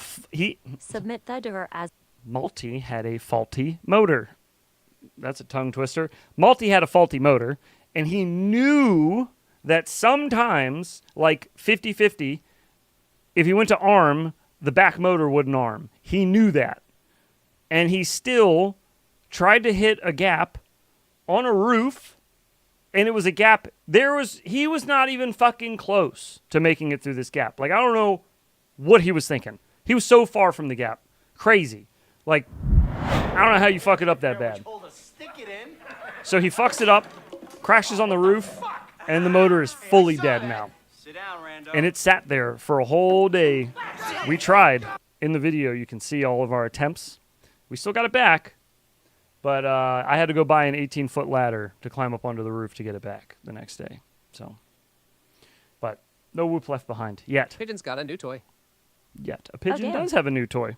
Submit that to her as... Malty had a faulty motor. That's a tongue twister. Malty had a faulty motor, and he knew that sometimes, like 50-50, if he went to arm, the back motor wouldn't arm. He knew that. And he still tried to hit a gap on a roof, and it was a gap. He was not even fucking close to making it through this gap. Like, I don't know what he was thinking. He was so far from the gap. Crazy. Like, I don't know how you fuck it up that bad. So he fucks it up, crashes on the roof, and the motor is fully dead now. And it sat there for a whole day. We tried. In the video, you can see all of our attempts. We still got it back, but I had to go buy an 18-foot ladder to climb up onto the roof to get it back the next day. So, but no whoop left behind yet. Pigeon's got a new toy. Yet. A pigeon does have a new toy.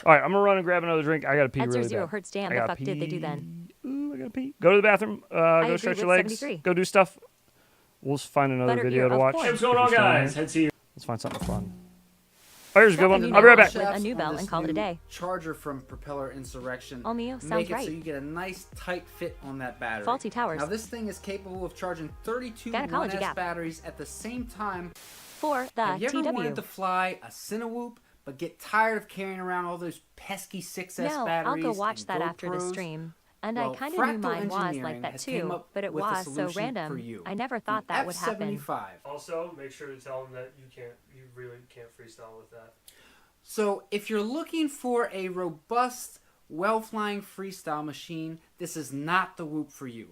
All right, I'm going to run and grab another drink. I got to pee really bad. Hertz, damn, the fuck did they do then? Ooh, I got to pee. Go to the bathroom. Go stretch your legs. 73. Go do stuff. We'll find another video to watch. Hey, what's going on, guys? Let's find something fun. Oh, here's a good one. I'll be right back. With a new belt and call it a day. Charger from Propeller Insurrection. All Mio sounds Make it right. so you get a nice tight fit on that battery. Faulty towers. Now this thing is capable of charging 32 Gynecology 1S gap. batteries at the same time. For the Have you ever TW. wanted to fly a tinywhoop but get tired of carrying around all those pesky 6S No, batteries? I'll go watch and that after the GoPros? stream. And Well, I kind of knew Fractal mine was Engineering like that has came too, up but it with a was so solution for random. you. I never thought that would happen. F75. Also, make sure to tell them that you really can't freestyle with that. So, if you're looking for a robust, well-flying freestyle machine, this is not the whoop for you.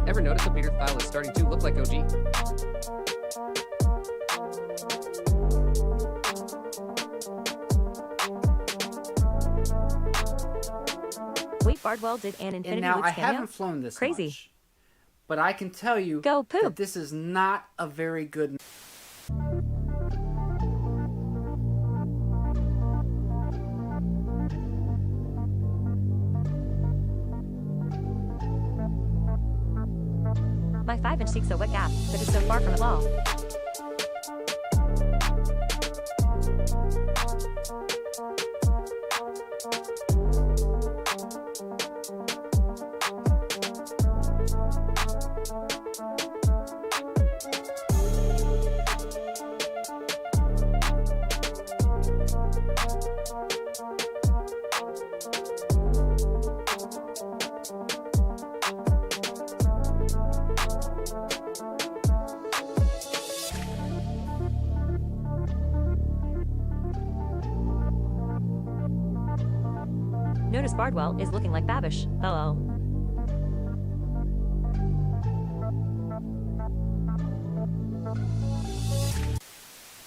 Ever notice a Peter file is starting to look like OG? Wait, Bardwell did an Infinity And now Loop I cameo? haven't flown this Crazy. much, but I can tell you Go poop. that this is not a very good. My 5-inch seeks a wet gap, but is so far from a wall. Notice Bardwell is looking like Babish. LOL.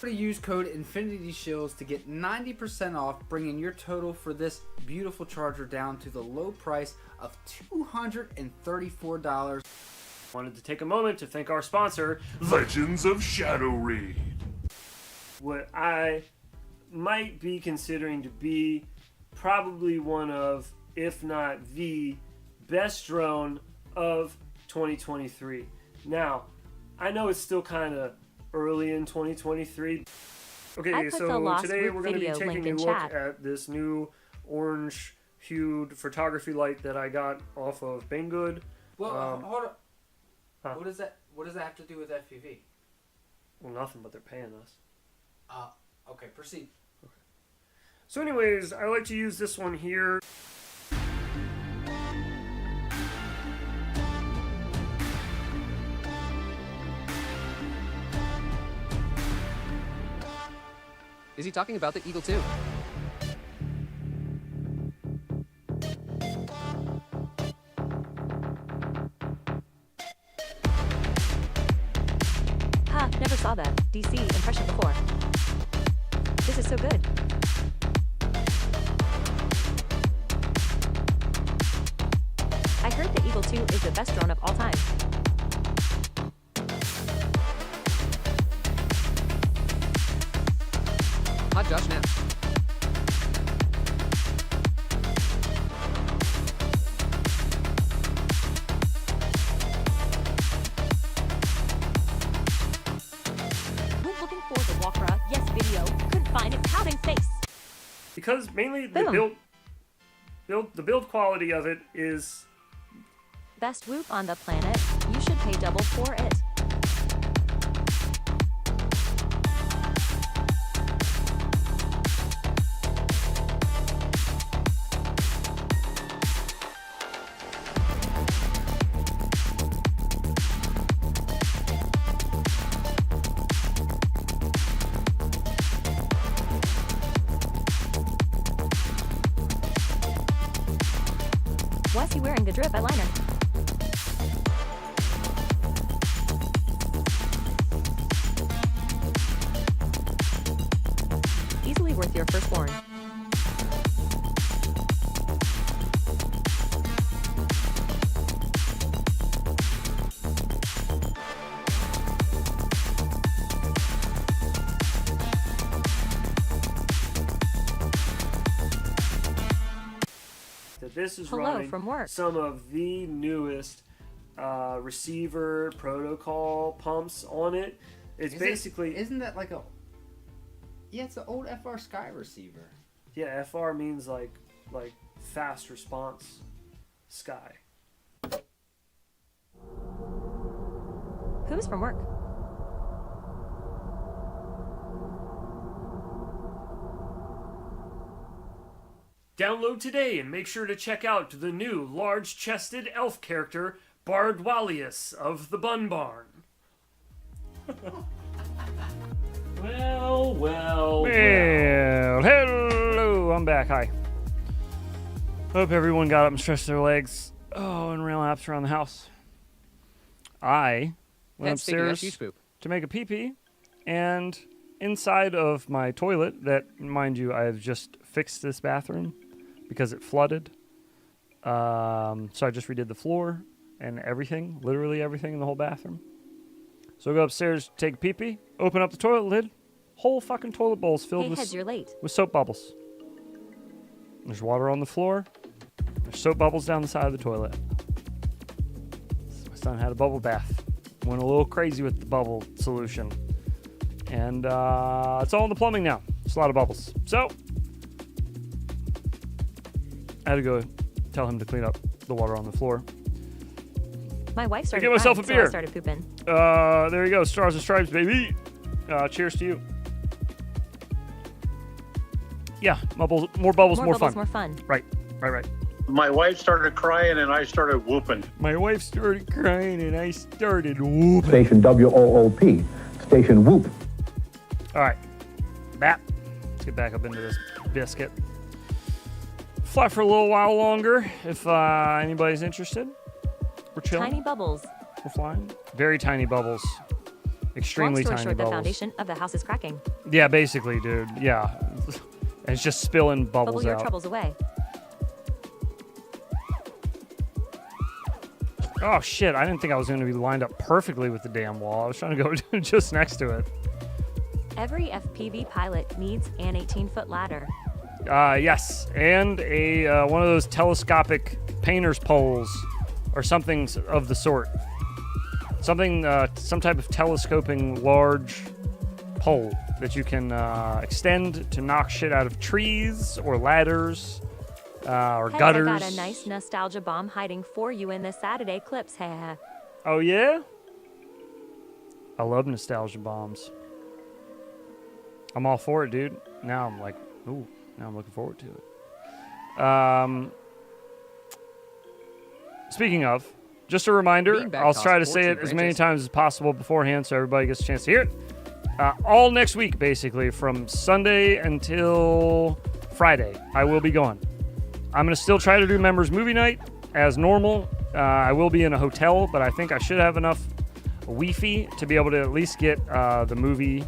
Use code InfinityShills to get 90% off, bringing your total for this beautiful charger down to the low price of $234. Wanted to take a moment to thank our sponsor, Legends of Shadow Reed. What I might be considering to be probably one of, if not the best drone of 2023. Now, I know it's still kind of early in 2023. Okay, so today we're going to be taking a look at this new orange-hued photography light that I got off of Banggood. Well, hold on. Huh? What does that have to do with FPV? Well, nothing, but they're paying us. Okay, proceed. Okay. So anyways, I like to use this one here. Is he talking about the Eagle 2? Ha, never saw that DC impression before. This is so good. I heard the Eagle 2 is the best drone of all time. Hot Josh now. Who's looking for the Walkra? Yes, video. Couldn't find its pouting face. Because mainly the build quality of it is best whoop on the planet. You should pay double for it. Why's he wearing the drip eyeliner? Easily worth your firstborn. This is running from work. Some of the newest receiver protocol pumps on it. It's Isn't that like a... Yeah, it's an old FR Sky receiver. Yeah, FR means like fast response sky. Who's from work? Download today and make sure to check out the new large-chested elf character, Bardwalius of the Bun Barn. Well, hello, I'm back. Hi. Hope everyone got up and stretched their legs. Oh, and ran laps around the house. I went upstairs to make a pee-pee, and inside of my toilet, that, mind you, I have just fixed this bathroom because it flooded. So I just redid the floor and everything, literally everything in the whole bathroom. So I go upstairs, take a pee-pee, open up the toilet lid, whole fucking toilet bowl's filled with soap bubbles. There's water on the floor. There's soap bubbles down the side of the toilet. So my son had a bubble bath. Went a little crazy with the bubble solution. And it's all in the plumbing now. It's a lot of bubbles. So I had to go tell him to clean up the water on the floor. My wife started get myself crying, a beer. So I started pooping. There you go. Stars and Stripes, baby. Cheers to you. Yeah, more bubbles, more fun. More fun. Right. My wife started crying and I started whooping. My wife started crying and I started whooping. Station WOOP. Station whoop. All right. Let's get back up into this biscuit. Fly for a little while longer if anybody's interested. We're chilling. Tiny bubbles. We're flying. Very tiny bubbles. Extremely Long story tiny short, bubbles. The foundation of the house is cracking. Yeah, basically, dude. Yeah. It's just spilling bubbles Bubble your out. troubles away. Oh, shit. I didn't think I was going to be lined up perfectly with the damn wall. I was trying to go just next to it. Every FPV pilot needs an 18-foot ladder. Yes. And a one of those telescopic painter's poles or something of the sort. Something, some type of telescoping large pole that you can extend to knock shit out of trees or ladders or Hey, gutters. I got a nice nostalgia bomb hiding for you in the Saturday clips. Haha. Oh yeah? I love nostalgia bombs. I'm all for it, dude. Now I'm like, ooh, now I'm looking forward to it. Speaking of, just a reminder, I'll try to say it as many times as possible beforehand so everybody gets a chance to hear it. All next week, basically, from Sunday until Friday, I will be gone. I'm going to still try to do members movie night as normal. I will be in a hotel, but I think I should have enough Wi-Fi to be able to at least get the movie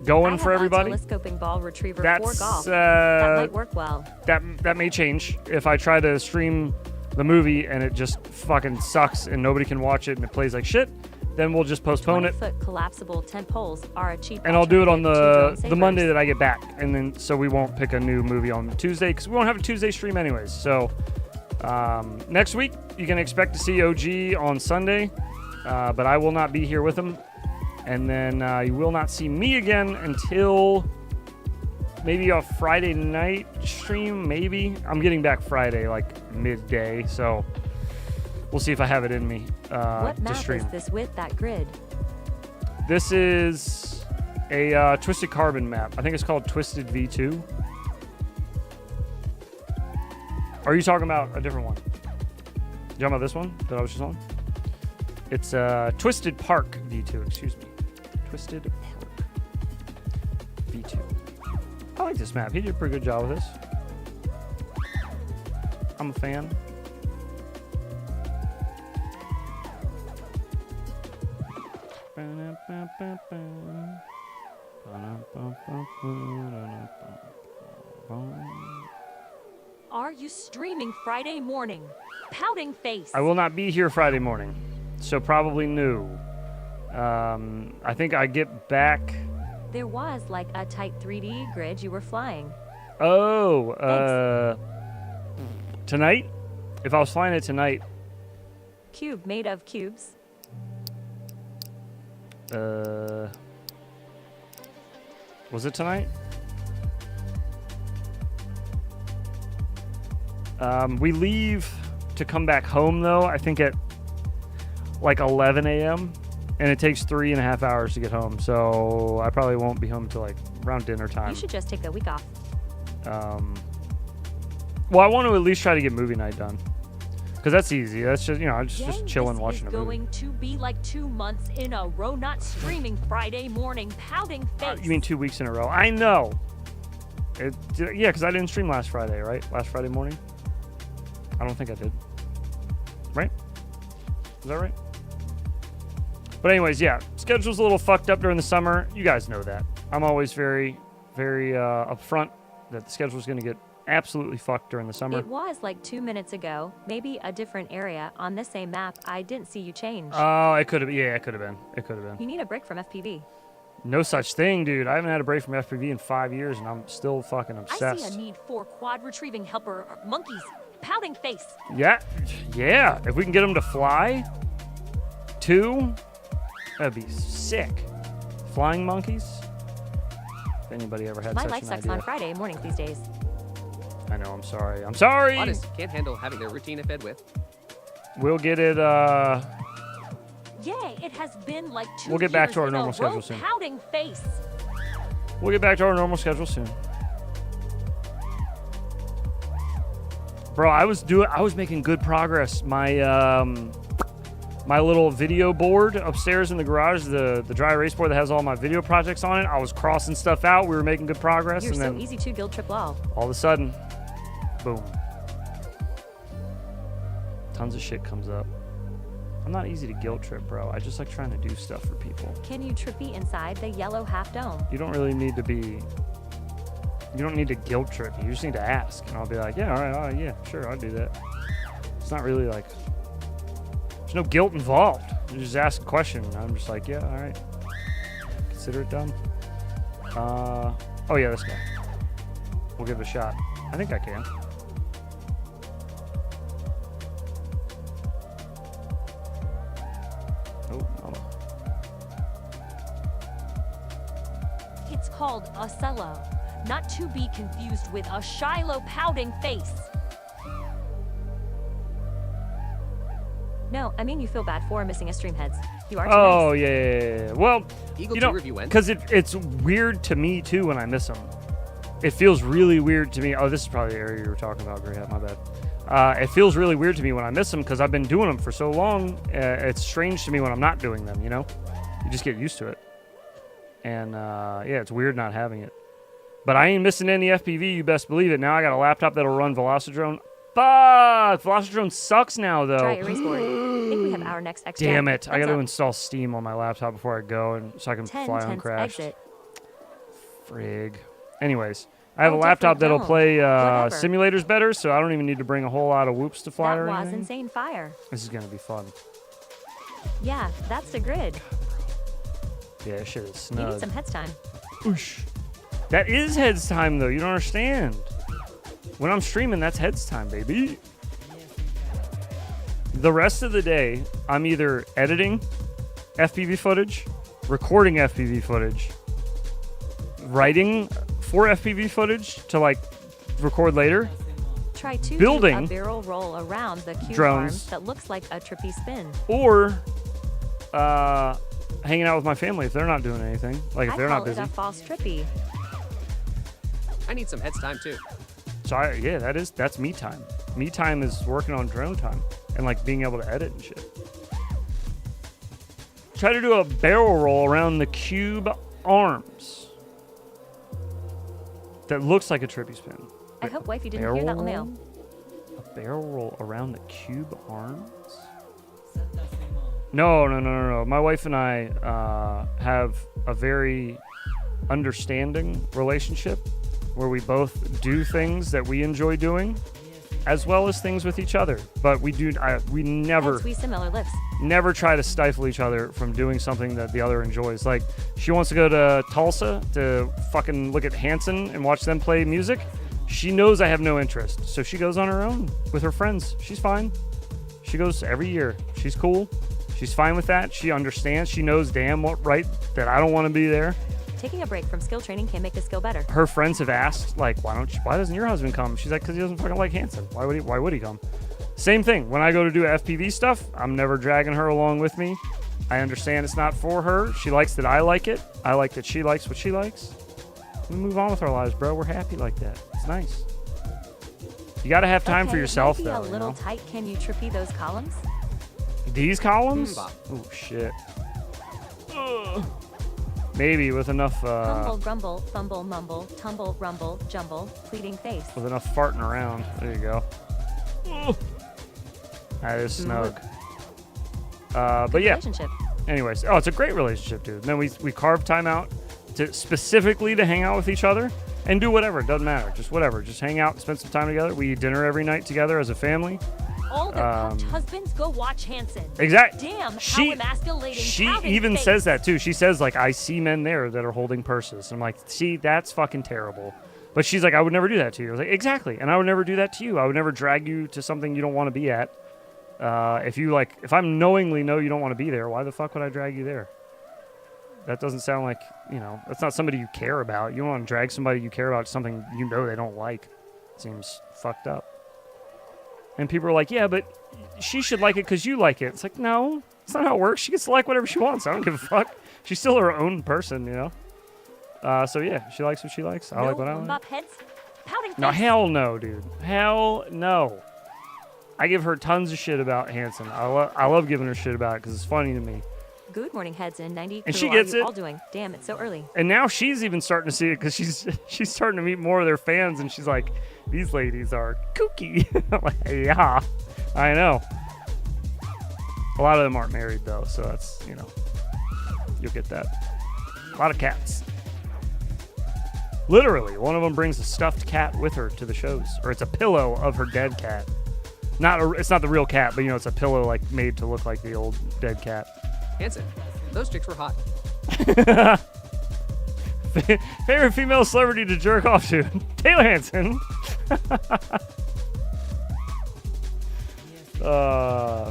going for everybody. Telescoping ball retriever That's, for golf. That might work well. That may change if I try to stream the movie and it just fucking sucks and nobody can watch it and it plays like shit. Then we'll just postpone it. 20-foot collapsible tent poles are a cheap. And I'll do it on the savers. Monday that I get back, and then so we won't pick a new movie on Tuesday because we won't have a Tuesday stream anyways. So next week you can expect to see OG on Sunday, but I will not be here with him, and then you will not see me again until maybe a Friday night stream. Maybe I'm getting back Friday like midday, so we'll see if I have it in me what to map stream. is this with that grid? This is a Twisted Carbon map. I think it's called Twisted V2. Are you talking about a different one? You talking about this one that I was just on? It's Twisted Park V2, excuse me. Twisted Park V2. I like this map. He did a pretty good job with this. I'm a fan. Are you streaming Friday morning? Pouting face. I will not be here Friday morning, so probably no. I think I get back. There was like a tight 3D grid you were flying. Oh, tonight? If I was flying it tonight. Cube made of cubes. Was it tonight? We leave to come back home though, I think at like 11 a.m. and it takes 3.5 hours to get home. So I probably won't be home till like around dinner time. You should just take a week off. Well, I want to at least try to get movie night done. Because that's easy. That's just, just chilling, watching a movie. Going to be like 2 months in a row not streaming Friday morning, pouting face. You mean 2 weeks in a row? I know. Yeah, because I didn't stream last Friday, right? Last Friday morning? I don't think I did. Right? Is that right? But anyways, yeah. Schedule's a little fucked up during the summer. You guys know that. I'm always very, very upfront that the schedule's going to get absolutely fucked during the summer. It was like 2 minutes ago, maybe a different area on the same map. I didn't see you change. Oh, it could have. Yeah, it could have been. It could have been. You need a break from FPV. No such thing, dude. I haven't had a break from FPV in 5 years, and I'm still fucking obsessed. I see a need for quad retrieving helper monkeys. Pouting face. Yeah. If we can get them to fly, 2, that'd be sick. Flying monkeys. If anybody ever had My such life an sucks idea. on Friday mornings these days. I know. I'm sorry. I'm sorry. Artists can't handle having their routine fed with. We'll get it. Yay! It has been like 2 We'll get back years to our in a normal row, schedule soon. Pouting face. We'll get back to our normal schedule soon. Bro, I was making good progress. My my little video board upstairs in the garage, the dry erase board that has all my video projects on it. I was crossing stuff out. We were making good progress, You're and so then easy to guilt trip lol. all of a sudden, boom. Tons of shit comes up. I'm not easy to guilt trip, bro. I just like trying to do stuff for people. Can you trippy inside the yellow half dome? You don't really need to be. You don't need to guilt trip. You just need to ask, and I'll be like, yeah, all right, yeah, sure, I'll do that. It's not really like. There's no guilt involved. You just ask a question, and I'm just like, yeah, all right. Consider it done. Oh yeah, this guy. We'll give it a shot. I think I can. Oh, called a cello, not to be confused with a Shiloh pouting face. No, I mean you feel bad for missing a stream, Heads. You are too Oh, nice. yeah. Well, Eagle you 2 know, review wins. because it's weird to me, too, when I miss them. It feels really weird to me. Oh, this is probably the area you were talking about, Graham. My bad. It feels really weird to me when I miss them because I've been doing them for so long. It's strange to me when I'm not doing them, you know? You just get used to it. And, yeah, it's weird not having it. But I ain't missing any FPV, you best believe it. Now I got a laptop that'll run Velocidrone. Fuck! Velocidrone sucks now, though. Try erase board. I think we have our next extra. Damn it. I got to install Steam on my laptop before I go and so I can fly uncrashed. Exit. Frig. Anyways, I have a laptop that'll play simulators better, so I don't even need to bring a whole lot of whoops to fly That or was anything. insane fire. This is going to be fun. Yeah, that's the grid. Yeah, this shit is You snug. need some heads time. Oosh. That is heads time, though. You don't understand. When I'm streaming, that's heads time, baby. The rest of the day, I'm either editing FPV footage, recording FPV footage, writing for FPV footage to, like, record later, Try to building do a barrel roll around the cube drones. arm that looks like a trippy spin. or hanging out with my family if they're not doing anything. Like, if I they're call not busy. it a false trippy. I need some heads time too. So yeah, that's me time. Me time is working on drone time and like being able to edit and shit. Try to do a barrel roll around the cube arms that looks like a trippy spin. I hope wifey didn't hear that in the mail. A barrel roll around the cube arms? No. My wife and I have a very understanding relationship where we both do things that we enjoy doing, as well as things with each other. But we never Hence we similar lips. never try to stifle each other from doing something that the other enjoys. Like, she wants to go to Tulsa to fucking look at Hanson and watch them play music. She knows I have no interest, so she goes on her own with her friends. She's fine. She goes every year. She's cool. She's fine with that. She understands. She knows damn right that I don't want to be there. Taking a break from skill training can make the skill better. Her friends have asked, like, why doesn't your husband come? She's like, because he doesn't fucking like Hanson. Why would he come? Same thing. When I go to do FPV stuff, I'm never dragging her along with me. I understand it's not for her. She likes that I like it. I like that she likes what she likes. We move on with our lives, bro. We're happy like that. It's nice. You got to have time for yourself, might be though. a little tight. Can you trippy those columns? These columns? Oh, shit. Ugh. Maybe with enough Humble, grumble, fumble, mumble, tumble, rumble, jumble, pleading face. with enough farting around. There you go. That is snug. But yeah. Relationship. Anyways, it's a great relationship, dude. And then we carve time out specifically to hang out with each other and do whatever. It doesn't matter. Just whatever. Just hang out, spend some time together. We eat dinner every night together as a family. All their cuffed husbands go watch Hanson. Exactly. Damn, She- how emasculating. She pouting even face. says that too. She says, like, I see men there that are holding purses. I'm like, see, that's fucking terrible. But she's like, I would never do that to you. I was like, exactly. And I would never do that to you. I would never drag you to something you don't want to be at. If I'm knowingly know you don't want to be there, why the fuck would I drag you there? That doesn't sound like, that's not somebody you care about. You don't want to drag somebody you care about to something you know they don't like. Seems fucked up. And people are like, yeah, but she should like it because you like it. It's like, no, that's not how it works. She gets to like whatever she wants. I don't give a fuck. She's still her own person, So yeah, she likes what she likes. I like what I like. Bop heads, pouting No, face. hell no, dude. Hell no. I give her tons of shit about Hanson. I love giving her shit about it because it's funny to me. Good morning, heads in 90. And Crew, she are gets you it. all doing? Damn, it's so early. And now she's even starting to see it because she's starting to meet more of their fans, and she's like, these ladies are kooky. I'm like, yeah, I know. A lot of them aren't married though, so that's you'll get that. A lot of cats. Literally, one of them brings a stuffed cat with her to the shows, or it's a pillow of her dead cat. It's not the real cat, but it's a pillow like made to look like the old dead cat. Hanson, those chicks were hot. Favorite female celebrity to jerk off to? Taylor Hanson.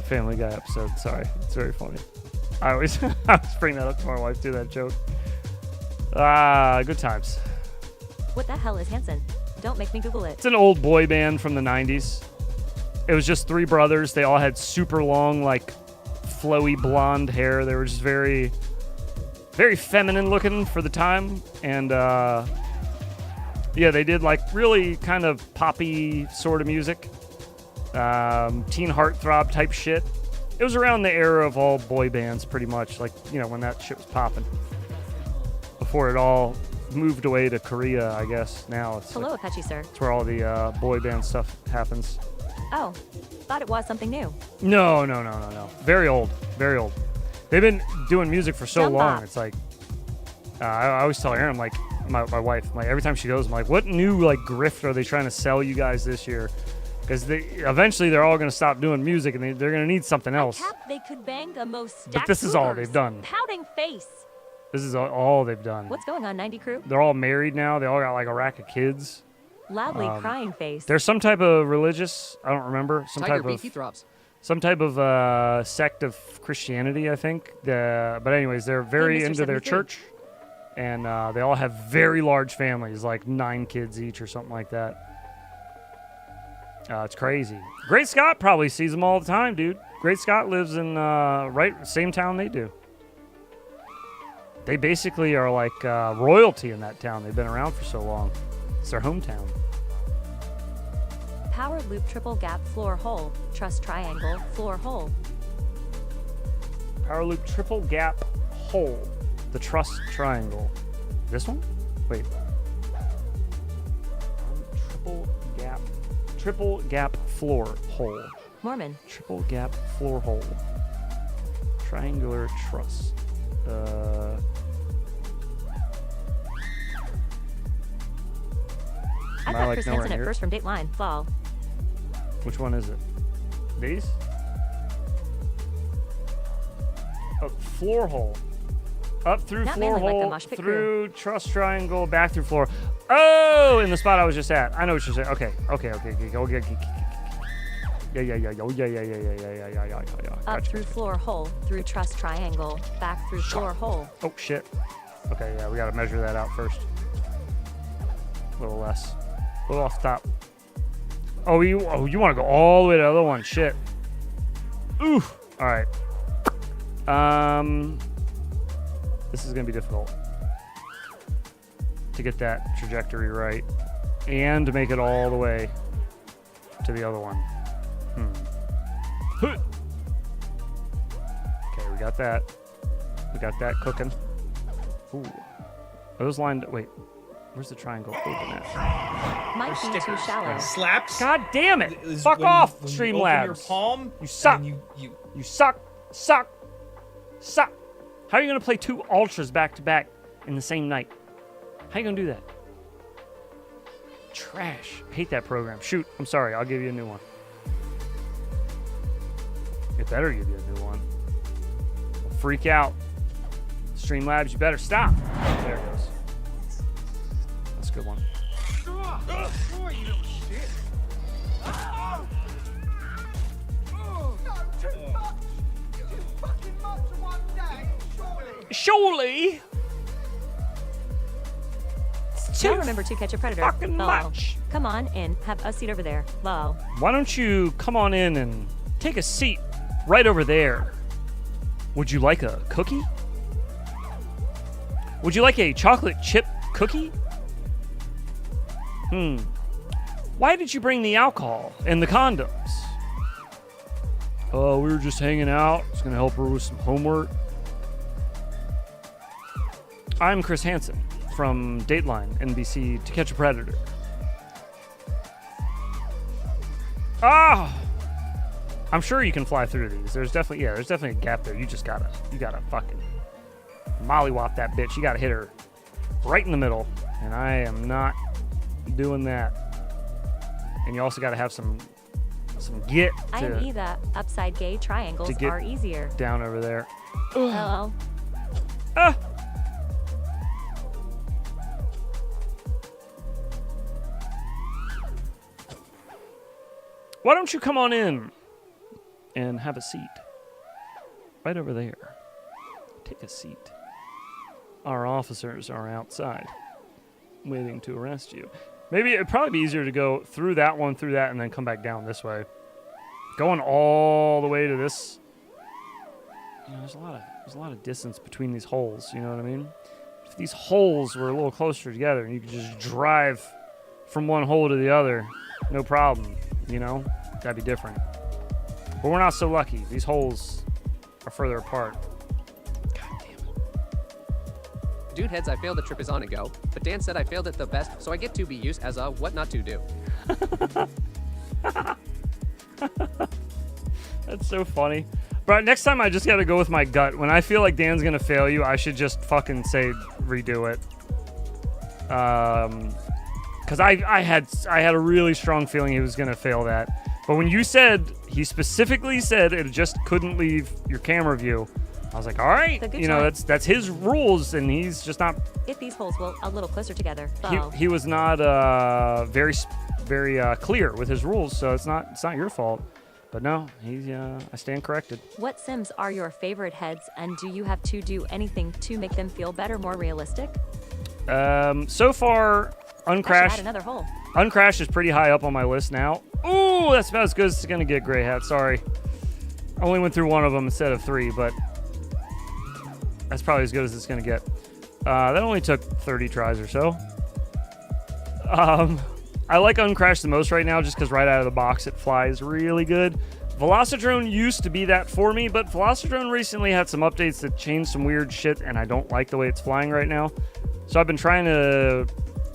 Family Guy episode. Sorry, it's very funny. I always bring that up to my wife too. That joke. Good times. What the hell is Hanson? Don't make me Google it. It's an old boy band from the 90s. It was just 3 brothers. They all had super long, like, flowy blonde hair. They were just very, very feminine looking for the time. And, yeah, they did, like, really kind of poppy sort of music. Teen heartthrob type shit. It was around the era of all boy bands, pretty much. Like, you know, when that shit was popping. Before it all moved away to Korea, I guess. Now it's Hello, Apache, sir. it's where all the boy band stuff happens. Oh, thought it was something new. No. Very old. Very old. They've been doing music for so Jump long. off. It's like, I always tell Erin, like, my wife, like, every time she goes, I'm like, what new, like, grift are they trying to sell you guys this year? Because eventually they're all going to stop doing music and they're going to need something else. They could bang the most stacked But this is all cougars. they've done. Pouting face. This is all they've done. What's going on, 90 crew? They're all married now. They all got, like, a rack of kids. Loudly crying face. There's some type of religious, I don't remember, some Tiger type beefy of throbs. some type of sect of Christianity, I think. But anyways, they're very Mr. into their 73. church, and they all have very large families, like 9 kids each or something like that. It's crazy. Great Scott probably sees them all the time, dude. Great Scott lives in same town they do. They basically are like royalty in that town. They've been around for so long. It's their hometown. Power loop triple gap floor hole. Truss triangle floor hole. Power loop triple gap hole. The truss triangle. This one? Wait. Triple gap floor hole. Mormon. Triple gap floor hole. Triangular truss. I thought Chris Hansen at first from Dateline. Lol. Which one is it? These? Oh, floor hole. Up through Not floor mainly like the hole, mosh pit through truss triangle, back through floor. Oh, in the spot I was just at. I know what you're saying. Okay. Yeah. Up through floor hole, through truss triangle, back through floor hole. Oh, shit. Okay, yeah, we got to measure that out first. A little less. A little off the top. Oh, you want to go all the way to the other one. Shit. Ooh. All right. This is going to be difficult to get that trajectory right and to make it all the way to the other one. Okay, we got that. We got that cooking. Ooh. Are those lined? Wait. Where's the triangle open at? Might be too shallow. Slaps. God damn it! Is Fuck when off, you open Streamlabs. your palm. You suck. And You suck. Suck. Suck. How are you gonna play 2 ultras back to back in the same night? How you gonna do that? Trash. Hate that program. Shoot. I'm sorry. I'll give you a new one. It better give you a new one. Don't freak out. Streamlabs, you better stop. There it goes. That's a good one. Surely. Now remember to catch a predator. Fucking Lol. much. Come on in. Have a seat over there. Lol. Why don't you come on in and take a seat right over there? Would you like a cookie? Would you like a chocolate chip cookie? Why did you bring the alcohol and the condoms? Oh, we were just hanging out. It's gonna help her with some homework. I'm Chris Hansen from Dateline NBC To Catch a Predator. I'm sure you can fly through these. There's definitely a gap there. You gotta fucking mollywop that bitch. You gotta hit her right in the middle, and I am not doing that. And you also gotta have some get to IME the upside gay triangles to get are easier. down over there. LOL. Why don't you come on in and have a seat? Right over there. Take a seat. our officers are outside waiting to arrest you. Maybe it'd probably be easier to go through that one, through that, and then come back down this way. Going all the way to this, you know, there's a lot of distance between these holes, you know what I mean? If these holes were a little closer together and you could just drive from one hole to the other, no problem, you know? That'd be different. But we're not so lucky. These holes are further apart. Dude heads, I failed the trip is on a go, but Dan said I failed it the best, so I get to be used as a what not to do. That's so funny. But next time I just gotta go with my gut. When I feel like Dan's gonna fail you, I should just fucking say redo it. Because I had a really strong feeling he was gonna fail that. But when you said, he specifically said it just couldn't leave your camera view, I was like, all right, you know, that's his rules, and he's just not. If these holes will a little closer together. He was not very clear with his rules, so it's not your fault. But no, I stand corrected. What Sims are your favorite heads, and do you have to do anything to make them feel better, more realistic? So far, Uncrash. Add another hole. Uncrash is pretty high up on my list now. Ooh, that's about as good as it's gonna get, Gray Hat. Sorry, I only went through one of them instead of 3, but that's probably as good as it's gonna get. That only took 30 tries or so. I like Uncrash the most right now just because right out of the box it flies really good. Velocidrone used to be that for me, but Velocidrone recently had some updates that changed some weird shit, and I don't like the way it's flying right now. So I've been trying to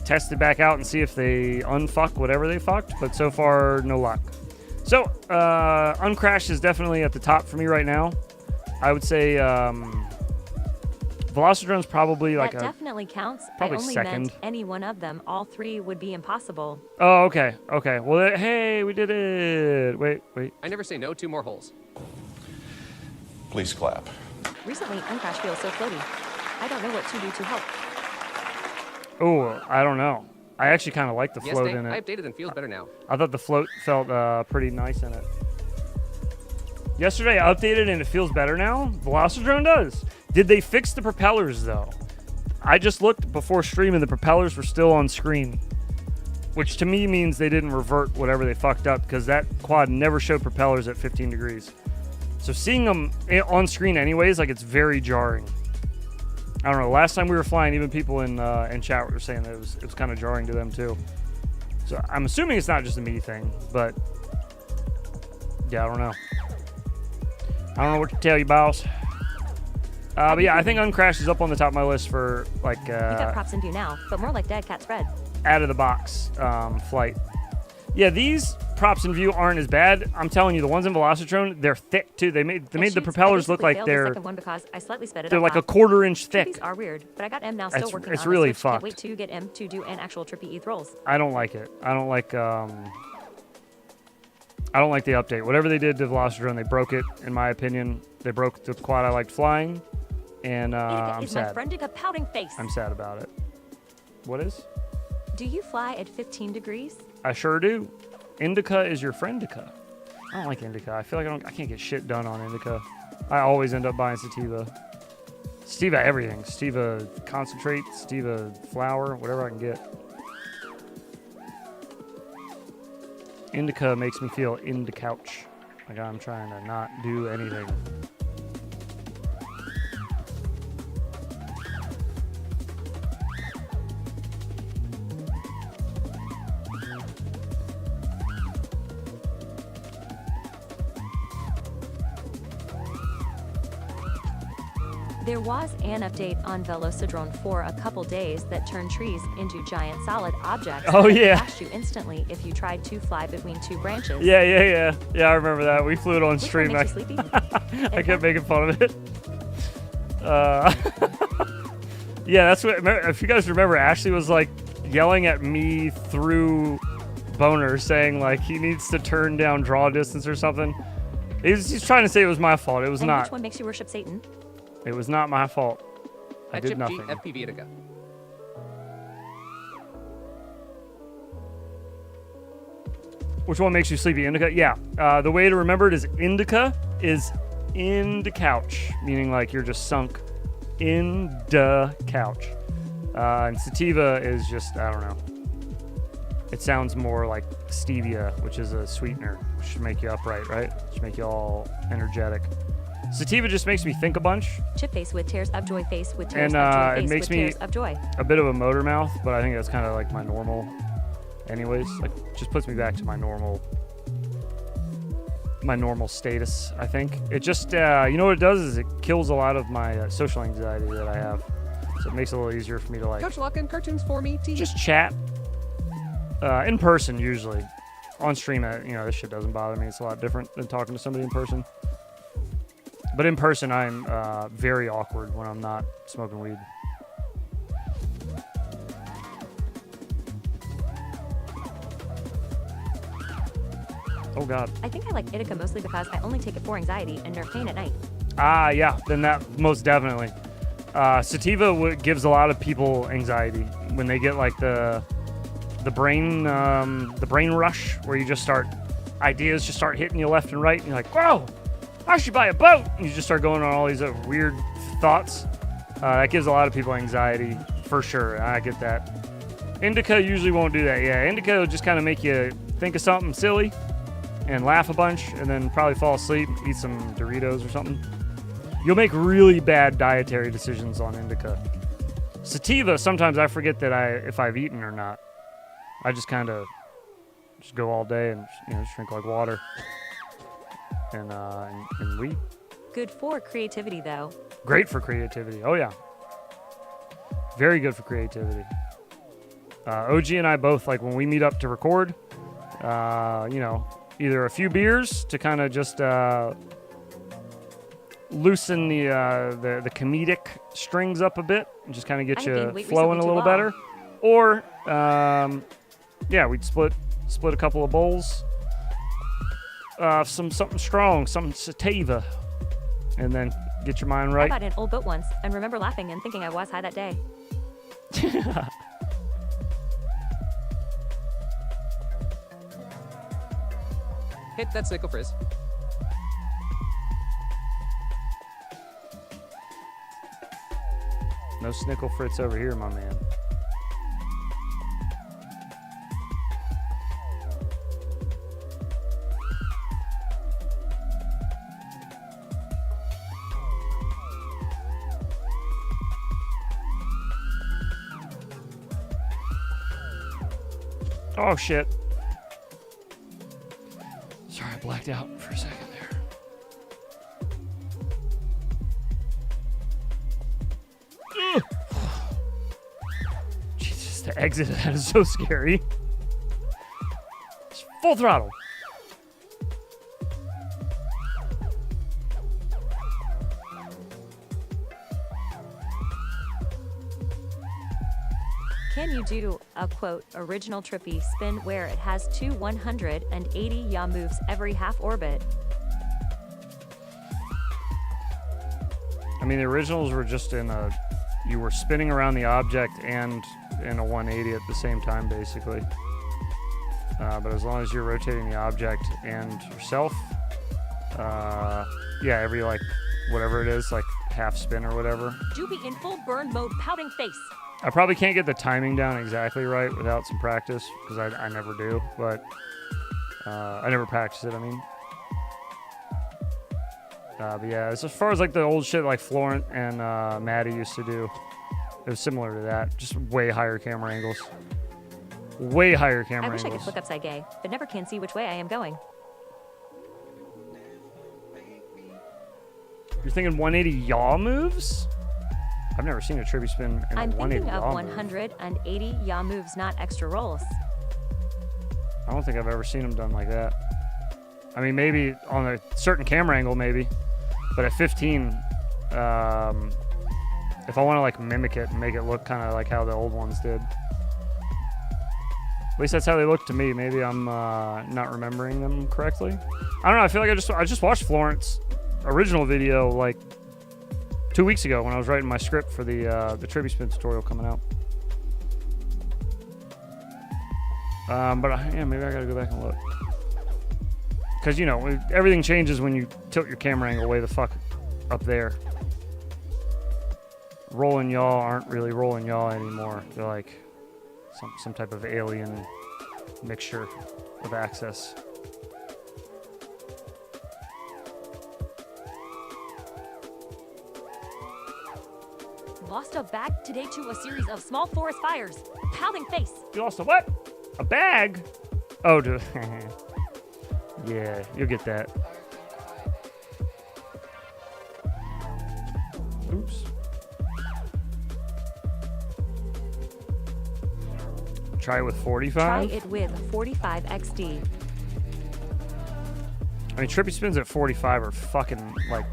test it back out and see if they unfuck whatever they fucked, but so far, no luck. So, Uncrash is definitely at the top for me right now. I would say Velocidrone's probably like that definitely counts. Probably I only second. meant any one of them. All 3 would be impossible. Oh, okay. Okay. Well, hey, we did it. Wait. I never say no to more holes. Please clap. Recently, Uncrash feels so floaty. I don't know what to do to help. Oh, I don't know. I actually kind of like the float in it. I updated and feels better now. I thought the float felt pretty nice in it. Yesterday I updated and it feels better now. Velocidrone does. Did they fix the propellers though? I just looked before streaming. The propellers were still on screen, which to me means they didn't revert whatever they fucked up, because that quad never showed propellers at 15 degrees. So seeing them on screen anyways, like, it's very jarring. I don't know. Last time we were flying, even people in chat were saying that it was kind of jarring to them too. So I'm assuming it's not just a me thing, but yeah, I don't know. I don't know what to tell you, boss. But yeah, I think Uncrash is up on the top of my list for like. You got props in view now, but more like Dead Cat's Red. Out of the box flight. Yeah, these props in view aren't as bad. I'm telling you, the ones in Velocidrone, they're thick too. They made the propellers look like they're. The one because I slightly sped it they're up like loud. a quarter-inch thick. Trippies are weird, but I got M now. Still working on it's it. really So fucked. can't wait to get M to do an actual trippy ETH rolls. I don't like it. I don't like the update. Whatever they did to Velocidrone, they broke it. In my opinion, they broke the quad I liked flying, and I'm sad. My friend a pouting face. I'm sad about it. What is? Do you fly at 15 degrees? I sure do. Indica is your friendica. I don't like Indica. I feel like I can't get shit done on Indica. I always end up buying Sativa. Sativa everything. Sativa concentrate, Sativa flour, whatever I can get. Indica makes me feel in the couch. Like I'm trying to not do anything. There was an update on Velocidrone for a couple days that turned trees into giant solid objects. Oh, yeah. That crashed you instantly if you tried to fly between 2 branches. Yeah, I remember that. We flew it on stream. Which one makes you sleepy? I kept making fun of it. Yeah, that's what. If you guys remember, Ashley was like yelling at me through Boner, saying like he needs to turn down draw distance or something. He's trying to say it was my fault. It was and not. Which one makes you worship Satan? It was not my fault. I did nothing. FPV Indica. Which one makes you sleepy? Indica? Yeah. The way to remember it is Indica is in the couch, meaning like you're just sunk in the couch. And sativa is just, I don't know. It sounds more like stevia, which is a sweetener, which should make you upright, right? Should make you all energetic. Sativa just makes me think a bunch. Chip face with tears of joy, face with tears And of joy, face it makes with me tears of joy. a bit of a motor mouth, but I think that's kind of like my normal anyways. Like, just puts me back to my normal status, I think. It just, you know what it does is it kills a lot of my social anxiety that I have. So it makes it a little easier for me to, like, Coach Lock and cartoons for me, T. just chat. In person, usually. On stream, you know, this shit doesn't bother me. It's a lot different than talking to somebody in person. But in person, I'm very awkward when I'm not smoking weed. Oh, God. I think I like indica mostly because I only take it for anxiety and nerve pain at night. Ah, yeah, then that most definitely. Sativa gives a lot of people anxiety when they get like the brain rush, where you just start ideas just start hitting you left and right, and you're like, whoa, I should buy a boat. And you just start going on all these weird thoughts. That gives a lot of people anxiety for sure. I get that. Indica usually won't do that. Yeah, indica will just kind of make you think of something silly and laugh a bunch, and then probably fall asleep, eat some Doritos or something. You'll make really bad dietary decisions on indica. Sativa, sometimes I forget that if I've eaten or not. I just kind of just go all day and just drink like water and weed. Good for creativity, though. Great for creativity. Oh yeah, very good for creativity. OG and I both, like, when we meet up to record, either a few beers to kind of just loosen the comedic strings up a bit and just kind of get you flowing a little better, or we'd split a couple of bowls of something strong, something sativa, and then get your mind right. I bought an old boat once and remember laughing and thinking I was high that day. Hit that sickle frizz. No snickle fritz over here, my man. Oh, shit. Sorry, I blacked out for a second there. Jesus, the exit of that is so scary. It's full throttle. Can you do a, quote, original trippy spin where it has two 180 yaw moves every half orbit? I mean, the originals were just you were spinning around the object and in a 180 at the same time, basically. But as long as you're rotating the object and yourself, every, like, whatever it is, like half spin or whatever. Doobie in full burn mode, pouting face. I probably can't get the timing down exactly right without some practice, because I never do, but I never practice it, I mean. But yeah, as far as like the old shit like Florent and Maddie used to do, it was similar to that, just way higher camera angles. Way higher camera angles. I wish I could flick upside gay, but never can see which way I am going. You're thinking 180 yaw moves? I've never seen a trippy spin in I'm a 180 thinking of yaw 180 yaw moves, not extra rolls. I don't think I've ever seen them done like that. I mean, maybe on a certain camera angle, maybe. But at 15, if I want to like mimic it and make it look kind of like how the old ones did. At least that's how they look to me. Maybe I'm not remembering them correctly. I don't know. I feel like I just watched Florent's original video like 2 weeks ago when I was writing my script for the Trippy Spin tutorial coming out. But maybe I gotta go back and look. Because, everything changes when you tilt your camera angle way the fuck up there. rolling yaw aren't really rolling yaw anymore. They're like some type of alien mixture of access. Lost a bag today to a series of small forest fires. Pouting face. You lost a what? A bag? Oh, dude. Yeah, you'll get that. Oops. Try it with 45? Try it with 45 XD. I mean, trippy spins at 45 are fucking, like,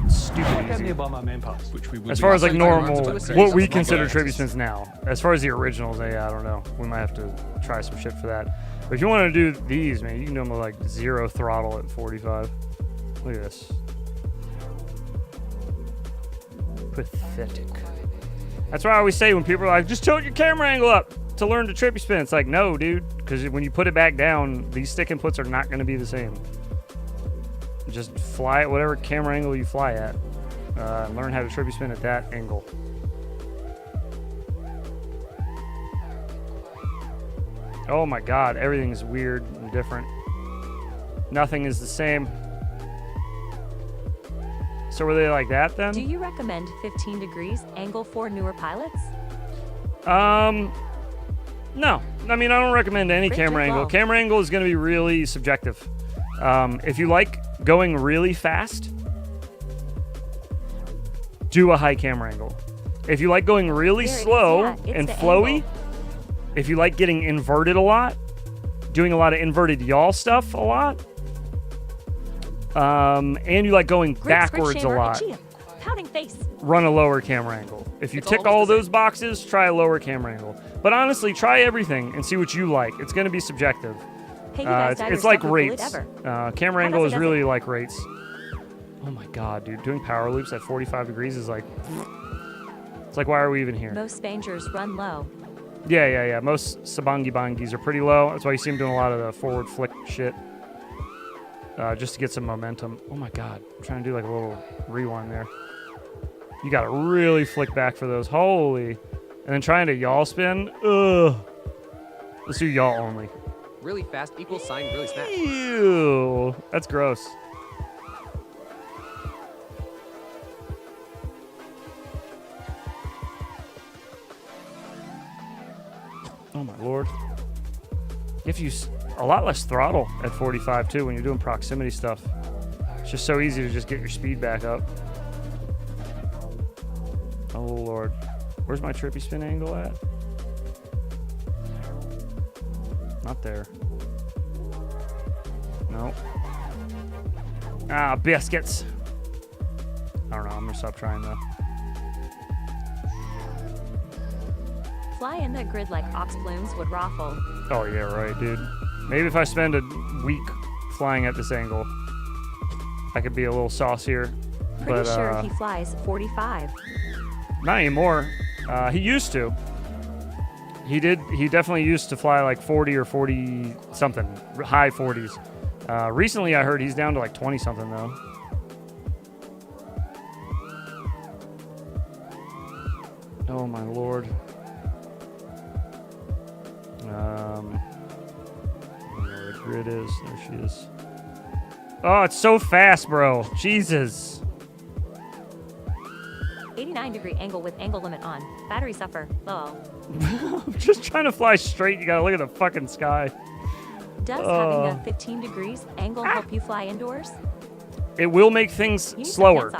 stupid easy. About my main pass, which we As far as, like, normal, what we consider trippy spins now. As far as the originals, yeah, I don't know. We might have to try some shit for that. But if you want to do these, man, you can do them with, like, 0 throttle at 45. Look at this. Pathetic. That's why I always say when people are like, just tilt your camera angle up to learn to trippy spin. It's like, no, dude, because when you put it back down, these stick inputs are not going to be the same. Just fly at whatever camera angle you fly at. Learn how to trippy spin at that angle. Oh my god, everything's weird and different. Nothing is the same. So were they like that then? Do you recommend 15 degrees angle for newer pilots? No. I mean, I don't recommend any camera angle. Camera angle is going to be really subjective. If you like going really fast, do a high camera angle. If you like going really slow and flowy, if you like getting inverted a lot, doing a lot of inverted yaw stuff a lot, and you like going backwards a lot, Pouting face. run a lower camera angle. If you tick all those boxes, try a lower camera angle. But honestly, try everything and see what you like. It's going to be subjective. It's like rates. Camera angle is really like rates. Oh my god, dude. Doing power loops at 45 degrees is like... It's like, why are we even here? Most Spangers run low. Yeah. Most Sabangi Bangis are pretty low. That's why you see them doing a lot of the forward flick shit. Just to get some momentum. Oh my god. I'm trying to do like a little rewind there. You gotta really flick back for those. Holy. And then trying to yaw spin. Ugh. Let's do yaw only. Really fast equals sign really smash. Ew. That's gross. Oh my lord. You have to use a lot less throttle at 45 too when you're doing proximity stuff. It's just so easy to just get your speed back up. Oh lord. Where's my trippy spin angle at? Not there. Nope. Ah, biscuits. I don't know. I'm gonna stop trying though. Fly in the grid like ox plumes would raffle. Oh yeah, right, dude. Maybe if I spend a week flying at this angle, I could be a little saucier. Pretty sure he flies 45. Not anymore. He used to. He definitely used to fly like 40 or 40 something, high 40s. Recently, I heard he's down to like 20 something though. Oh my lord. I don't know where the grid is. There she is. Oh, it's so fast, bro. Jesus. 89 degree angle with angle limit on. Battery suffer. Low. I'm just trying to fly straight. You gotta look at the fucking sky. Does having a 15 degrees angle help you fly indoors? It will make things slower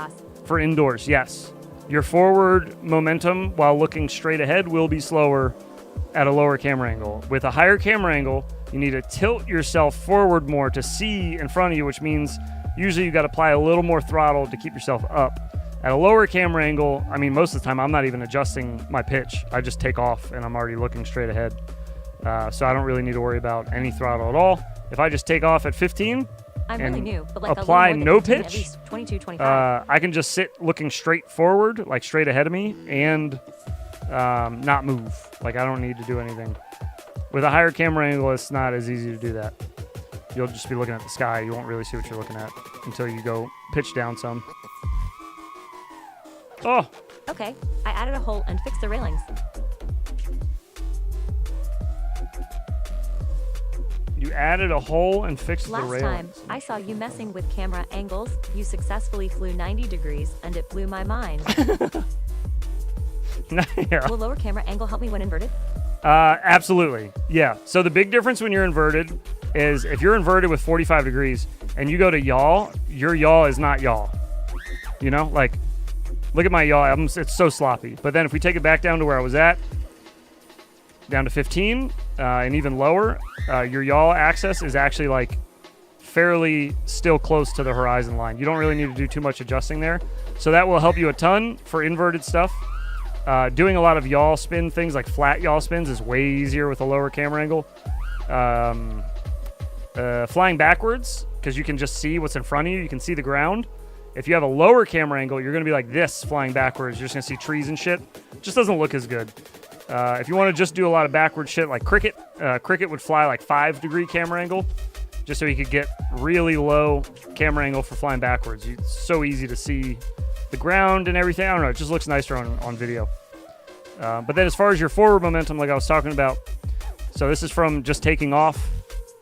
for indoors, yes. Your forward momentum while looking straight ahead will be slower at a lower camera angle. With a higher camera angle, you need to tilt yourself forward more to see in front of you, which means usually you got to apply a little more throttle to keep yourself up. At a lower camera angle, I mean, most of the time I'm not even adjusting my pitch. I just take off and I'm already looking straight ahead. So I don't really need to worry about any throttle at all. If I just take off at 15 I'm and really new, but like apply a little more no than 15, pitch, at least 22, 25. I can just sit looking straight forward, like straight ahead of me, and not move. Like I don't need to do anything. With a higher camera angle, it's not as easy to do that. You'll just be looking at the sky. You won't really see what you're looking at until you go pitch down some. Oh, Okay, I added a hole and fixed the railings. You added a hole and fixed the Last railings. time, I saw you messing with camera angles. You successfully flew 90 degrees, and it blew my mind. Yeah. Will lower camera angle help me when inverted? Absolutely. Yeah. So the big difference when you're inverted is if you're inverted with 45 degrees and you go to yaw, your yaw is not yaw. You know, like, look at my yaw. It's so sloppy. But then if we take it back down to where I was at, down to 15, and even lower, your yaw axis is actually like fairly still close to the horizon line. You don't really need to do too much adjusting there. So that will help you a ton for inverted stuff. Doing a lot of yaw spin things like flat yaw spins is way easier with a lower camera angle. Flying backwards, because you can just see what's in front of you. You can see the ground. If you have a lower camera angle, you're going to be like this flying backwards. You're just going to see trees and shit. It just doesn't look as good. If you want to just do a lot of backward shit like Cricket, Cricket would fly like 5-degree camera angle just so he could get really low camera angle for flying backwards. It's so easy to see the ground and everything. I don't know. It just looks nicer on video. But then as far as your forward momentum, like I was talking about, so this is from just taking off.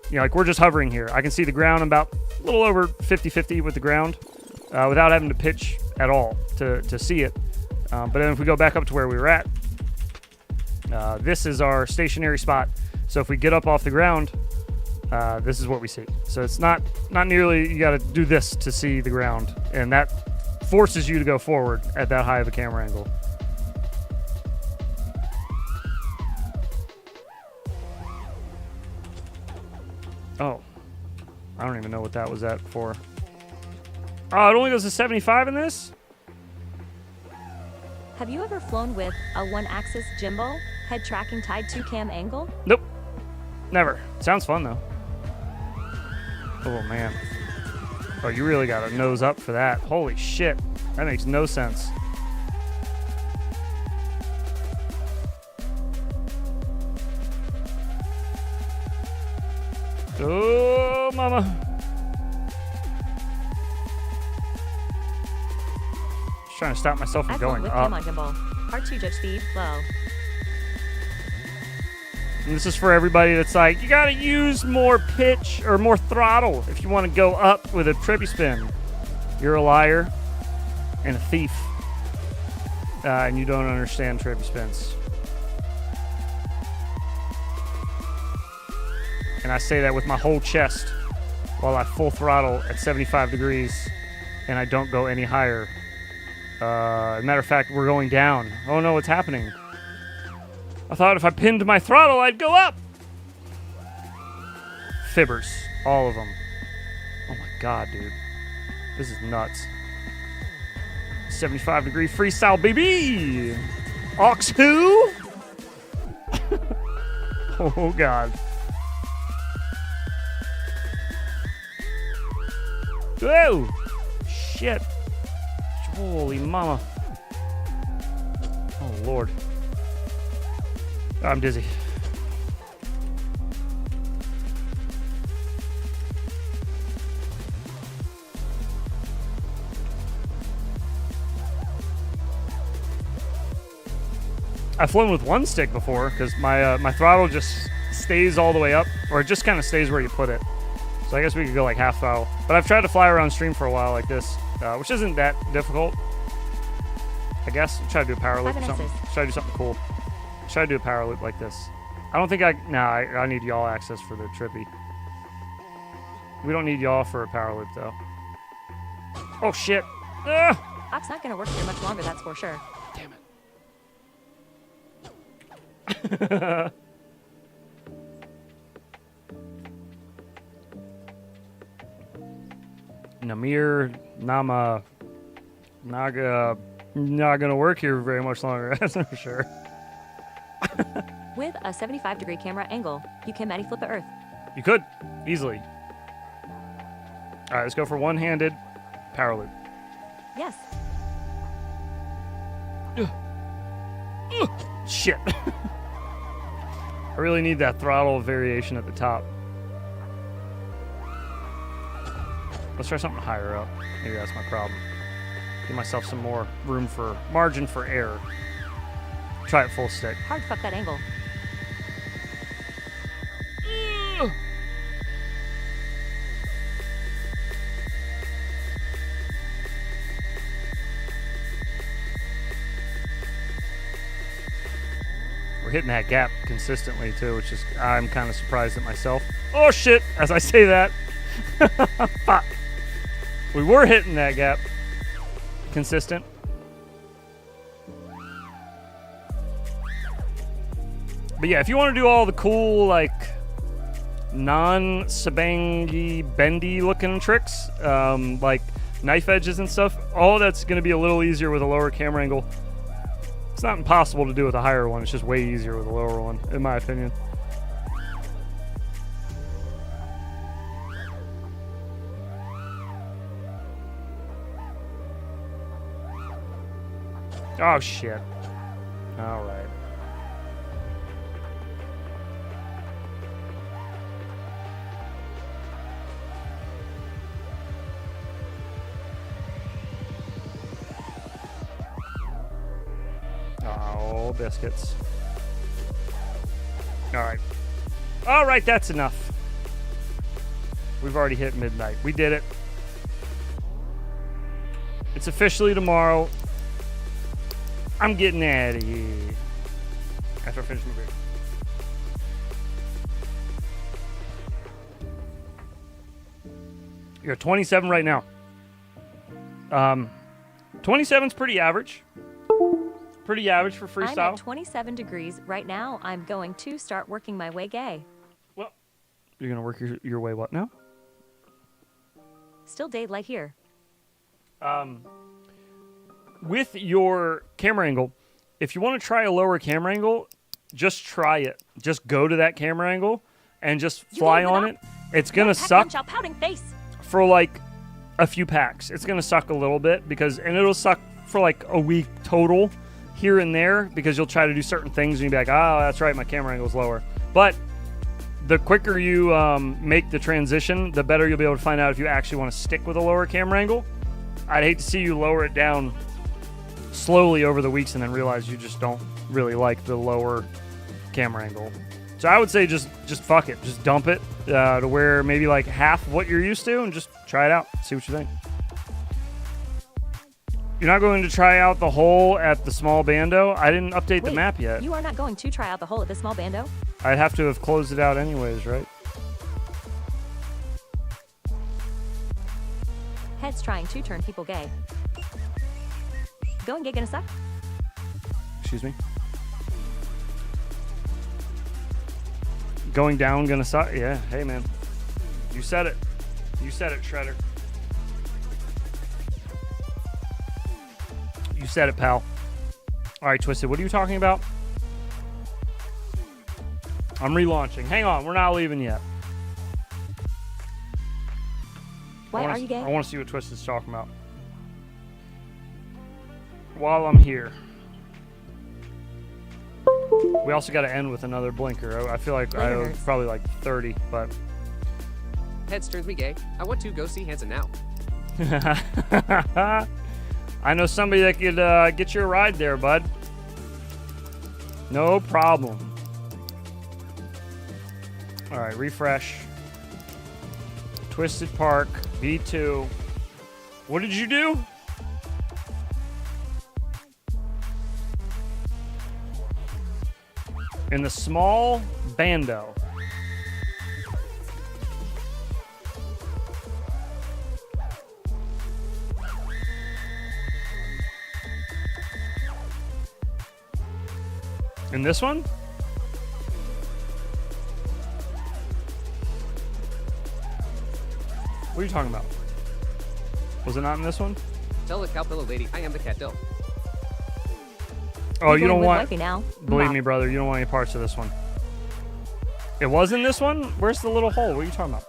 You know, like we're just hovering here. I can see the ground. I'm about a little over 50-50 with the ground without having to pitch at all to see it. But then if we go back up to where we were at, this is our stationary spot. So if we get up off the ground, this is what we see. So it's not nearly, you got to do this to see the ground. And that forces you to go forward at that high of a camera angle. Oh, I don't even know what that was at for. Oh, it only goes to 75 in this? Have you ever flown with a one-axis gimbal, head tracking tied to cam angle? Nope. Never. Sounds fun, though. Oh, man. Oh, you really got to nose up for that. Holy shit. That makes no sense. Oh, mama. Just trying to stop myself from going with up. cam on gimbal. R2 judge speed, low. And this is for everybody that's like, you gotta use more pitch or more throttle if you want to go up with a trippy spin. You're a liar and a thief. And you don't understand trippy spins. And I say that with my whole chest while I full throttle at 75 degrees and I don't go any higher. As a matter of fact, we're going down. Oh no, what's happening? I thought if I pinned my throttle, I'd go up. Fibbers. All of them. Oh my god, dude. This is nuts. 75 degree freestyle, baby! Ox who? Oh god. Whoa! Shit. Holy mama. Oh lord. I'm dizzy. I've flown with one stick before because my throttle just stays all the way up, or it just kind of stays where you put it. So I guess we could go like half throttle. But I've tried to fly around stream for a while like this, which isn't that difficult. I guess. Try to do a power loop or something. Try to do something cool. Try to do a power loop like this. I don't think I need yaw access for the trippy. We don't need yaw for a power loop though. Oh shit! Ox not gonna work here much longer, that's for sure. Damn it. Namir Nama Naga not gonna work here very much longer, that's for sure. With a 75 degree camera angle, you can Matty flip the earth. You could, easily. Alright, let's go for one-handed power loop. Yes. Shit. I really need that throttle variation at the top. Let's try something higher up. Maybe that's my problem. Give myself some more room for margin for error. Try it full stick. Hard fuck that angle. We're hitting that gap consistently too, which is I'm kind of surprised at myself. Oh shit! As I say that, fuck. We were hitting that gap consistent. But yeah, if you want to do all the cool, like, non-sabangy, bendy looking tricks, like knife edges and stuff, all that's going to be a little easier with a lower camera angle. It's not impossible to do with a higher one. It's just way easier with a lower one, in my opinion. Oh, shit. All right. Oh, biscuits. All right. All right, that's enough. We've already hit midnight. We did it. It's officially tomorrow. I'm getting out of here after I finish my beer. You're at 27 right now. 27's pretty average. Pretty average for freestyle. I'm at 27 degrees right now. I'm going to start working my way gay. Well, you're going to work your way what now? Still daylight here. With your camera angle, if you want to try a lower camera angle, just try it. Just go to that camera angle and just fly on it. It's going to suck pouting face. for like a few packs. It's going to suck a little bit and it'll suck for like a week total here and there because you'll try to do certain things and you'll be like, oh, that's right, my camera angle is lower. But the quicker you make the transition, the better you'll be able to find out if you actually want to stick with a lower camera angle. I'd hate to see you lower it down slowly over the weeks and then realize you just don't really like the lower camera angle. So I would say just fuck it. Just dump it to where maybe like half of what you're used to and just try it out. See what you think. You're not going to try out the hole at the small bando? I didn't update the map yet. You are not going to try out the hole at the small bando? I'd have to have closed it out anyways, right? Heads trying to turn people gay. Going gay gonna suck? Excuse me? Going down gonna suck? Yeah, hey man. You said it. You said it, Shredder. You said it, pal. Alright, Twisted, what are you talking about? I'm relaunching. Hang on, we're not leaving yet. Why are you gay? I want to see what Twisted's talking about. While I'm here. We also got to end with another blinker. I feel like I was probably like 30, but... Heads turns me gay. I want to go see Hanson now. I know somebody that could get you a ride there, bud. No problem. All right, refresh. Twisted Park, B2. What did you do? In the small bando. In this one? What are you talking about? Was it not in this one? Tell the cowpillow lady I am the cat dill. Oh, you don't want... Now? Believe me, brother, you don't want any parts of this one. It was in this one? Where's the little hole? What are you talking about?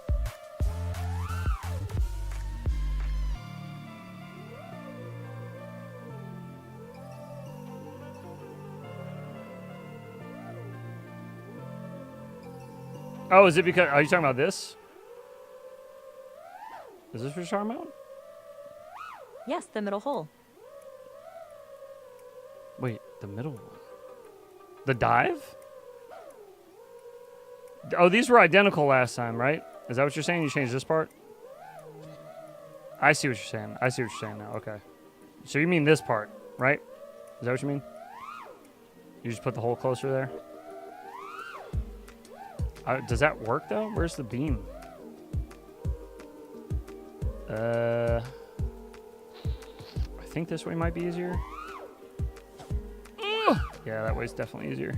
Oh, is it because... Are you talking about this? Is this what you're talking about? Yes, the middle hole. Wait, the middle one. The dive? Oh, these were identical last time, right? Is that what you're saying? You changed this part? I see what you're saying. I see what you're saying now. Okay. So you mean this part, right? Is that what you mean? You just put the hole closer there? Does that work, though? Where's the beam? I think this way might be easier. Yeah, that way's definitely easier.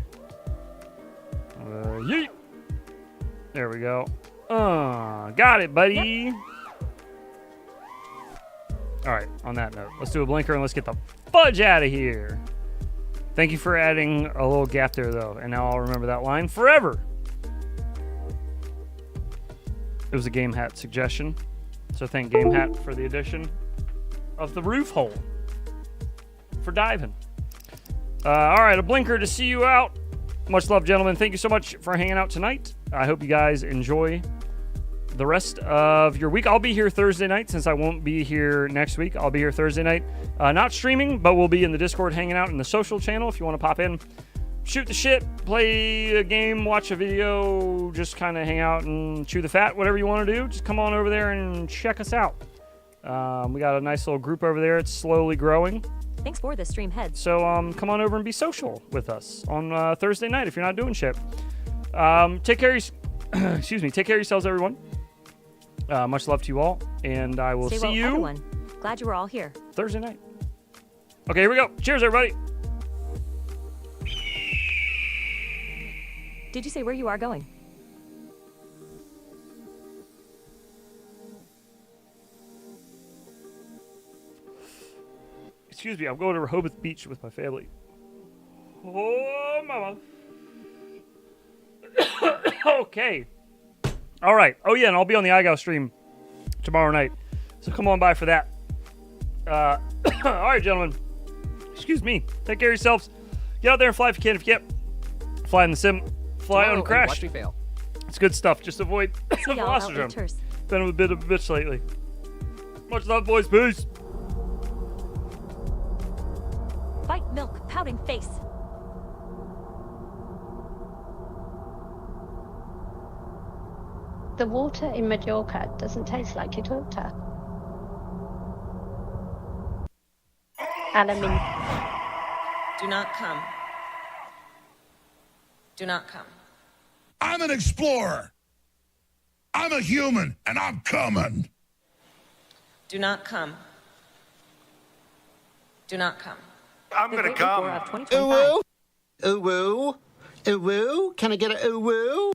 Yeet! There we go. Got it, buddy. All right, on that note, let's do a blinker and let's get the fudge out of here. Thank you for adding a little gap there, though, and now I'll remember that line forever. It was a Game Hat suggestion, so thank Game Hat for the addition of the roof hole for diving. All right, a blinker to see you out. Much love, gentlemen. Thank you so much for hanging out tonight. I hope you guys enjoy the rest of your week. I'll be here Thursday night since I won't be here next week. I'll be here Thursday night. Not streaming, but we'll be in the Discord hanging out in the social channel if you want to pop in. Shoot the shit, play a game, watch a video, just kind of hang out and chew the fat, whatever you want to do. Just come on over there and check us out. We got a nice little group over there. It's slowly growing. Thanks for the stream, heads. So come on over and be social with us on Thursday night if you're not doing shit. Take care of excuse me. Take care of yourselves, everyone. Much love to you all, and I will see you. Everyone. Glad you were all here. Thursday night. Okay, here we go. Cheers, everybody. Did you say where you are going? Excuse me, I'm going to Rehoboth Beach with my family. Oh, mama. Okay. All right. Oh, yeah, and I'll be on the iGo stream tomorrow night. So come on by for that. All right, gentlemen. Excuse me. Take care of yourselves. Get out there and fly if you can. If you can't, fly in the sim. Fly Tomorrow on crash. Watch me fail. It's good stuff. Just avoid See y'all out velocity. later. Been a bit of a bitch lately. Much love, boys. Peace. Fight milk, pouting face. The water in Majorca doesn't taste like Gibraltar. Alamin. Do not come. Do not come. I'm an explorer. I'm a human, and I'm coming. Do not come. Do not come. I'm gonna come. Ooh woo. Ooh woo. Ooh woo. Can I get a ooh woo?